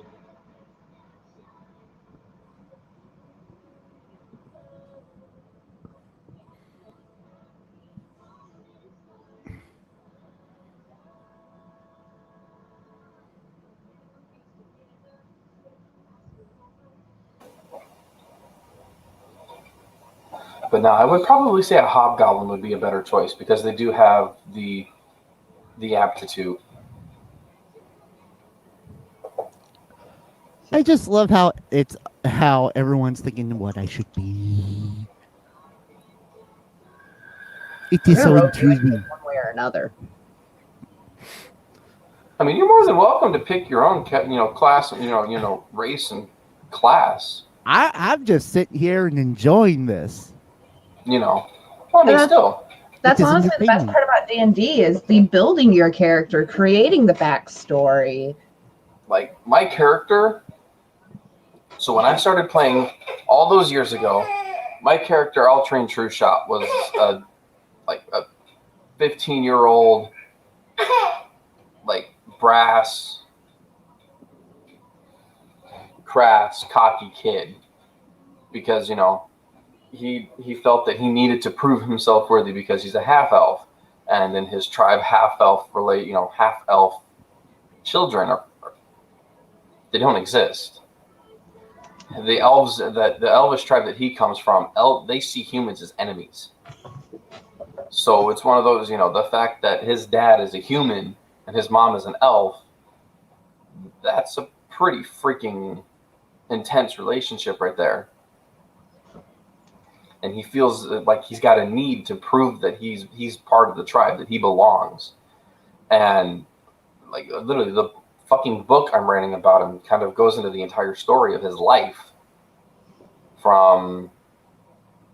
But no, I would probably say a hobgoblin would be a better choice because they do have the aptitude. I just love how everyone's thinking what I should be. It is so intriguing. One way or another. I mean, you're more than welcome to pick your own, class, race and class. I'm just sitting here and enjoying this. That's honestly the best part about D&D is the building your character, creating the backstory. Like my character. So when I started playing all those years ago, my character, All Train True Shot, was a 15-year-old, brass, crass, cocky kid, because he felt that he needed to prove himself worthy because he's a half elf, and in his tribe, half elf children they don't exist. The elves the elvish tribe that he comes from, they see humans as enemies. So it's one of those, the fact that his dad is a human and his mom is an elf, that's a pretty freaking intense relationship right there. And he feels like he's got a need to prove that he's part of the tribe, that he belongs. And literally the fucking book I'm writing about him kind of goes into the entire story of his life, from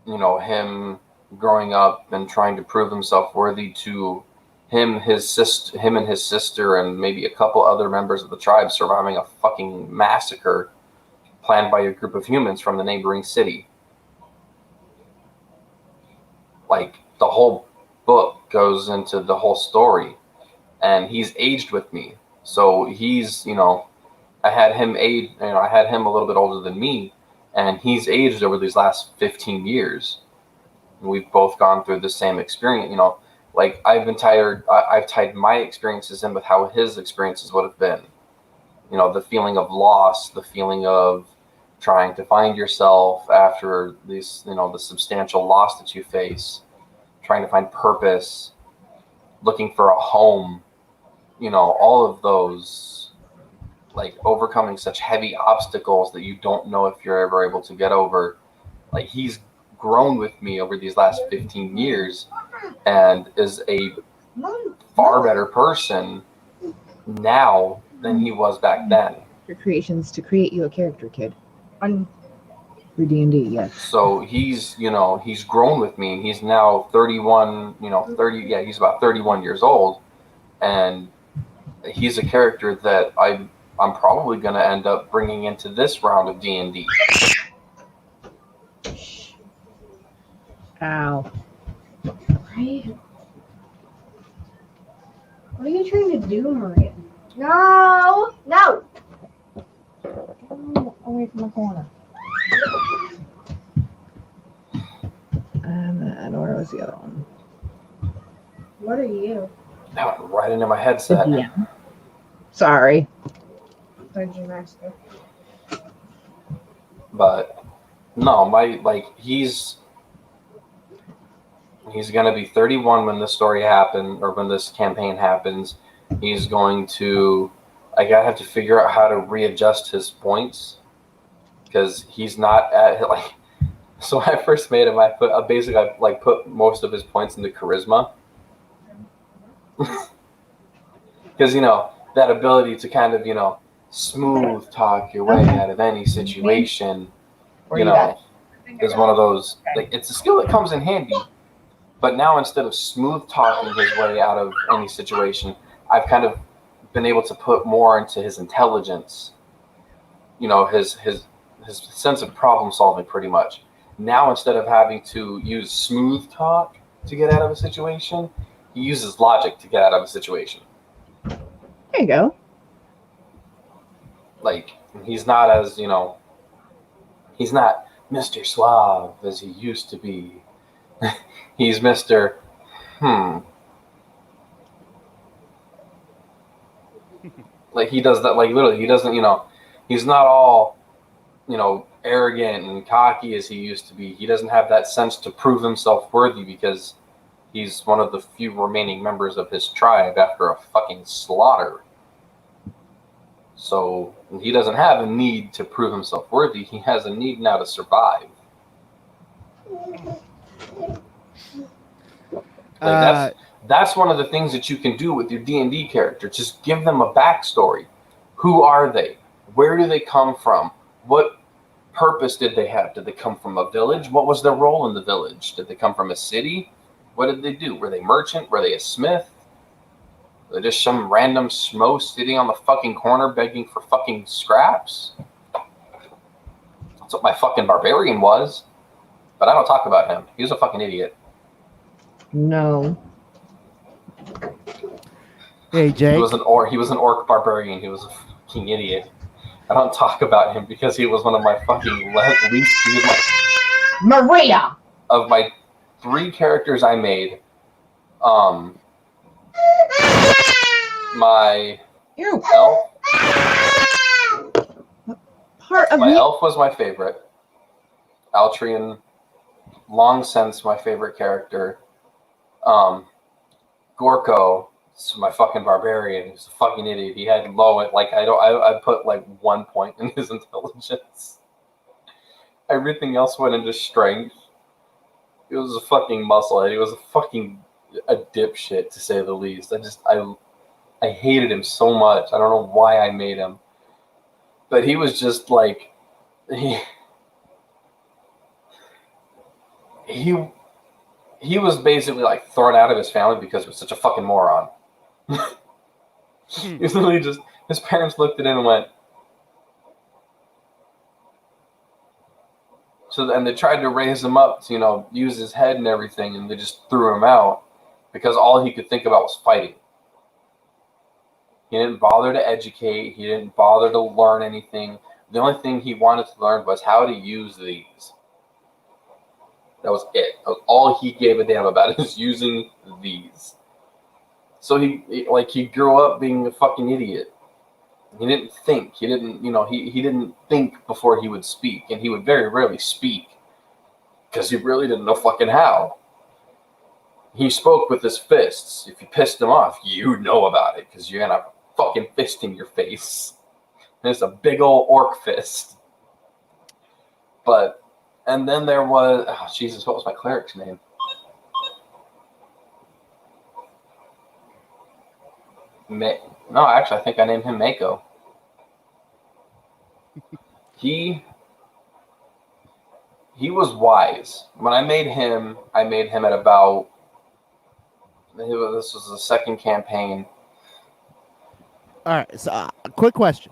him growing up and trying to prove himself worthy to him and his sister and maybe a couple other members of the tribe surviving a fucking massacre planned by a group of humans from the neighboring city. The whole book goes into the whole story, and he's aged with me. So he's, I had him a little bit older than me, and he's aged over these last 15 years. And we've both gone through the same experience, I've tied my experiences in with how his experiences would have been. The feeling of loss, the feeling of trying to find yourself after these, the substantial loss that you face, trying to find purpose, looking for a home, all of those, overcoming such heavy obstacles that you don't know if you're ever able to get over. He's grown with me over these last 15 years and is a far better person now than he was back then. Your creations to create you a character, kid. For D&D, yes. So he's grown with me. He's now 31, he's about 31 years old. And he's a character that I'm probably going to end up bringing into this round of D&D. Ow. Right? What are you trying to do, Maria? No! No! Go away from the corner. And then where was the other one? What are you? That went right into my headset. Yeah. Sorry. Dungeon Master. But no, he's gonna be 31 when this story happens, or when this campaign happens. He's going to, I gotta have to figure out how to readjust his points, because he's not at like. So when I first made him, I put most of his points into charisma, because that ability to kind of smooth talk your way out of any situation, is one of those, like, it's a skill that comes in handy. But now, instead of smooth talking his way out of any situation, I've kind of been able to put more into his intelligence, his sense of problem solving, pretty much. Now, instead of having to use smooth talk to get out of a situation, he uses logic to get out of a situation. There you go. Like, he's not as, he's not Mr. Suave as he used to be. He's Mr. Like, he does that, like, literally, he doesn't, he's not all, arrogant and cocky as he used to be. He doesn't have that sense to prove himself worthy, because he's one of the few remaining members of his tribe after a fucking slaughter. So he doesn't have a need to prove himself worthy. He has a need now to survive. Like, that's one of the things that you can do with your D&D character. Just give them a backstory. Who are they? Where do they come from? What purpose did they have? Did they come from a village? What was their role in the village? Did they come from a city? What did they do? Were they merchant? Were they a smith? Were they just some random schmo sitting on the fucking corner begging for fucking scraps? That's what my fucking barbarian was. But I don't talk about him. He was a fucking idiot. No. Hey, Jake. He was an orc barbarian. He was a fucking idiot. I don't talk about him because he was one of my fucking least. He was Maria! Of my 3 characters I made, my elf. Elf was my favorite. Altrian, long since my favorite character. Gorko, my fucking barbarian. He's a fucking idiot. He had I put like 1 point in his intelligence. Everything else went into strength. He was a fucking musclehead. He was a dipshit, to say the least. I hated him so much. I don't know why I made him. But he was just like, he was basically like thrown out of his family because he was such a fucking moron. He was literally just, his parents looked at him and went, and they tried to raise him up to, use his head and everything, and they just threw him out because all he could think about was fighting. He didn't bother to educate. He didn't bother to learn anything. The only thing he wanted to learn was how to use these. That was it. That was all he gave a damn about, is using these. So he grew up being a fucking idiot. He didn't think. He didn't, he didn't think before he would speak, and he would very rarely speak because he really didn't know fucking how. He spoke with his fists. If you pissed him off, you know about it because you're gonna have a fucking fist in your face. And it's a big old orc fist. And then there was, oh Jesus, what was my cleric's name? No, actually, I think I named him Mako. He was wise. When I made him at about, this was the second campaign. All right, so quick question.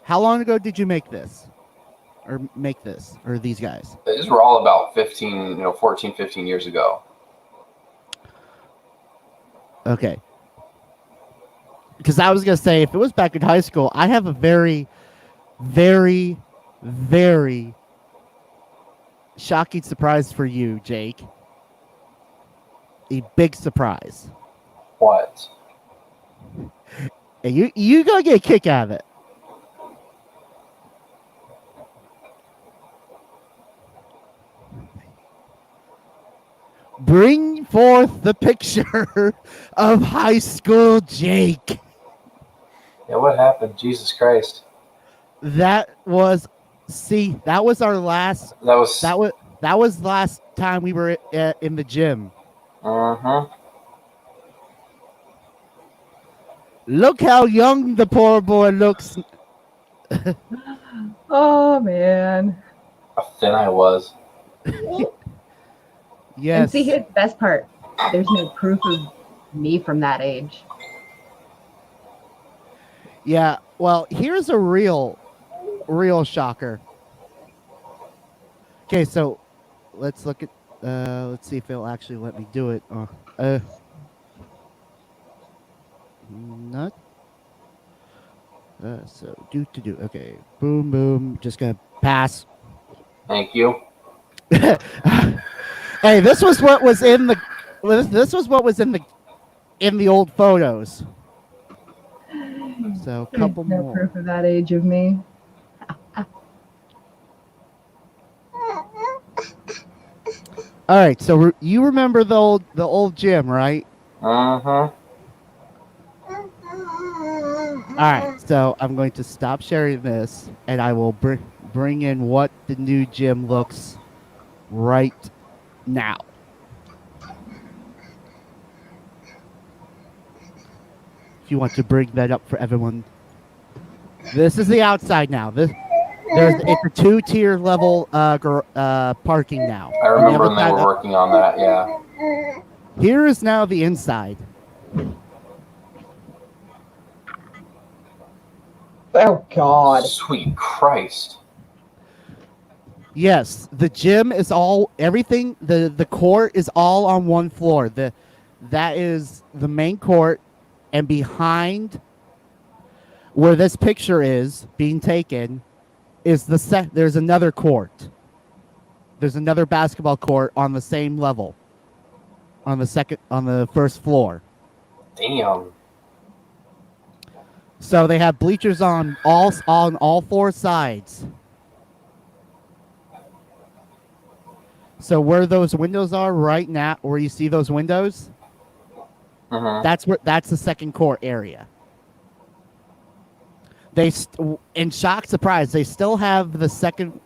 How long ago did you make this? Or these guys? These were all about 14, 15 years ago. Okay. Because I was going to say, if it was back in high school, I have a very, very, very shocking surprise for you, Jake. A big surprise. What? And you going to get a kick out of it. Bring forth the picture of high school Jake. Yeah, what happened? Jesus Christ. That was our last. That was last time we were in the gym. Look how young the poor boy looks. Oh man. How thin I was. Yes. And see, here's the best part. There's no proof of me from that age. Yeah. Well, here's a real shocker. Okay, so let's look at. Let's see if it'll actually let me do it. Not. So do. Okay. Boom, boom. Just gonna pass. Thank you. Hey, this was what was in the. This was what was in the old photos. So a couple There's no more. proof of that age of me. All right, so you remember the old gym, right? Uh-huh. All right, so I'm going to stop sharing this, and I will bring in what the new gym looks right now. If you want to bring that up for everyone. This is the outside now. It's a 2-tier level parking now. I remember when they were working on that, yeah. Here is now the inside. Oh, God. Sweet Christ. Yes, the gym is everything, the court is all on one floor. That is the main court, and behind where this picture is being taken is there's another court. There's another basketball court on the same level. On the first floor. Damn. So they have bleachers on all 4 sides. So where those windows are right now, where you see those windows, that's the second court area. In shock surprise, they still have the second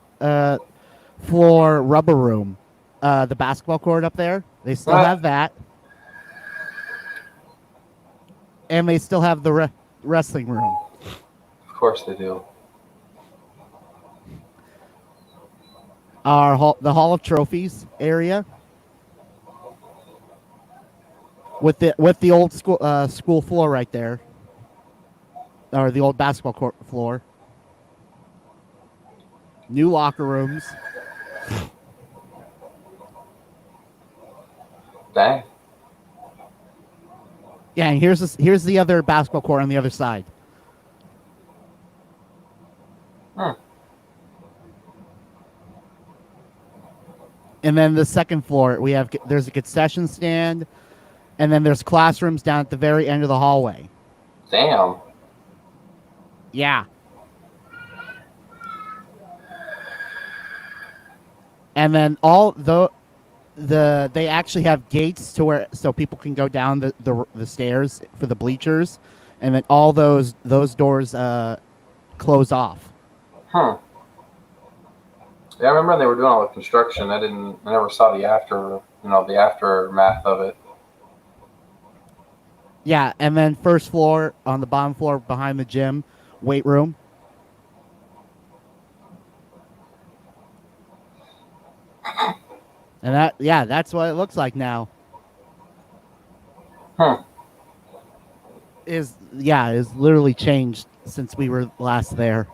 floor rubber room, the basketball court up there. They still have that, and they still have the wrestling room. Of course they do. The Hall of Trophies area with the old school floor right there, or the old basketball court floor. New locker rooms. Dang. Yeah, and here's the other basketball court on the other side. And then the second floor, there's a concession stand, and then there's classrooms down at the very end of the hallway. Damn. Yeah. And then they actually have gates so people can go down the stairs for the bleachers, and then all those doors close off. Huh. Yeah, I remember they were doing all the construction. I never saw the aftermath of it. Yeah, and then first floor, on the bottom floor behind the gym, weight room. And that's what it looks like now. Huh. Is literally changed since we were last there.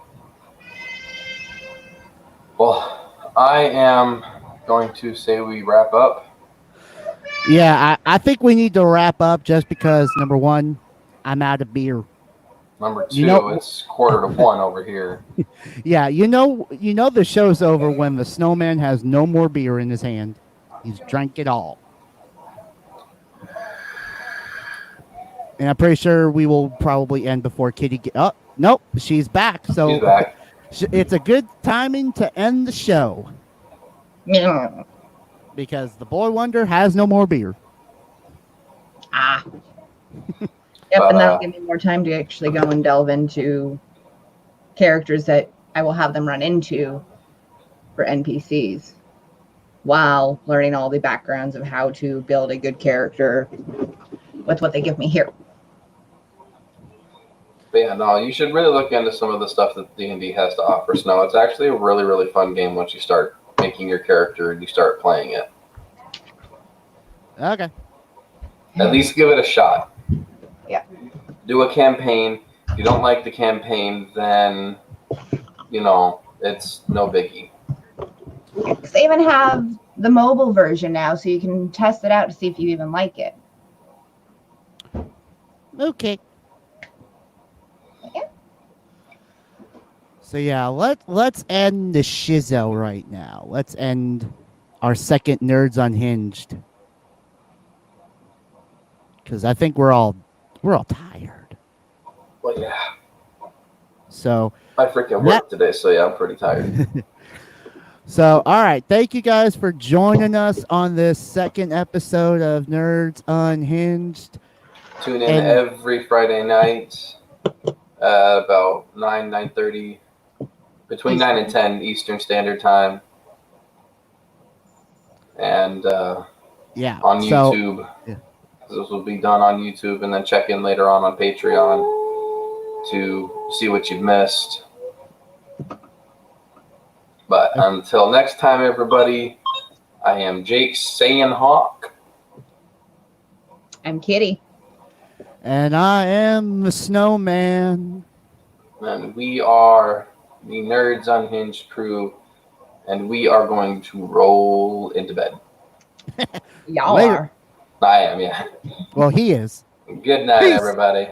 Well, I am going to say we wrap up. Yeah, I think we need to wrap up just because, number one, I'm out of beer. Number two, it's 1:45 over here. Yeah, you know the show's over when the snowman has no more beer in his hand. He's drank it all. And I'm pretty sure we will probably end before Kitty oh, nope, she's back. So She's back. It's a good timing to end the show. Yeah. Because the Boy Wonder has no more beer. Ah. Yep, and that'll give me more time to actually go and delve into characters that I will have them run into for NPCs while learning all the backgrounds of how to build a good character with what they give me here. But yeah, no, you should really look into some of the stuff that D&D has to offer, Snow. It's actually a really, really fun game once you start making your character and you start playing it. Okay. At least give it a shot. Yeah. Do a campaign. If you don't like the campaign, then, it's no biggie. Because they even have the mobile version now, so you can test it out to see if you even like it. Okay. So yeah, let's end the shizzo right now. Let's end our second Nerdz Unhinged. Because I think we're all tired. Well, yeah. So I freaking worked today, so yeah, I'm pretty tired. So, all right. Thank you guys for joining us on this second episode of Nerdz Unhinged. Tune in every Friday night about 9:30, between 9 and 10 Eastern Standard Time. And on YouTube. This will be done on YouTube, and then check in later on Patreon to see what you've missed. But until next time, everybody, I am Jake Sayenhawk. I'm Kitty. And I am the Snowman. And we are the Nerdz Unhinged crew, and we are going to roll into bed. Y'all are. I am, yeah. Well, he is. Good night, everybody.